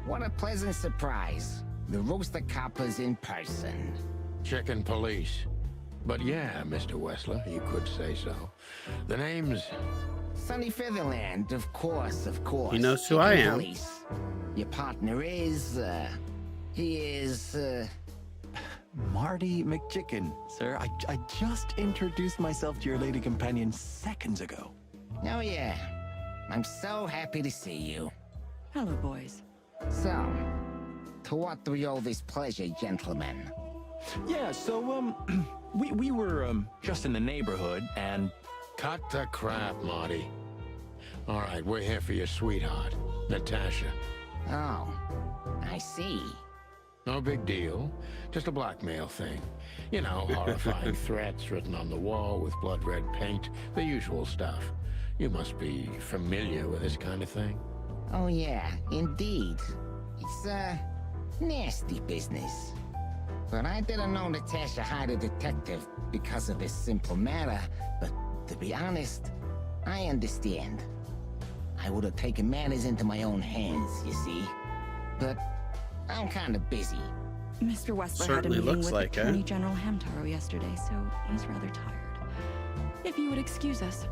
What a pleasant surprise. The Rooster Copper's in person. Chicken Police. But yeah, Mr. Wessler, you could say so. The name's... Sonny Featherland, of course, of course. He knows who I am. Police. Your partner is, he is, Marty MacChicken, sir. I just introduced myself to your lady companion seconds ago. Oh yeah. I'm so happy to see you. Hello, boys. So, to what do we owe this pleasure, gentlemen? Yeah, so, we were, just in the neighborhood, and... Cut the crap, Marty. All right, we're here for your sweetheart, Natasha. Oh, I see. No big deal. Just a blackmail thing. You know, horrifying threats written on the wall with blood red paint. The usual stuff. You must be familiar with this kind of thing. Oh yeah, indeed. It's, nasty business. But I didn't know Natasha hired a detective because of this simple matter, but to be honest, I understand. I would have taken matters into my own hands, you see. But I'm kind of busy. Mr. Wessler Certainly had a meeting looks with like it. Attorney General Hamtaro yesterday, so he's rather tired. If you would excuse us.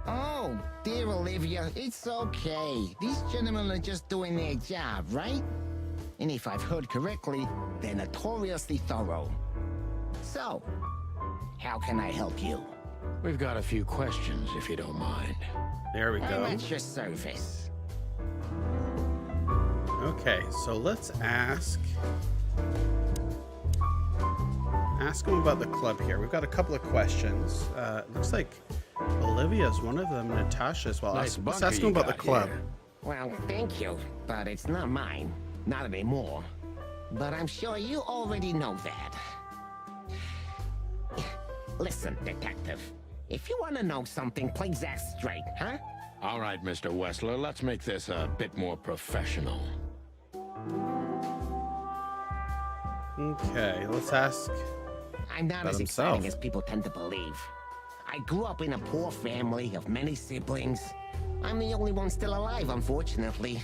Oh, dear Olivia, it's okay. These gentlemen are just doing their job, right? And if I've heard correctly, they're notoriously thorough. So, how can I help you? We've got a few questions, if you don't mind. There we go. I'm at your service. Okay, so let's ask him about the club here. We've got a couple of questions. Looks like Olivia's one of them, Natasha as well. Nice Let's bunker ask him you about the got club. here. Well, thank you, but it's not mine. Not anymore. But I'm sure you already know that. Listen, detective. If you want to know something, please ask straight, huh? All right, Mr. Wessler, let's make this a bit more professional. Okay, let's ask I'm not about as himself. exciting as people tend to believe. I grew up in a poor family of many siblings. I'm the only one still alive, unfortunately.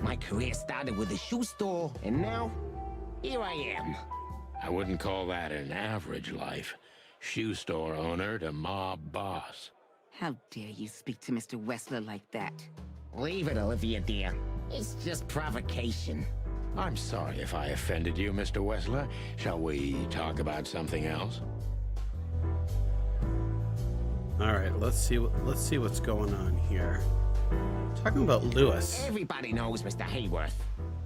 My career started with a shoe store, and now, here I am. I wouldn't call that an average life. Shoe store owner to mob boss. How dare you speak to Mr. Wessler like that? Leave it, Olivia, dear. It's just provocation. I'm sorry if I offended you, Mr. Wessler. Shall we talk about something else? All right, let's see what's going on here. Talking about Lewis. Everybody knows Mr. Hayworth.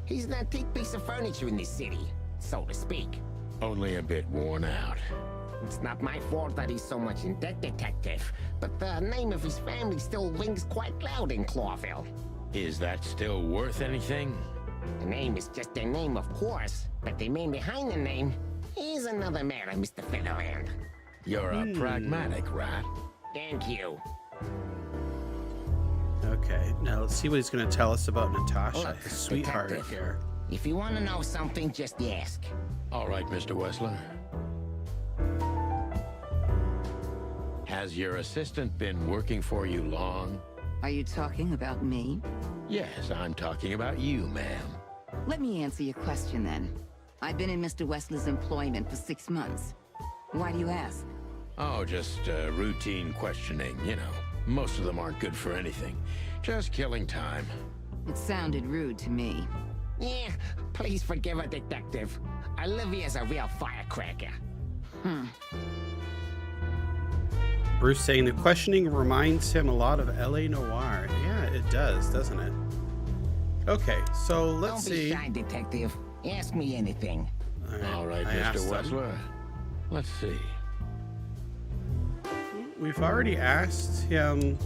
He's an antique piece of furniture in this city, so to speak. Only a bit worn out. It's not my fault that he's so much in debt, Detective, but the name of his family still rings quite loud in Clawville. Is that still worth anything? The name is just their name, of course, but the man behind the name is another matter, Mr. Featherland. You're a pragmatic rat. Thank you. Okay, now let's see what he's going to tell us about Natasha, Look, his sweetheart Detective, here. If you want to know something, just ask. All right, Mr. Wessler. Has your assistant been working for you long? Are you talking about me? Yes, I'm talking about you, ma'am. Let me answer your question then. I've been in Mr. Wesley's employment for 6 months. Why do you ask? Oh, just routine questioning, you know. Most of them aren't good for anything. Just killing time. It sounded rude to me. Yeah, please forgive her, Detective. Olivia's a real firecracker. Bruce saying the questioning reminds him a lot of L.A. Noire. Yeah, it does, doesn't it? Okay, so let's see. Don't be shy, Detective. Ask me anything. All right, Mr. Wessler. Let's see. We've already asked him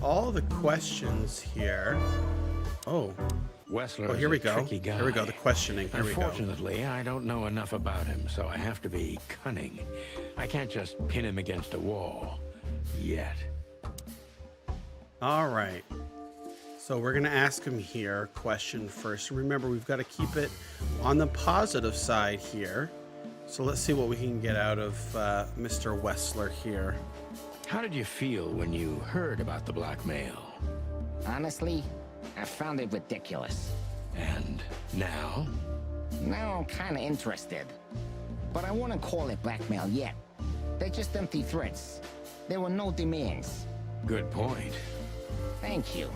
all the questions here. Oh. Wessler here we is a go. tricky guy. Here we go, the questioning. Here we go. Unfortunately, I don't know enough about him, so I have to be cunning. I can't just pin him against a wall. Yet. All right. So we're going to ask him here a question first. Remember, we've got to keep it on the positive side here. So let's see what we can get out of Mr. Wessler here. How did you feel when you heard about the blackmail? Honestly, I found it ridiculous. And now? Now I'm kind of interested. But I wouldn't call it blackmail yet. They're just empty threats. There were no demands. Good point. Thank you.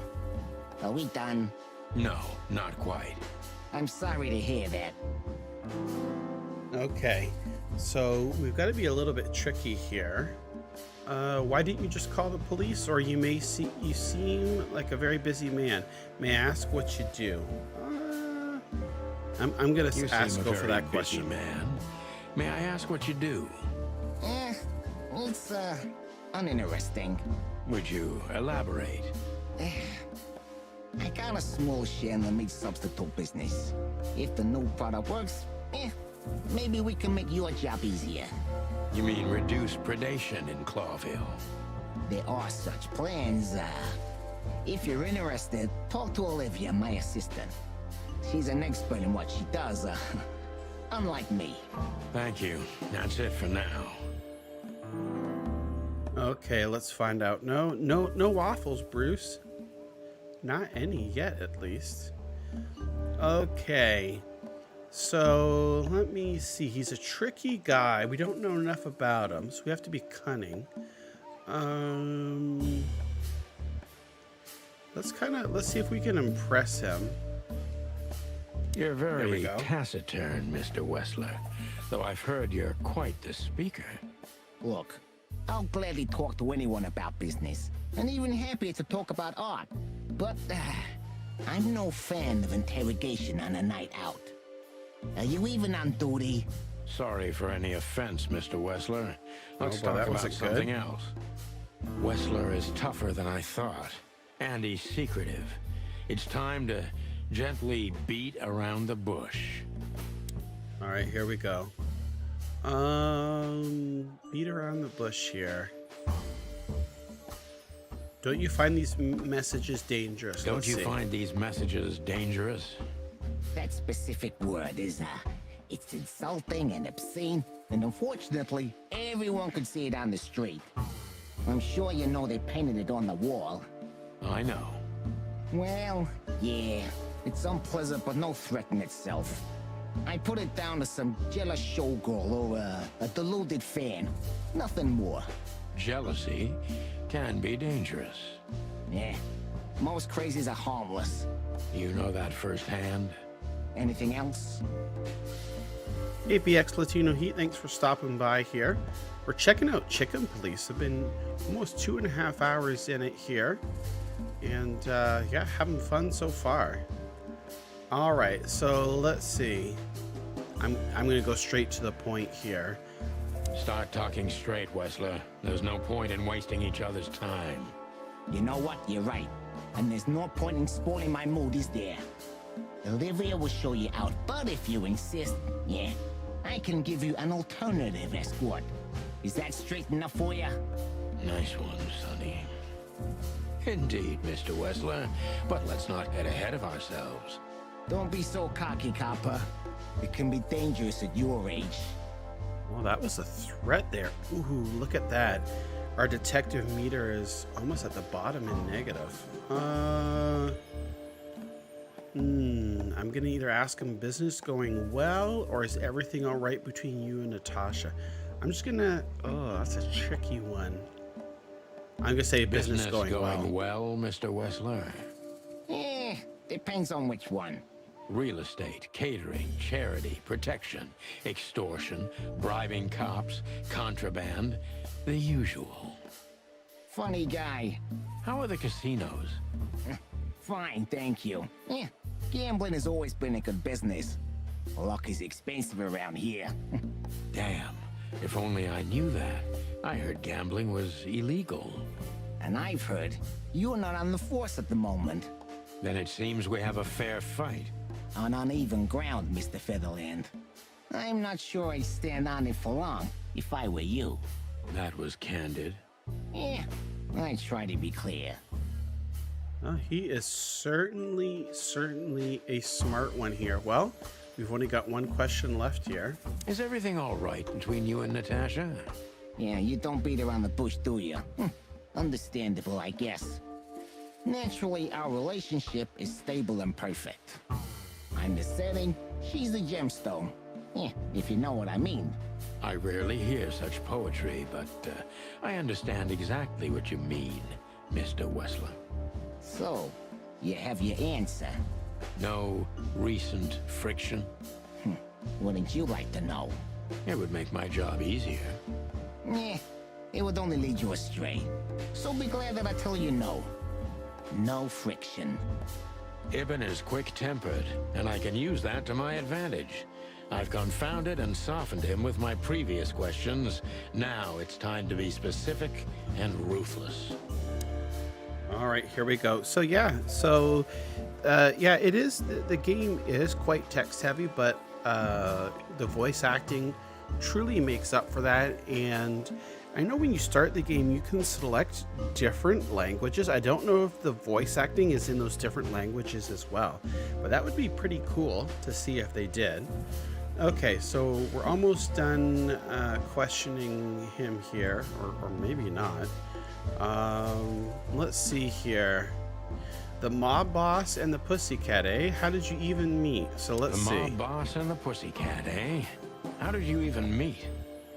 Are we done? No, not quite. I'm sorry to hear that. Okay, so we've got to be a little bit tricky here. Why didn't you just call the police? Or you seem like a very busy man. May I ask what you do? I'm gonna go for that question. Man. May I ask what you do? It's uninteresting. Would you elaborate? I got a small share in the meat substitute business. If the new product works, maybe we can make your job easier. You mean reduce predation in Clawville? There are such plans. If you're interested, talk to Olivia, my assistant. She's an expert in what she does, unlike me. Thank you. That's it for now. Okay, let's find out. No waffles, Bruce. Not any yet, at least. Okay. So, let me see. He's a tricky guy. We don't know enough about him, so we have to be cunning. Let's see if we can impress him. You're very taciturn, Mr. Wessler, though I've heard you're quite the speaker. Look, I'll gladly talk to anyone about business, and even happier to talk about art. But, I'm no fan of interrogation on a night out. Are you even on duty? Sorry for any offense, Mr. Wessler. Let's talk that about wasn't something good. else. Wessler is tougher than I thought, and he's secretive. It's time to gently beat around the bush. All right, here we go. Beat around the bush here. Don't you find these messages dangerous? Don't you find these messages dangerous? That specific word is, it's insulting and obscene, and unfortunately, everyone could see it on the street. I'm sure you know they painted it on the wall. I know. Well, yeah, it's unpleasant but no threat in itself. I put it down to some jealous showgirl or a deluded fan. Nothing more. Jealousy can be dangerous. Yeah, most crazies are harmless. You know that firsthand? Anything else? APX Latino Heat, thanks for stopping by here. We're checking out Chicken Police. I've been almost 2.5 hours in it here. And yeah, having fun so far. All right, so let's see. I'm gonna go straight to the point here. Start talking straight, Wessler. There's no point in wasting each other's time. You know what? You're right. And there's no point in spoiling my mood, is there? Olivia will show you out, but if you insist, yeah, I can give you an alternative escort. Is that straight enough for you? Nice one, Sonny. Indeed, Mr. Wessler. But let's not get ahead of ourselves. Don't be so cocky, copper. It can be dangerous at your age. Well, that was a threat there. Ooh, look at that. Our detective meter is almost at the bottom in negative. I'm gonna either ask him business going well, or is everything all right between you and Natasha? I'm just gonna, that's a tricky one. I'm gonna say business going well, Mr. Wessler? Depends on which one. Real estate, catering, charity, protection, extortion, bribing cops, contraband, the usual. Funny guy. How are the casinos? Fine, thank you. Gambling has always been a good business. Luck is expensive around here. Damn, if only I knew that. I heard gambling was illegal. And I've heard you're not on the force at the moment. Then it seems we have a fair fight. On uneven ground, Mr. Featherland. I'm not sure I'd stand on it for long, if I were you. That was candid. Yeah, I try to be clear. He is certainly a smart one here. Well, we've only got one question left here. Is everything all right between you and Natasha? Yeah, you don't beat around the bush, do you? Understandable, I guess. Naturally, our relationship is stable and perfect. I'm the setting, she's the gemstone. Yeah, if you know what I mean. I rarely hear such poetry, but I understand exactly what you mean, Mr. Wessler. So, you have your answer? No recent friction? Wouldn't you like to know? It would make my job easier. It would only lead you astray. So be glad that I tell you no. No friction. Ibn is quick-tempered, and I can use that to my advantage. I've confounded and softened him with my previous questions. Now it's time to be specific and ruthless. All right, here we go. So yeah, it is, the game is quite text heavy, but the voice acting truly makes up for that. And I know when you start the game, you can select different languages. I don't know if the voice acting is in those different languages as well, but that would be pretty cool to see if they did. Okay, so we're almost done questioning him here, or maybe not. Let's see here. The mob boss and the pussycat, eh? How did you even meet? So let's see. The mob boss and the pussycat, eh? How did you even meet?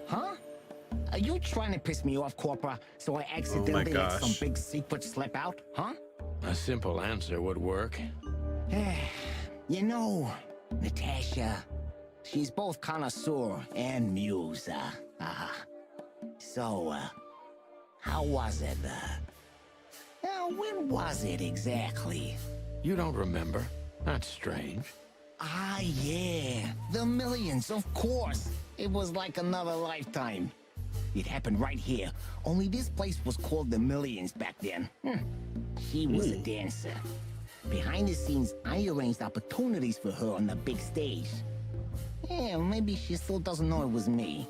Huh? Are you trying to piss me off, Corpora, so I accidentally let some big secret slip out, huh? A simple answer would work. You know, Natasha, she's both connoisseur and muse. So, how was it? When was it exactly? You don't remember? That's strange. Ah, yeah. The Millions, of course. It was like another lifetime. It happened right here. Only this place was called the Millions back then. She was a dancer. Behind the scenes, I arranged opportunities for her on the big stage. Yeah, maybe she still doesn't know it was me.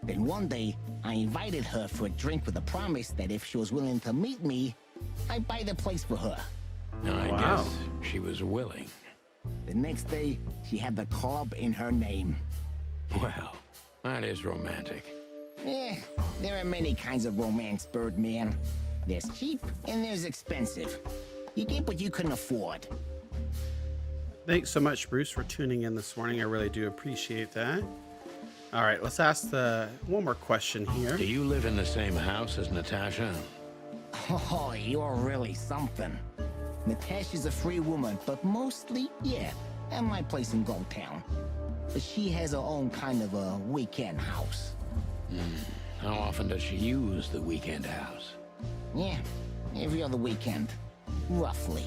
Then one day, I invited her for a drink with a promise that if she was willing to meet me, I'd buy the place for her. I guess she was willing. The next day, she had the club in her name. Well, that is romantic. Yeah, there are many kinds of romance, Birdman. There's cheap and there's expensive. You get what you can afford. Thanks so much, Bruce, for tuning in this morning. I really do appreciate that. All right, let's ask one more question here. Do you live in the same house as Natasha? Oh, you're really something. Natasha's a free woman, but mostly, yeah, and my place in Gold Town. But she has her own kind of a weekend house. How often does she use the weekend house? Yeah, every other weekend. Roughly.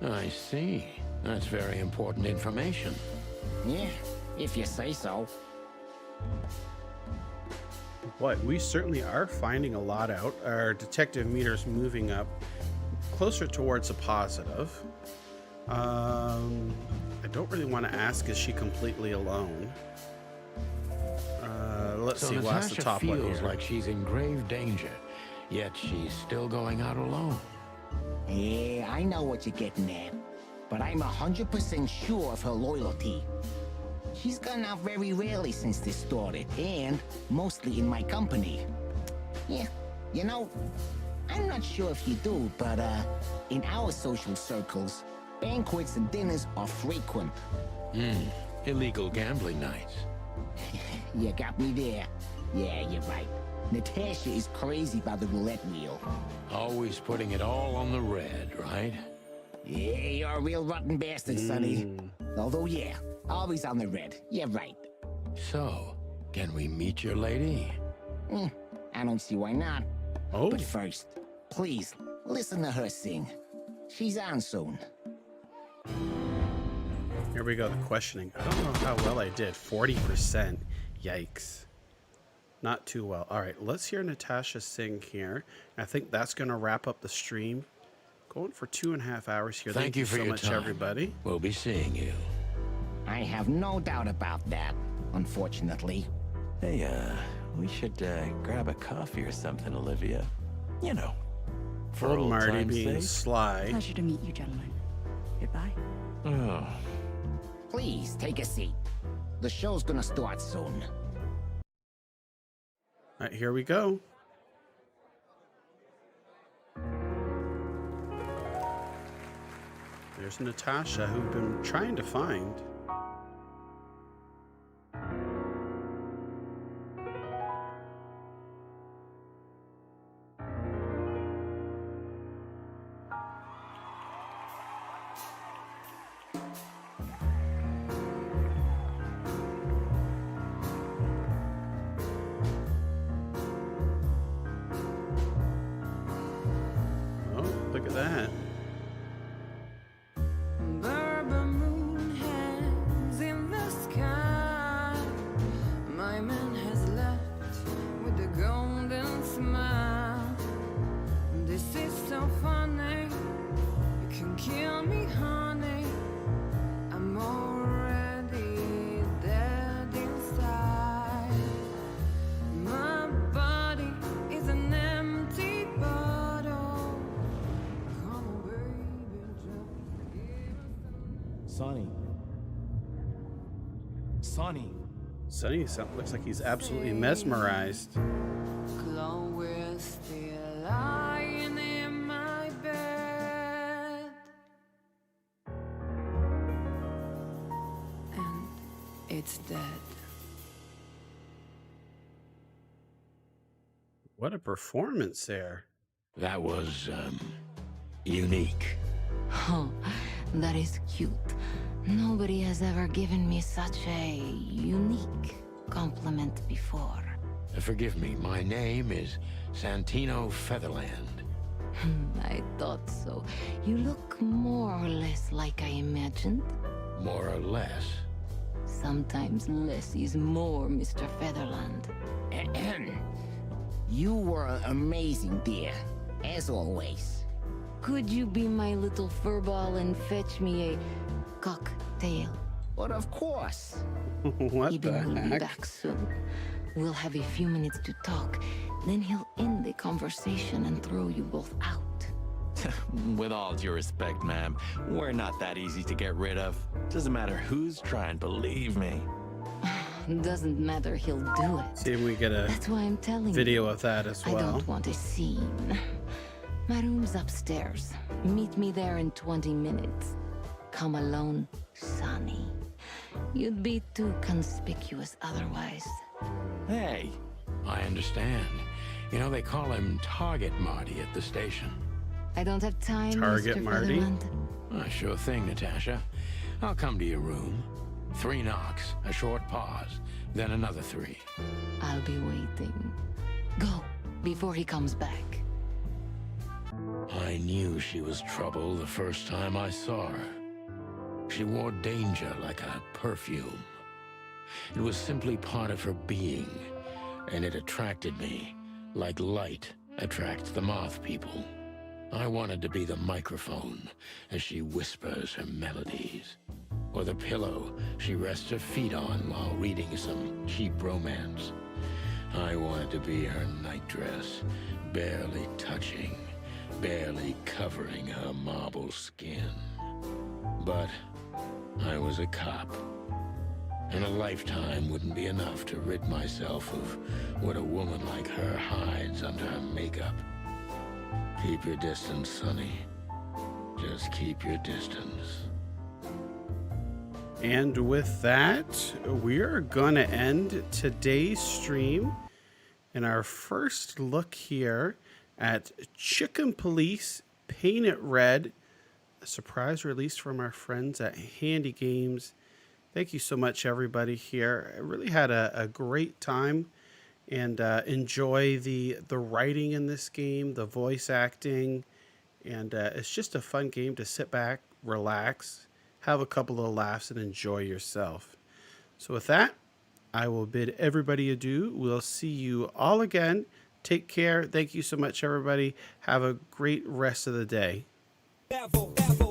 I see. That's very important information. Yeah, if you say so. What, we certainly are finding a lot out. Our detective meter's moving up closer towards a positive. I don't really want to ask, is she completely alone? Let's see, what's the top one feels here? like she's in grave danger, yet she's still going out alone. Yeah, I know what you're getting at. But I'm 100% sure of her loyalty. She's gone out very rarely since this started, and mostly in my company. Yeah, you know, I'm not sure if you do, but in our social circles, banquets and dinners are frequent. Illegal gambling nights. You got me there. Yeah, you're right. Natasha is crazy about the roulette wheel. Always putting it all on the red, right? Yeah, you're a real rotten bastard, Sonny. Although, yeah, always on the red. You're right. So, can we meet your lady? I don't see why not. Oh. But first, please, listen to her sing. She's on soon. Here we go, the questioning. I don't know how well I did. 40%. Yikes. Not too well. All right, let's hear Natasha sing here. I think that's going to wrap up the stream. Going for 2.5 hours here. Thank you for so your much, time. everybody. We'll be seeing you. I have no doubt about that, unfortunately. Hey, we should grab a coffee or something, Olivia. You know, for Old old Marty time's being sake. sly. Pleasure to meet you, gentlemen. Goodbye. Oh. Please, take a seat. The show's gonna start soon. All right, here we go. There's Natasha, who we've been trying to find. Oh, look at that. Bourbon moon hangs in the sky. My man has left with a golden smile. This is so funny. You can kill me, honey. I'm already dead inside. My body is an empty bottle. Come on, baby, just give us Sonny. Sonny. Sonny looks like he's absolutely mesmerized. Chloe's still lying in my bed, and it's dead. What a performance there. That was, unique. Oh, that is cute. Nobody has ever given me such a unique compliment before. Forgive me, my name is Santino Featherland. I thought so. You look more or less like I imagined. More or less. Sometimes less is more, Mr. Featherland. You were amazing, dear, as always. Could you be my little furball and fetch me a cocktail? But of course. What Eben the will be heck? back soon. We'll have a few minutes to talk. Then he'll end the conversation and throw you both out. With all due respect, ma'am, we're not that easy to get rid of. Doesn't matter who's trying, believe me. Doesn't matter, he'll do it. See if we get a That's why I'm telling video you. of that as I well. don't want a scene. My room's upstairs. Meet me there in 20 minutes. Come alone, Sonny. You'd be too conspicuous otherwise. Hey. I understand. You know, they call him Target Marty at the station. I don't have time, Target Mr. Marty? Featherland. Sure thing, Natasha. I'll come to your room. 3 knocks, a short pause, then another 3. I'll be waiting. Go, before he comes back. I knew she was trouble the first time I saw her. She wore danger like a perfume. It was simply part of her being, and it attracted me, like light attracts the moth people. I wanted to be the microphone as she whispers her melodies, or the pillow she rests her feet on while reading some cheap romance. I wanted to be her nightdress, barely touching, barely covering her marble skin. But I was a cop, and a lifetime wouldn't be enough to rid myself of what a woman like her hides under her makeup. Keep your distance, Sonny. Just keep your distance. And with that, we are going to end today's stream. And our first look here at Chicken Police Paint It Red, a surprise release from our friends at Handy Games. Thank you so much, everybody here. I really had a great time and enjoy the writing in this game, the voice acting, and it's just a fun game to sit back, relax, have a couple of laughs, and enjoy yourself. So with that, I will bid everybody adieu. We'll see you all again. Take care. Thank you so much, everybody. Have a great rest of the day. Devil.